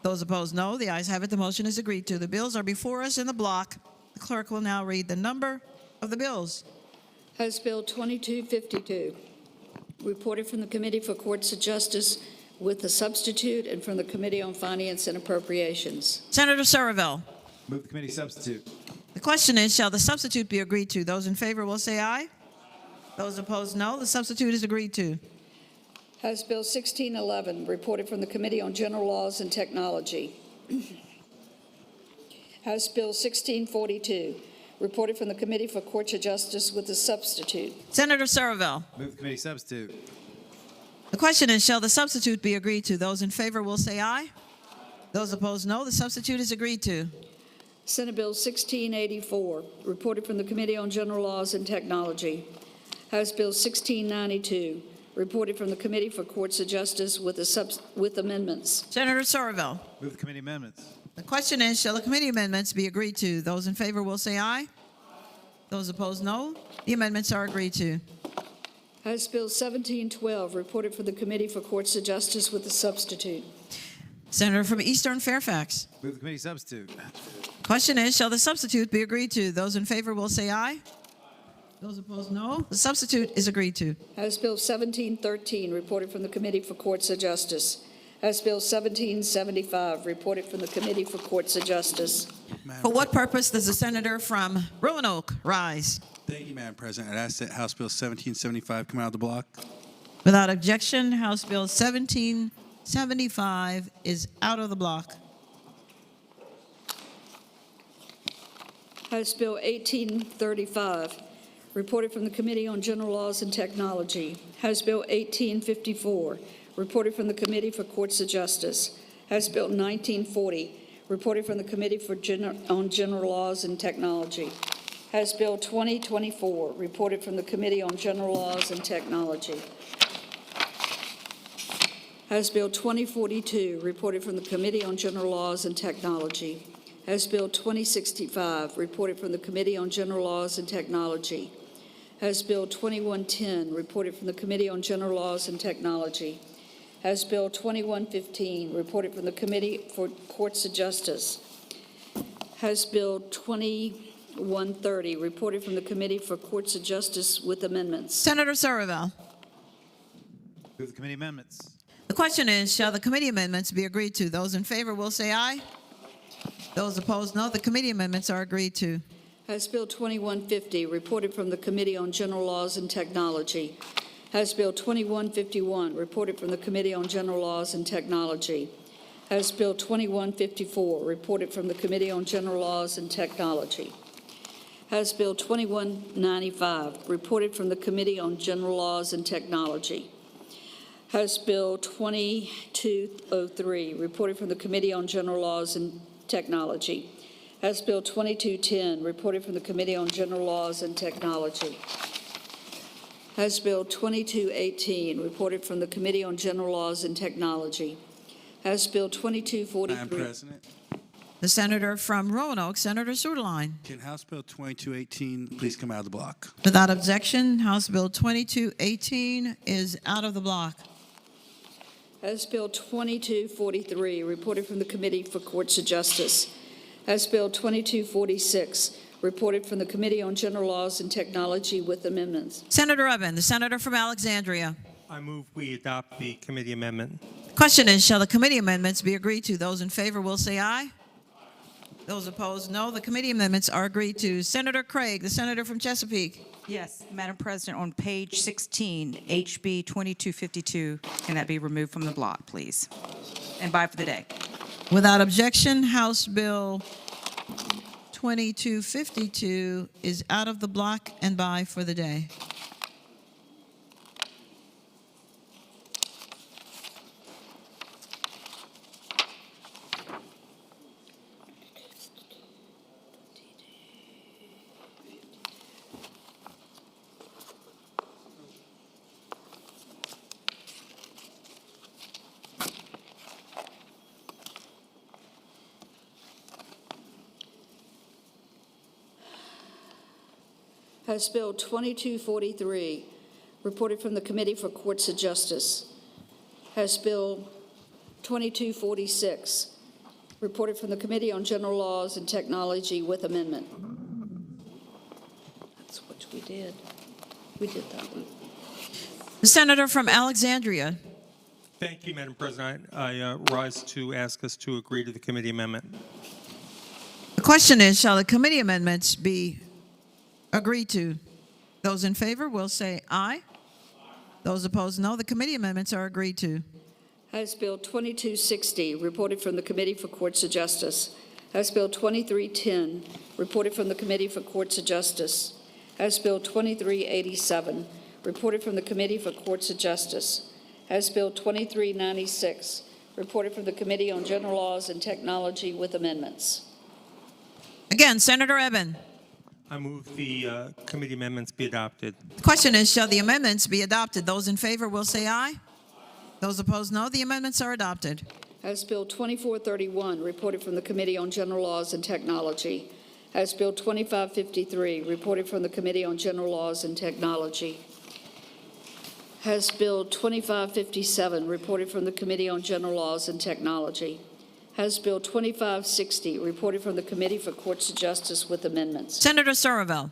Those opposed, no. The ayes have it. The motion is agreed to. The bills are before us in the block. The clerk will now read the number of the bills. House Bill 2252, reported from the Committee for Courts of Justice with the substitute and from the Committee on Finance and Appropriations. Senator Servell. Move the committee substitute. The question is, shall the substitute be agreed to? Those in favor will say aye. Those opposed, no. The substitute is agreed to. House Bill 1611, reported from the Committee on General Laws and Technology. House Bill 1642, reported from the Committee for Courts of Justice with a substitute. Senator Servell. Move the committee substitute. The question is, shall the substitute be agreed to? Those in favor will say aye. Those opposed, no. The substitute is agreed to. Senate Bill 1684, reported from the Committee on General Laws and Technology. House Bill 1692, reported from the Committee for Courts of Justice with amendments. Senator Servell. Move the committee amendments. The question is, shall the committee amendments be agreed to? Those in favor will say aye. Those opposed, no. The amendments are agreed to. House Bill 1712, reported from the Committee for Courts of Justice with a substitute. Senator from Eastern Fairfax. Move the committee substitute. Question is, shall the substitute be agreed to? Those in favor will say aye. Those opposed, no. The substitute is agreed to. House Bill 1713, reported from the Committee for Courts of Justice. House Bill 1775, reported from the Committee for Courts of Justice. For what purpose does the senator from Roanoke rise? Thank you, Madam President. I'd ask that House Bill 1775 come out of the block. Without objection, House Bill 1775 is out of the block. House Bill 1835, reported from the Committee on General Laws and Technology. House Bill 1854, reported from the Committee for Courts of Justice. House Bill 1940, reported from the Committee on General Laws and Technology. House Bill 2024, reported from the Committee on General Laws and Technology. House Bill 2042, reported from the Committee on General Laws and Technology. House Bill 2065, reported from the Committee on General Laws and Technology. House Bill 2110, reported from the Committee on General Laws and Technology. House Bill 2115, reported from the Committee for Courts of Justice. House Bill 2130, reported from the Committee for Courts of Justice with amendments. Senator Somerville. Move the committee amendments. The question is, shall the committee amendments be agreed to? Those in favor will say aye. Those opposed, no. The committee amendments are agreed to. House Bill 2150, reported from the Committee on General Laws and Technology. House Bill 2151, reported from the Committee on General Laws and Technology. House Bill 2154, reported from the Committee on General Laws and Technology. House Bill 2195, reported from the Committee on General Laws and Technology. House Bill 2203, reported from the Committee on General Laws and Technology. House Bill 2210, reported from the Committee on General Laws and Technology. House Bill 2218, reported from the Committee on General Laws and Technology. House Bill 2243. Madam President. The senator from Roanoke, Senator Suderline. Can House Bill 2218 please come out of the block? Without objection, House Bill 2218 is out of the block. House Bill 2243, reported from the Committee for Courts of Justice. House Bill 2246, reported from the Committee on General Laws and Technology with amendments. Senator Ubben, the senator from Alexandria. I move we adopt the committee amendment. Question is, shall the committee amendments be agreed to? Those in favor will say aye. Those opposed, no. The committee amendments are agreed to. Senator Craig, the senator from Chesapeake. Yes, Madam President, on page 16, HB 2252, can that be removed from the block, please? And bye for the day. Without objection, House Bill 2252 is out of the block and bye for the day. House Bill 2243, reported from the Committee for Courts of Justice. House Bill 2246, reported from the Committee on General Laws and Technology with amendment. That's what we did. We did that one. The senator from Alexandria. Thank you, Madam President. I rise to ask us to agree to the committee amendment. The question is, shall the committee amendments be agreed to? Those in favor will say aye. Those opposed, no. The committee amendments are agreed to. House Bill 2260, reported from the Committee for Courts of Justice. House Bill 2310, reported from the Committee for Courts of Justice. House Bill 2387, reported from the Committee for Courts of Justice. House Bill 2396, reported from the Committee on General Laws and Technology with amendments. Again, Senator Eben. I move the committee amendments be adopted. The question is, shall the amendments be adopted? Those in favor will say aye. Those opposed, no. The amendments are adopted. House Bill 2431, reported from the Committee on General Laws and Technology. House Bill 2553, reported from the Committee on General Laws and Technology. House Bill 2557, reported from the Committee on General Laws and Technology. House Bill 2560, reported from the Committee for Courts of Justice with amendments. Senator Somerville.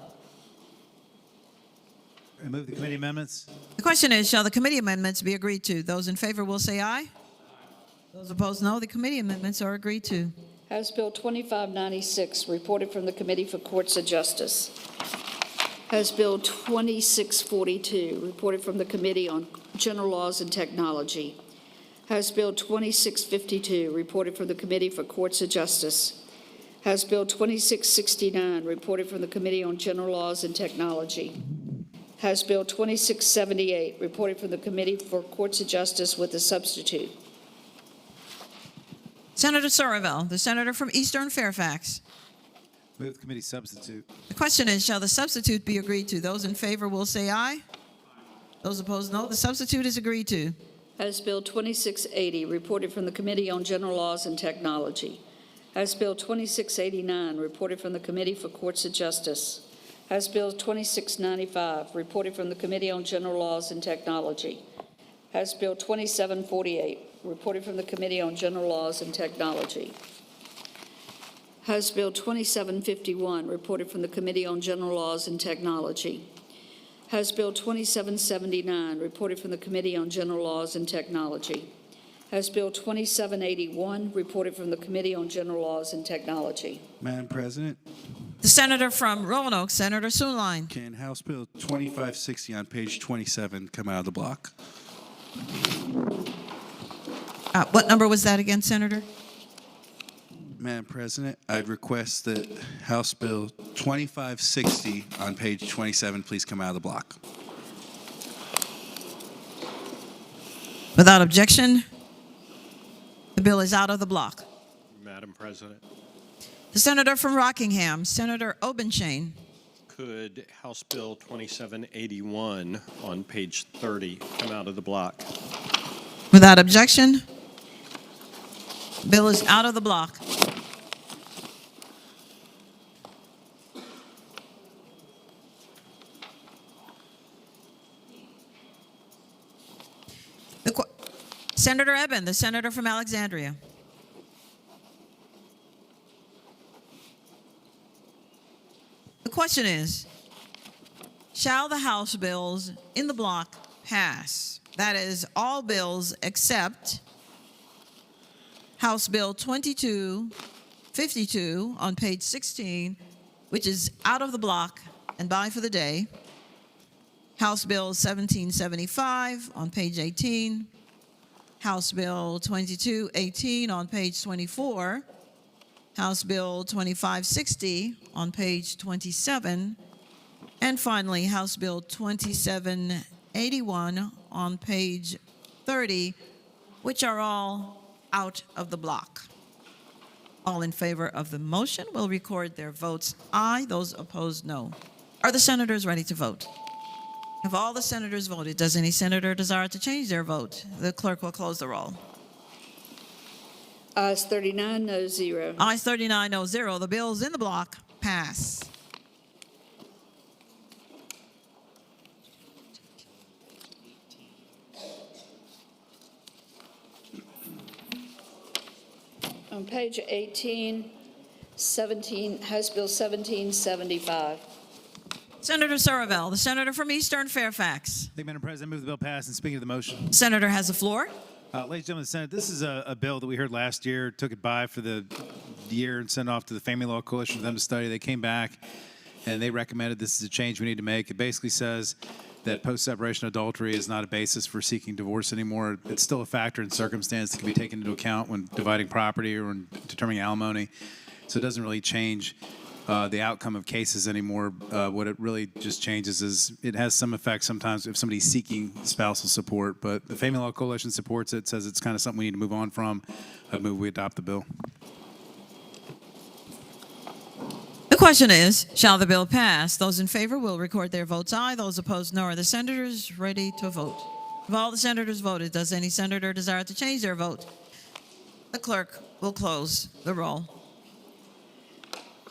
I move the committee amendments. The question is, shall the committee amendments be agreed to? Those in favor will say aye. Those opposed, no. The committee amendments are agreed to. House Bill 2596, reported from the Committee for Courts of Justice. House Bill 2642, reported from the Committee on General Laws and Technology. House Bill 2652, reported from the Committee for Courts of Justice. House Bill 2669, reported from the Committee on General Laws and Technology. House Bill 2678, reported from the Committee for Courts of Justice with a substitute. Senator Somerville, the senator from Eastern Fairfax. Move the committee substitute. The question is, shall the substitute be agreed to? Those in favor will say aye. Those opposed, no. The substitute is agreed to. House Bill 2680, reported from the Committee on General Laws and Technology. House Bill 2689, reported from the Committee for Courts of Justice. House Bill 2695, reported from the Committee on General Laws and Technology. House Bill 2748, reported from the Committee on General Laws and Technology. House Bill 2751, reported from the Committee on General Laws and Technology. House Bill 2779, reported from the Committee on General Laws and Technology. House Bill 2781, reported from the Committee on General Laws and Technology. Madam President, The senator from Roanoke, Senator Soonline. can House Bill 2560 on page 27 come out of the block? What number was that again, Senator? Madam President, I'd request that House Bill 2560 on page 27 please come out of the block. Without objection, the bill is out of the block. Madam President, The senator from Rockingham, Senator Obenshain. could House Bill 2781 on page 30 come out of the block? Without objection, the bill is out of the block. Senator Eben, the senator from Alexandria. The question is, shall the House bills in the block pass? That is, all bills except House Bill 2252 on page 16, which is out of the block and bye for the day. House Bill 1775 on page 18. House Bill 2218 on page 24. House Bill 2560 on page 27. And finally, House Bill 2781 on page 30, which are all out of the block. All in favor of the motion will record their votes aye. Those opposed, no. Are the senators ready to vote? Have all the senators voted? Does any senator desire to change their vote? The clerk will close the roll. Ayes 39, no 0. Ayes 39, no 0. The bills in the block pass. On page 18, House Bill 1775. Senator Somerville, the senator from Eastern Fairfax. Thank you, Madam President. Move the bill pass. And speaking of the motion. Senator has the floor. Ladies and gentlemen of the Senate, this is a bill that we heard last year, took it by for the year and sent off to the Family Law Coalition for them to study. They came back and they recommended this is a change we need to make. It basically says that post-separation adultery is not a basis for seeking divorce anymore. It's still a factor and circumstance that can be taken into account when dividing property or when determining alimony. So it doesn't really change the outcome of cases anymore. What it really just changes is it has some effect sometimes if somebody's seeking spousal support, but the Family Law Coalition supports it, says it's kind of something we need to move on from. I move we adopt the bill. The question is, shall the bill pass? Those in favor will record their votes aye. Those opposed, no. Are the senators ready to vote? Have all the senators voted? Does any senator desire to change their vote? The clerk will close the roll.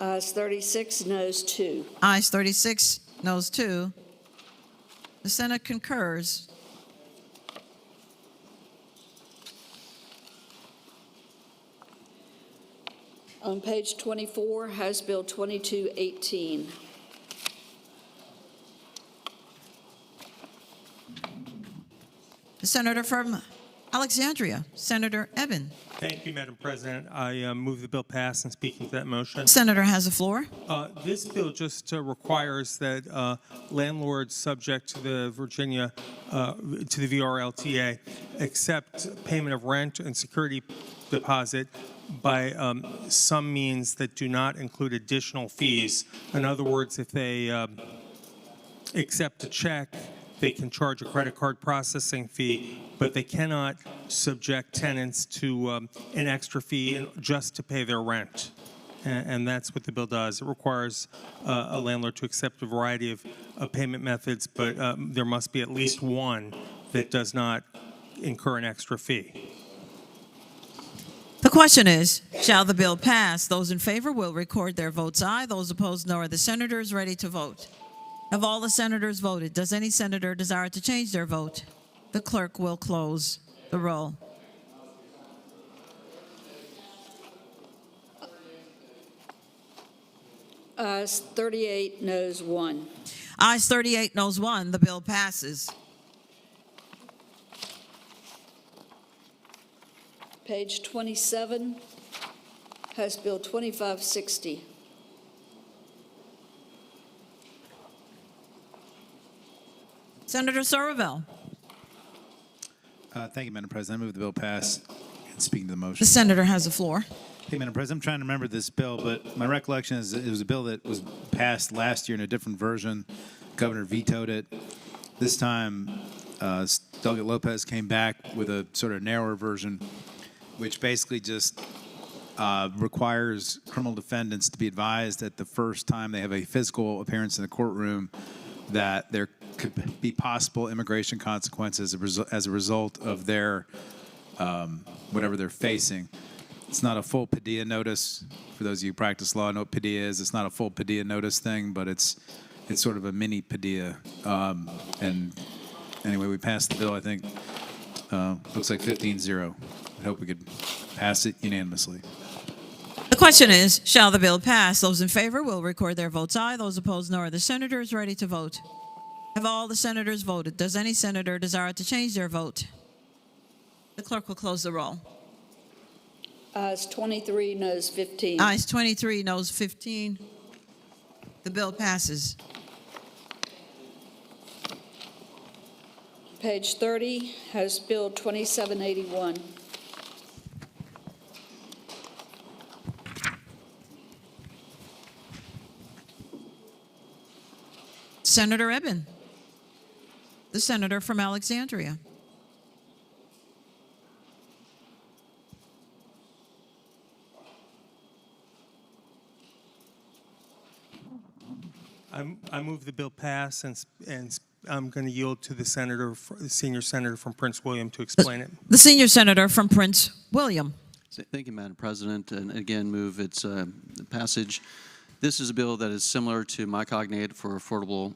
Ayes 36, noes 2. Ayes 36, noes 2. The Senate concurs. On page 24, House Bill 2218. The senator from Alexandria, Senator Eben. Thank you, Madam President. I move the bill pass and speaking to that motion. Senator has the floor. This bill just requires that landlords subject to the Virginia, to the VRLTA, accept payment of rent and security deposit by some means that do not include additional fees. In other words, if they accept a check they can charge a credit card processing fee, but they cannot subject tenants to an extra fee just to pay their rent. And that's what the bill does. It requires a landlord to accept a variety of payment methods, but there must be at least one that does not incur an extra fee. The question is, shall the bill pass? Those in favor will record their votes aye. Those opposed, no. Are the senators ready to vote? Have all the senators voted? Does any senator desire to change their vote? The clerk will close the roll. Ayes 38, noes 1. Ayes 38, noes 1. The bill passes. Page 27, House Bill 2560. Senator Somerville. Thank you, Madam President. I move the bill pass. And speaking to the motion. The senator has the floor. Hey, Madam President, I'm trying to remember this bill, but my recollection is it was a bill that was passed last year in a different version. Governor vetoed it. This time, Delegate Lopez came back with a sort of narrower version, which basically just requires criminal defendants to be advised at the first time they have a physical appearance in the courtroom that there could be possible immigration consequences as a result of their whatever they're facing. It's not a full Padilla notice. For those of you who practice law, know what Padilla is. It's not a full Padilla notice thing, but it's sort of a mini Padilla. And anyway, we passed the bill, I think. Looks like 15-0. I hope we could pass it unanimously. The question is, shall the bill pass? Those in favor will record their votes aye. Those opposed, no. Are the senators ready to vote? Have all the senators voted? Does any senator desire to change their vote? The clerk will close the roll. Ayes 23, noes 15. Ayes 23, noes 15. The bill passes. Page 30, House Bill 2781. Senator Eben, the senator from Alexandria. I move the bill pass, and I'm going to yield to the senior senator from Prince William to explain it. The senior senator from Prince William. Thank you, Madam President, and again, move its passage. This is a bill that is similar to my cognate for affordable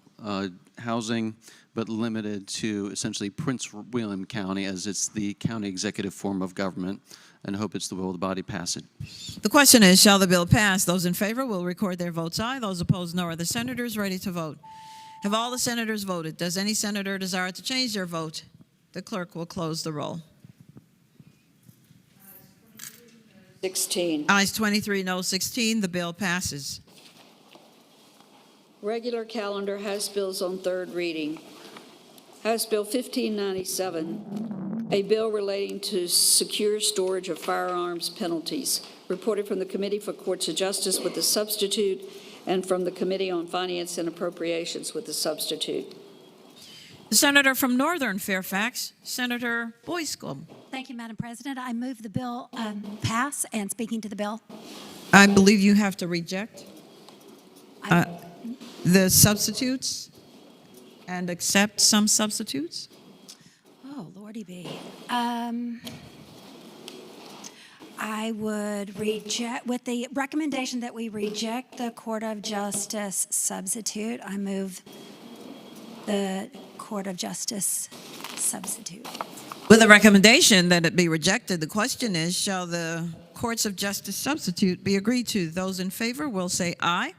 housing, but limited to essentially Prince William County, as it's the county executive form of government, and I hope it's the will of the body pass it. The question is, shall the bill pass? Those in favor will record their votes aye. Those opposed, no. Are the senators ready to vote? Have all the senators voted? Does any senator desire to change their vote? The clerk will close the roll. 16. Ayes 23, no 16. The bill passes. Regular calendar House bills on third reading. House Bill 1597, a bill relating to secure storage of firearms penalties, reported from the Committee for Courts of Justice with the substitute and from the Committee on Finance and Appropriations with the substitute. The senator from Northern Fairfax, Senator Boysko. Thank you, Madam President. I move the bill pass, and speaking to the bill. I believe you have to reject the substitutes and accept some substitutes. Oh, Lordy be. I would reject, with the recommendation that we reject the Court of Justice substitute, I move the Court of Justice substitute. With a recommendation that it be rejected, the question is, shall the Courts of Justice substitute be agreed to? Those in favor will say aye.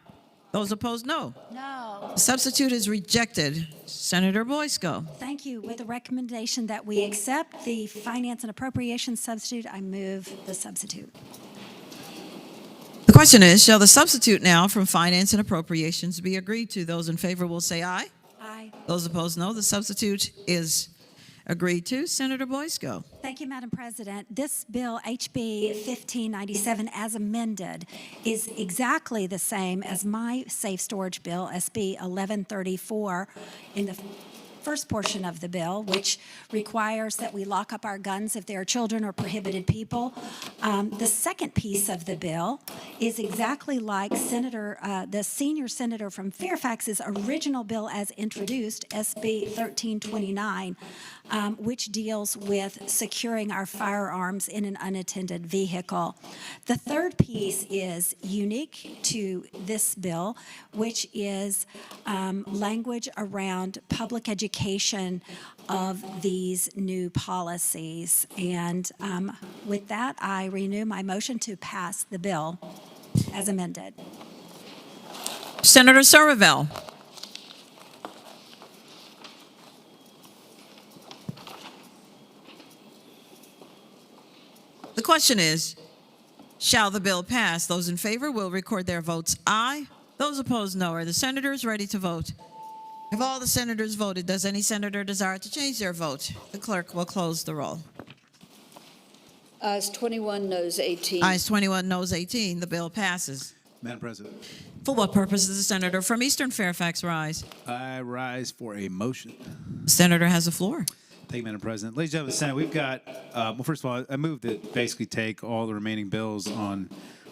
Those opposed, no. No. The substitute is rejected. Senator Boysko. Thank you. With the recommendation that we accept the Finance and Appropriations substitute, I move the substitute. The question is, shall the substitute now from Finance and Appropriations be agreed to? Those in favor will say aye. Aye. Those opposed, no. The substitute is agreed to. Senator Boysko. Thank you, Madam President. This bill, HB 1597, as amended, is exactly the same as my safe storage bill, SB 1134, in the first portion of the bill, which requires that we lock up our guns if they are children or prohibited people. The second piece of the bill is exactly like the senior senator from Fairfax's original bill as introduced, SB 1329, which deals with securing our firearms in an unattended vehicle. The third piece is unique to this bill, which is language around public education of these new policies. And with that, I renew my motion to pass the bill as amended. Senator Somerville. The question is, shall the bill pass? Those in favor will record their votes aye. Those opposed, no. Are the senators ready to vote? Have all the senators voted? Does any senator desire to change their vote? The clerk will close the roll. Ayes 21, noes 18. Ayes 21, noes 18. The bill passes. Madam President. For what purpose does the senator from Eastern Fairfax rise? I rise for a motion. The senator has the floor. Thank you, Madam President. Ladies and gentlemen of the Senate, we've got, well, first of all, I move that basically take all the remaining bills on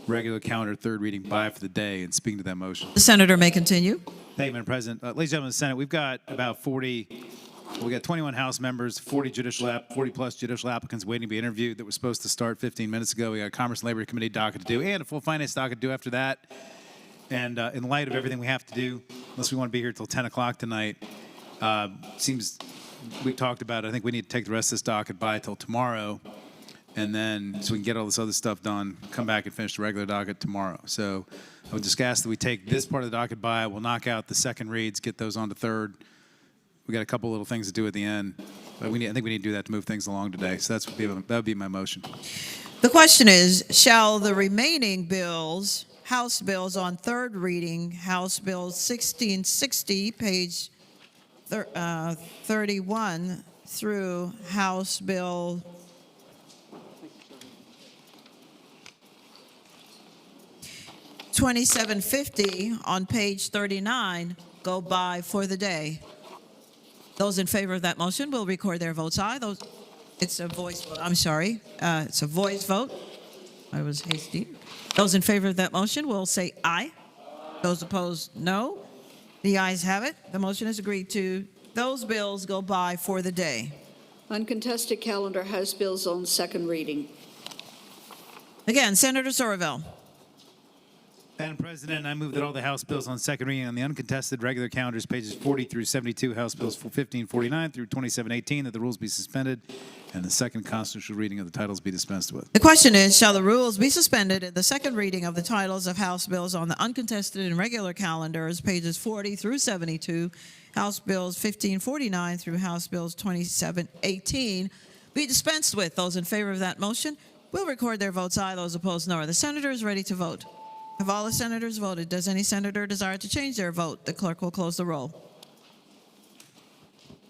regular calendar third reading by for the day and speaking to that motion. The senator may continue. Thank you, Madam President. Ladies and gentlemen of the Senate, we've got about 21 House members, 40 plus judicial applicants waiting to be interviewed that were supposed to start 15 minutes ago. We got a Commerce and Labor Committee docket to do and a full finance docket to do after that. And in light of everything we have to do, unless we want to be here till 10 o'clock tonight, seems we talked about it. I think we need to take the rest of this docket by till tomorrow, and then so we can get all this other stuff done, come back and finish the regular docket tomorrow. So I would just ask that we take this part of the docket by. We'll knock out the second reads, get those on to third. We got a couple little things to do at the end, but I think we need to do that to move things along today. So that would be my motion. The question is, shall the remaining bills, House bills on third reading, House Bill 1660, page 31, through House Bill 2750 on page 39 go by for the day? Those in favor of that motion will record their votes aye. It's a voice vote. I'm sorry. It's a voice vote. I was hasty. Those in favor of that motion will say aye. Those opposed, no. The ayes have it. The motion is agreed to. Those bills go by for the day. Uncontested calendar House bills on second reading. Again, Senator Somerville. Madam President, I move that all the House bills on second reading on the uncontested regular calendars, pages 40 through 72, House bills 1549 through 2718, that the rules be suspended and the second constitutional reading of the titles be dispensed with. The question is, shall the rules be suspended in the second reading of the titles of House bills on the uncontested and regular calendars, pages 40 through 72, House bills 1549 through House bills 2718, be dispensed with? Those in favor of that motion will record their votes aye. Those opposed, no. Are the senators ready to vote? Have all the senators voted? Does any senator desire to change their vote? The clerk will close the roll.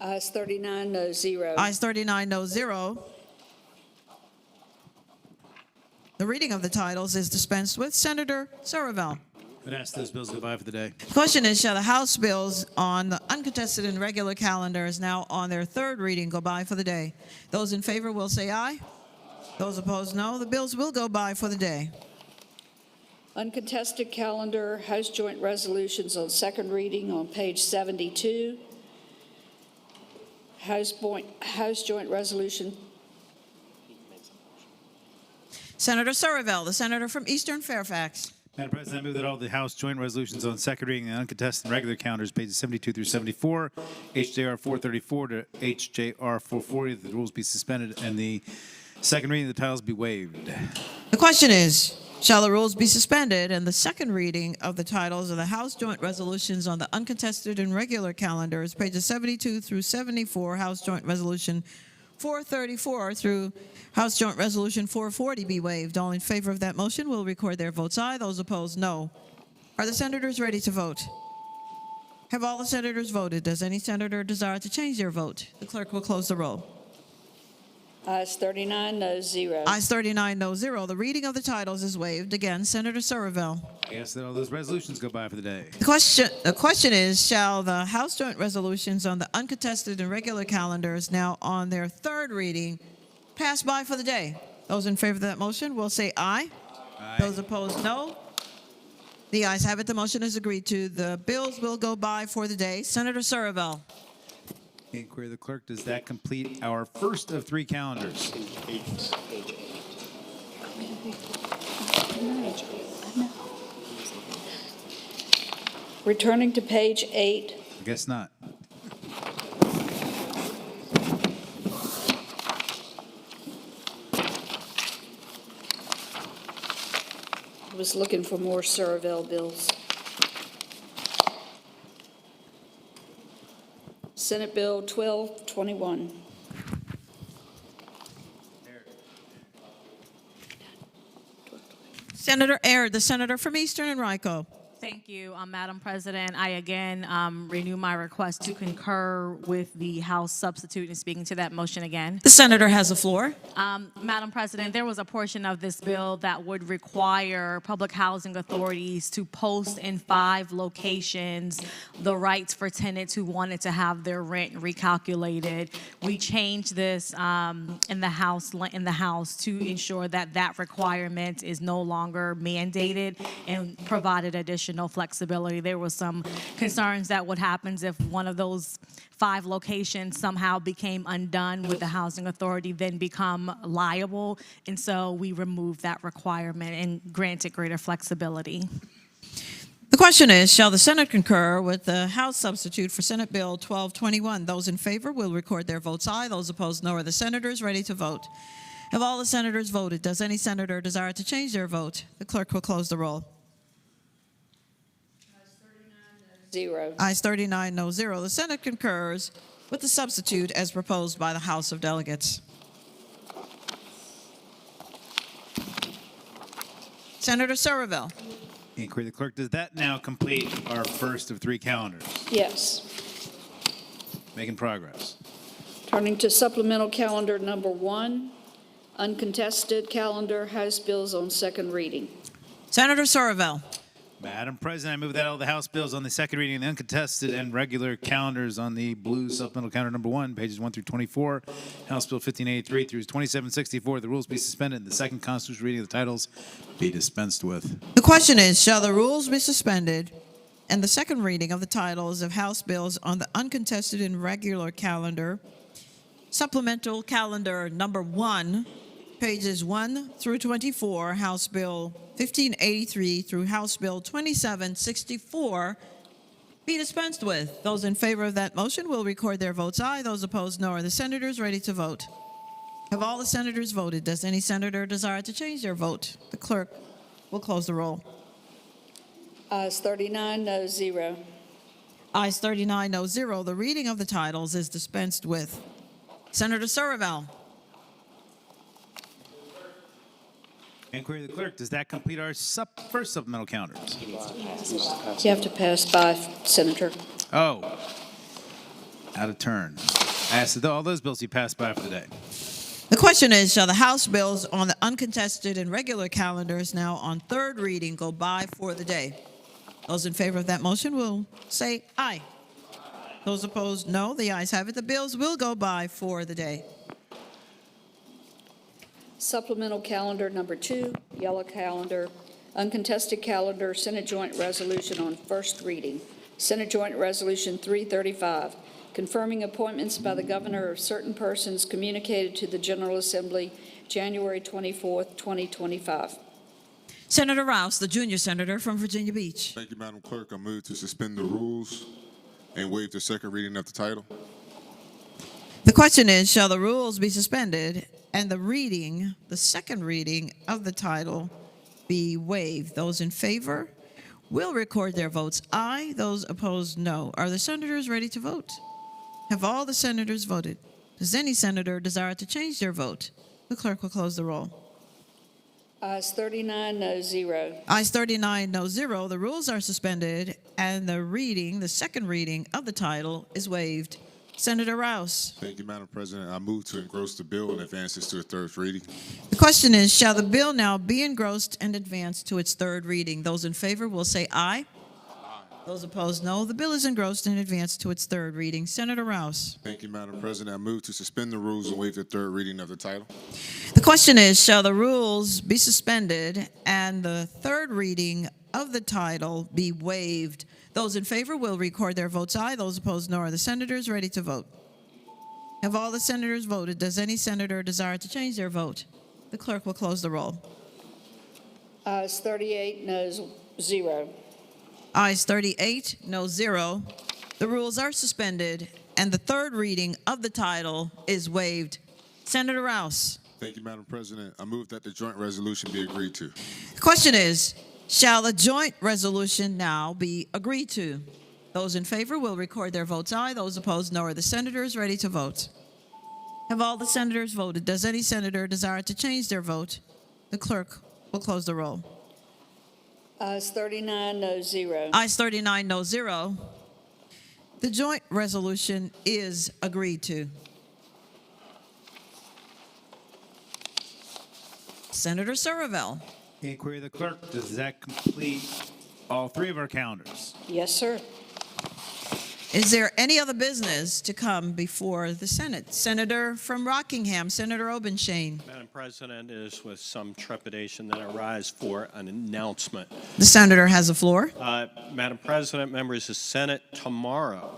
Ayes 39, noes 0. Ayes 39, no 0. The reading of the titles is dispensed with. Senator Somerville. I'd ask those bills to go by for the day. The question is, shall the House bills on the uncontested and regular calendars now on their third reading go by for the day? Those in favor will say aye. Those opposed, no. The bills will go by for the day. Uncontested calendar House joint resolutions on second reading on page 72. House joint resolution. Senator Somerville, the senator from Eastern Fairfax. Madam President, I move that all the House joint resolutions on second reading and uncontested and regular calendars, pages 72 through 74, HJR 434 to HJR 440, that the rules be suspended and the second reading of the titles be waived. The question is, shall the rules be suspended and the second reading of the titles of the House joint resolutions on the uncontested and regular calendars, pages 72 through 74, House joint resolution 434 through House joint resolution 440 be waived? All in favor of that motion will record their votes aye. Those opposed, no. Are the senators ready to vote? Have all the senators voted? Does any senator desire to change their vote? The clerk will close the roll. Ayes 39, no 0. Ayes 39, no 0. The reading of the titles is waived. Again, Senator Surville. I ask that all those resolutions go by for the day. The question is, shall the House joint resolutions on the uncontested and regular calendars now on their third reading pass by for the day? Those in favor of that motion will say aye. Aye. Those opposed, no. The ayes have it. The motion is agreed to. The bills will go by for the day. Senator Surville. Inquiry of the clerk, does that complete our first of three calendars? Returning to page 8. I guess not. I was looking for more Surville bills. Senate Bill 1221. Senator Aird, the senator from Eastern and Rico. Thank you, Madam President. I again renew my request to concur with the House substitute and speaking to that motion again. The senator has the floor. Madam President, there was a portion of this bill that would require public housing authorities to post in 5 locations the rights for tenants who wanted to have their rent recalculated. We changed this in the House to ensure that that requirement is no longer mandated and provided additional flexibility. There were some concerns that what happens if one of those 5 locations somehow became undone, would the housing authority then become liable? And so we removed that requirement and granted greater flexibility. The question is, shall the Senate concur with the House substitute for Senate Bill 1221? Those in favor will record their votes aye. Those opposed, no. Are the senators ready to vote? Have all the senators voted? Does any senator desire to change their vote? The clerk will close the roll. 0. Ayes 39, no 0. The Senate concurs with the substitute as proposed by the House of Delegates. Senator Surville. Inquiry of the clerk, does that now complete our first of 3 calendars? Yes. Making progress. Turning to supplemental calendar number 1, uncontested calendar, House bills on second reading. Senator Surville. Madam President, I move that all the House bills on the second reading of the uncontested and regular calendars on the blue supplemental calendar number 1, pages 1 through 24, House Bill 1583 through 2764, the rules be suspended and the second constitutional reading of the titles be dispensed with. The question is, shall the rules be suspended and the second reading of the titles of House bills on the uncontested and regular calendar, supplemental calendar number 1, pages 1 through 24, House Bill 1583 through House Bill 2764, be dispensed with? Those in favor of that motion will record their votes aye. Those opposed, no. Are the senators ready to vote? Have all the senators voted? Does any senator desire to change their vote? The clerk will close the roll. Ayes 39, no 0. Ayes 39, no 0. The reading of the titles is dispensed with. Senator Surville. Inquiry of the clerk, does that complete our first supplemental calendars? You have to pass by, Senator. Oh, out of turn. I ask that all those bills be passed by for the day. The question is, shall the House bills on the uncontested and regular calendars now on third reading go by for the day? Those in favor of that motion will say aye. Those opposed, no. The ayes have it. The bills will go by for the day. Supplemental calendar number 2, yellow calendar, uncontested calendar, Senate Joint Resolution on first reading. Senate Joint Resolution 335, confirming appointments by the governor of certain persons communicated to the General Assembly January 24th, 2025. Senator Rouse, the junior senator from Virginia Beach. Thank you, Madam Clerk. I move to suspend the rules and waive the second reading of the title. The question is, shall the rules be suspended and the second reading of the title be waived? Those in favor will record their votes aye. Those opposed, no. Are the senators ready to vote? Have all the senators voted? Does any senator desire to change their vote? The clerk will close the roll. Ayes 39, no 0. Ayes 39, no 0. The rules are suspended and the second reading of the title is waived. Senator Rouse. Thank you, Madam President. I move to engross the bill and advance this to a third reading. The question is, shall the bill now be engrossed and advanced to its third reading? Those in favor will say aye. Those opposed, no. The bill is engrossed and advanced to its third reading. Senator Rouse. Thank you, Madam President. I move to suspend the rules and waive the third reading of the title. The question is, shall the rules be suspended and the third reading of the title be waived? Those in favor will record their votes aye. Those opposed, no. Are the senators ready to vote? Have all the senators voted? Does any senator desire to change their vote? The clerk will close the roll. Ayes 38, noes 0. Ayes 38, no 0. The rules are suspended and the third reading of the title is waived. Senator Rouse. Thank you, Madam President. I move that the joint resolution be agreed to. The question is, shall the joint resolution now be agreed to? Those in favor will record their votes aye. Those opposed, no. Are the senators ready to vote? Have all the senators voted? Does any senator desire to change their vote? The clerk will close the roll. Ayes 39, noes 0. Ayes 39, no 0. The joint resolution is agreed to. Senator Surville. Inquiry of the clerk, does that complete all three of our calendars? Yes, sir. Is there any other business to come before the Senate? Senator from Rockingham, Senator Obenshain. Madam President, it is with some trepidation that I rise for an announcement. The senator has the floor. Madam President, members of the Senate, tomorrow,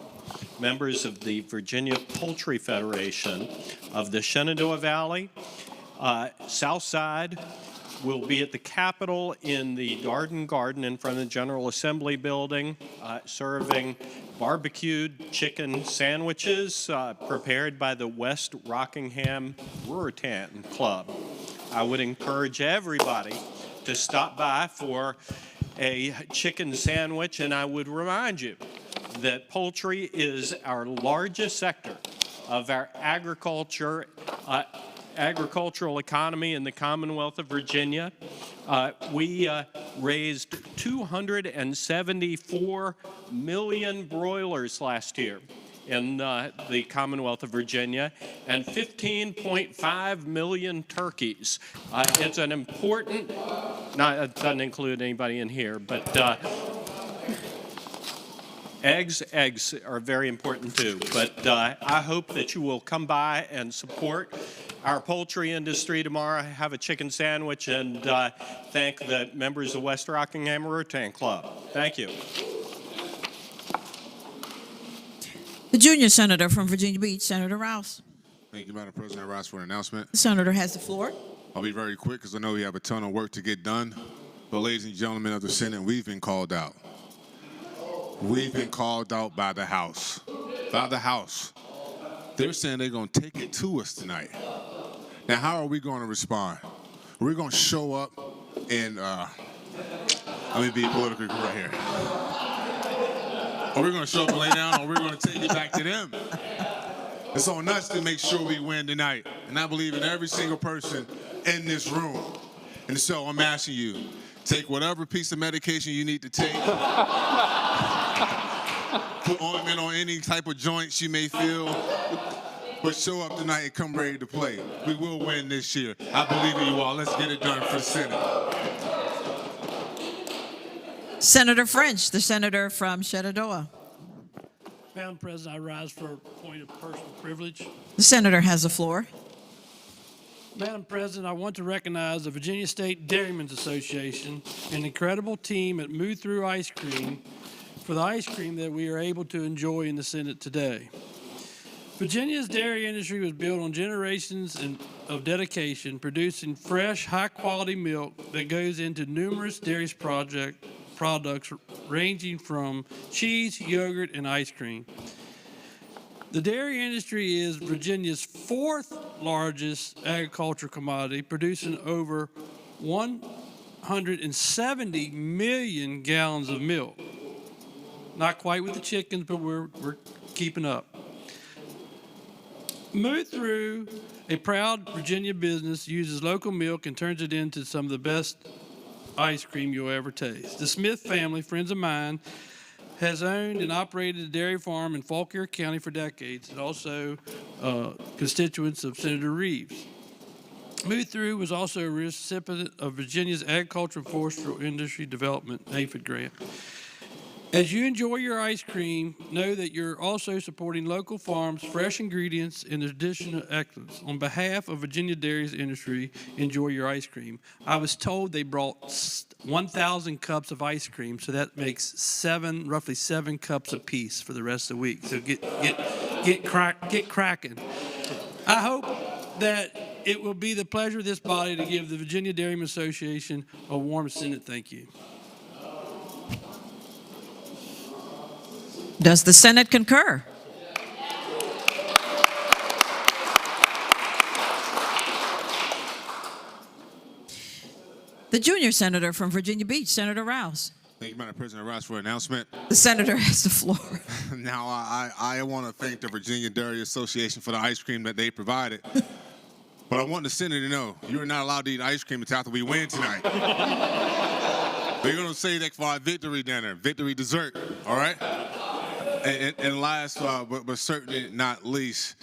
members of the Virginia Poultry Federation of the Shenandoah Valley, South Side, will be at the Capitol in the Darden Garden in front of the General Assembly building, serving barbecued chicken sandwiches prepared by the West Rockingham Ruritan Club. I would encourage everybody to stop by for a chicken sandwich, and I would remind you that poultry is our largest sector of our agricultural economy in the Commonwealth of Virginia. We raised 274 million broilers last year in the Commonwealth of Virginia and 15.5 million turkeys. It's an important, it doesn't include anybody in here, but eggs are very important too. But I hope that you will come by and support our poultry industry tomorrow, have a chicken sandwich, and thank the members of West Rockingham Ruritan Club. Thank you. The junior senator from Virginia Beach, Senator Rouse. Thank you, Madam President. I rise for an announcement. The senator has the floor. I'll be very quick because I know we have a ton of work to get done. But ladies and gentlemen of the Senate, we've been called out. We've been called out by the House. By the House. They're saying they're going to take it to us tonight. Now, how are we going to respond? We're going to show up and, let me be politically correct here. Are we going to show up and lay down, or we're going to take it back to them? It's on us to make sure we win tonight. And I believe in every single person in this room. And so I'm asking you, take whatever piece of medication you need to take. Put ointment on any type of joints you may feel. But show up tonight and come ready to play. We will win this year. I believe in you all. Let's get it done for the Senate. Senator French, the senator from Shenandoah. Madam President, I rise for a point of personal privilege. The senator has the floor. Madam President, I want to recognize the Virginia State Dairymen's Association, an incredible team at Move Through Ice Cream, for the ice cream that we are able to enjoy in the Senate today. Virginia's dairy industry was built on generations of dedication, producing fresh, high-quality milk that goes into numerous dairy products ranging from cheese, yogurt, and ice cream. The dairy industry is Virginia's fourth largest agricultural commodity, producing over 170 million gallons of milk. Not quite with the chickens, but we're keeping up. Move Through, a proud Virginia business, uses local milk and turns it into some of the best ice cream you'll ever taste. The Smith family, friends of mine, has owned and operated a dairy farm in Fauquier County for decades, and also constituents of Senator Reeves. Move Through was also a recipient of Virginia's Agriculture and Forestry Industry Development APHID grant. As you enjoy your ice cream, know that you're also supporting local farms, fresh ingredients, and traditional excellence. On behalf of Virginia Dairy's industry, enjoy your ice cream. I was told they brought 1,000 cups of ice cream, so that makes roughly 7 cups apiece for the rest of the week. So get cracking. I hope that it will be the pleasure of this body to give the Virginia Dairymen Association a warm Senate thank you. Does the Senate concur? The junior senator from Virginia Beach, Senator Rouse. Thank you, Madam President Rouse, for the announcement. The senator has the floor. Now, I want to thank the Virginia Dairy Association for the ice cream that they provided. But I want the Senate to know you're not allowed to eat ice cream until after we win tonight. We're going to save that for our victory dinner, victory dessert, all right? And last, but certainly not least,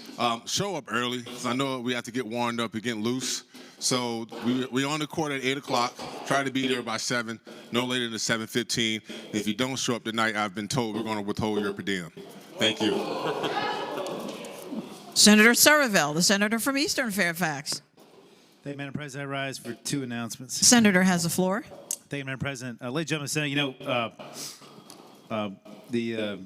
show up early, because I know we have to get warmed up and get loose. So we're on the court at 8 o'clock. Try to be there by 7, no later than 7:15. If you don't show up tonight, I've been told we're going to withhold your per diem. Thank you. Senator Surreville, the senator from Eastern Fairfax. Thank you, Madam President. I rise for 2 announcements. The senator has the floor. Thank you, Madam President. Ladies and gentlemen, Senate, the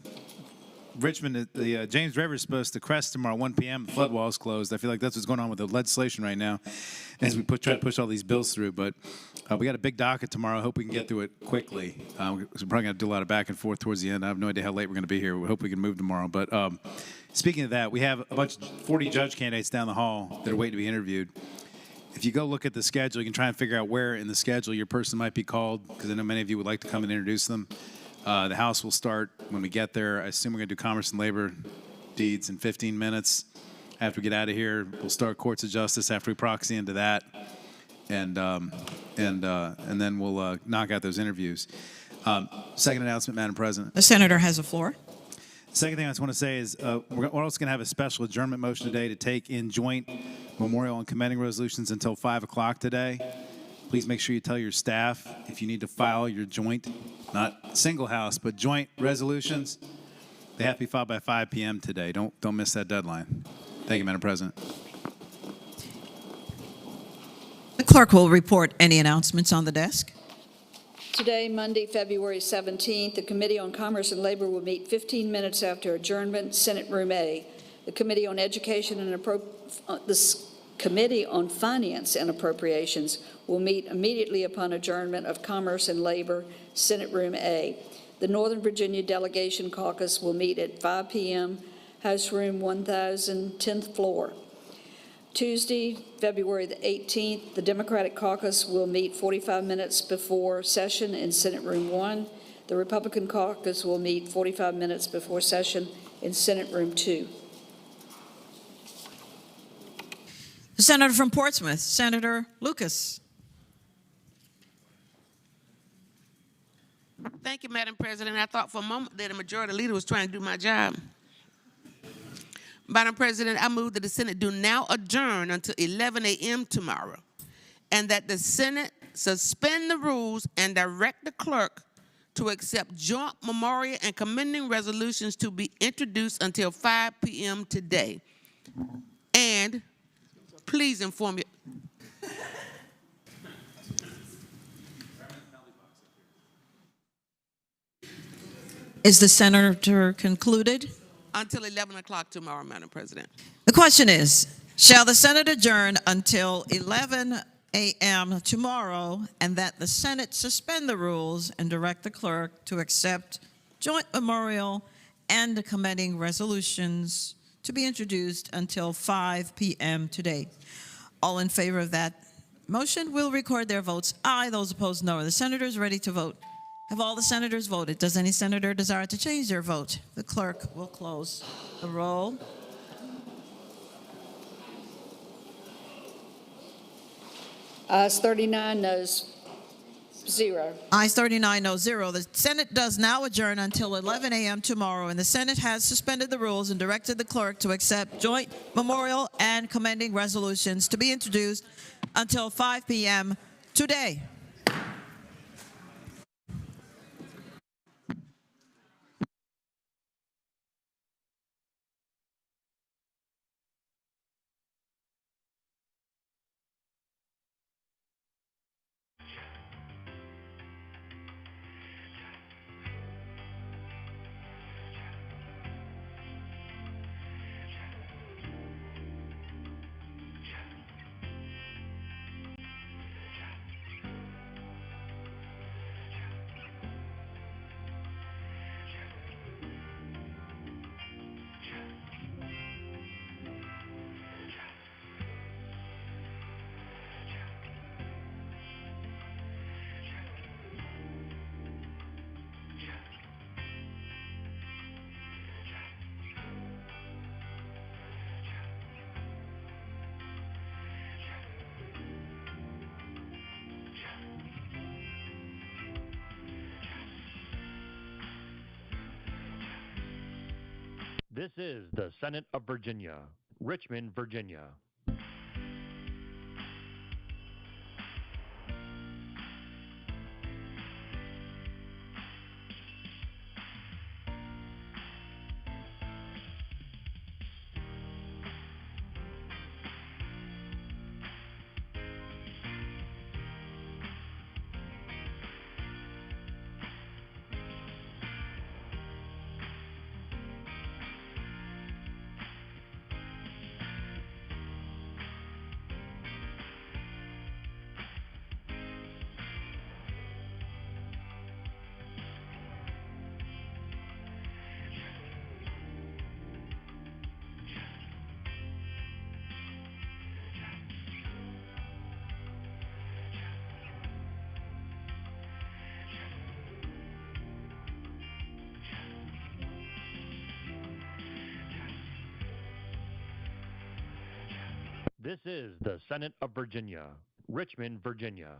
Richmond, the James River is supposed to crest tomorrow, 1 p.m. The flood wall is closed. I feel like that's what's going on with the legislation right now as we try to push all these bills through. But we got a big docket tomorrow. I hope we can get through it quickly. We're probably going to do a lot of back and forth towards the end. I have no idea how late we're going to be here. We hope we can move tomorrow. But speaking of that, we have a bunch of 40 judge candidates down the hall that are waiting to be interviewed. If you go look at the schedule, you can try and figure out where in the schedule your person might be called, because I know many of you would like to come and introduce them. The House will start when we get there. I assume we're going to do Commerce and Labor deeds in 15 minutes. After we get out of here, we'll start Courts of Justice after we proxy into that, and then we'll knock out those interviews. Second announcement, Madam President. The senator has the floor. Second thing I just want to say is we're also going to have a special adjournment motion today to take in joint memorial and commending resolutions until 5 o'clock today. Please make sure you tell your staff if you need to file your joint, not single house, but joint resolutions. They have to be filed by 5 p.m. today. Don't miss that deadline. Thank you, Madam President. The clerk will report any announcements on the desk. Today, Monday, February 17th, the Committee on Commerce and Labor will meet 15 minutes after adjournment, Senate Room A. The Committee on Education and the Committee on Finance and Appropriations will meet immediately upon adjournment of Commerce and Labor, Senate Room A. The Northern Virginia Delegation Caucus will meet at 5 p.m., House Room 1000, 10th floor. Tuesday, February the 18th, the Democratic Caucus will meet 45 minutes before session in Senate Room 1. The Republican Caucus will meet 45 minutes before session in Senate Room 2. The senator from Portsmouth, Senator Lucas. Thank you, Madam President. I thought for a moment that the majority leader was trying to do my job. Madam President, I move that the Senate do now adjourn until 11 a.m. tomorrow, and that the Senate suspend the rules and direct the clerk to accept joint memorial and commending resolutions to be introduced until 5 p.m. today. And please inform you. Is the senator concluded? Until 11 o'clock tomorrow, Madam President. The question is, shall the Senate adjourn until 11 a.m. tomorrow, and that the Senate suspend the rules and direct the clerk to accept joint memorial and commending resolutions to be introduced until 5 p.m. today? All in favor of that motion will record their votes aye. Those opposed, no. Are the senators ready to vote? Have all the senators voted? Does any senator desire to change their vote? The clerk will close the roll. Ayes 39, noes 0. Ayes 39, no 0. The Senate does now adjourn until 11 a.m. tomorrow, and the Senate has suspended the rules and directed the clerk to accept joint memorial and commending resolutions to be introduced until 5 p.m. today. This is the Senate of Virginia, Richmond, Virginia. This is the Senate of Virginia, Richmond, Virginia.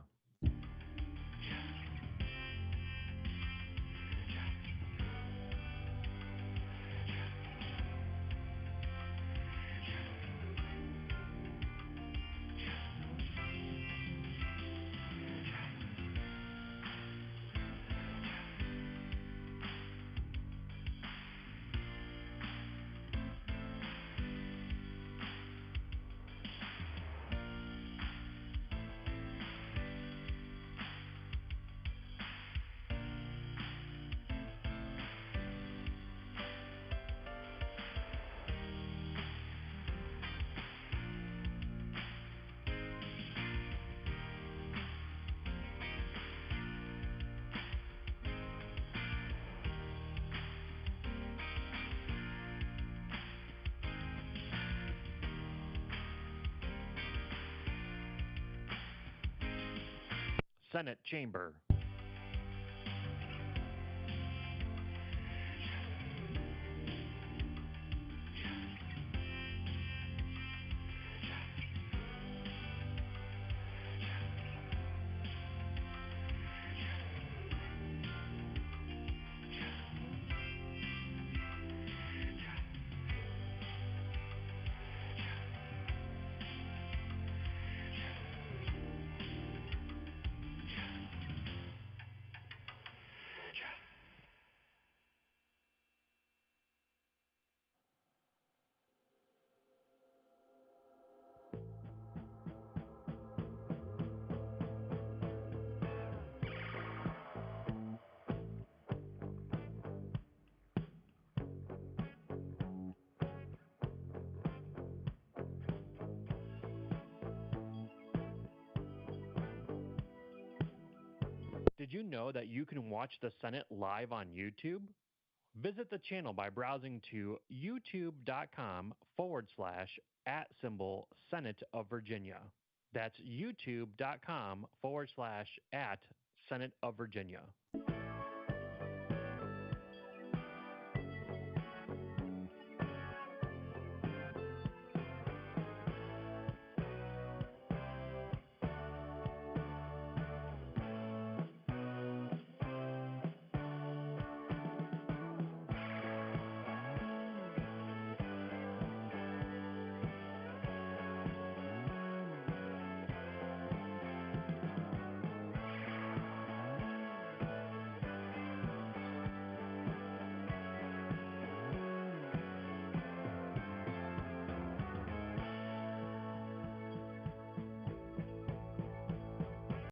Senate Chamber. Did you know that you can watch the Senate live on YouTube? Visit the channel by browsing to youtube.com/@Senate of Virginia. That's youtube.com/@Senate of Virginia.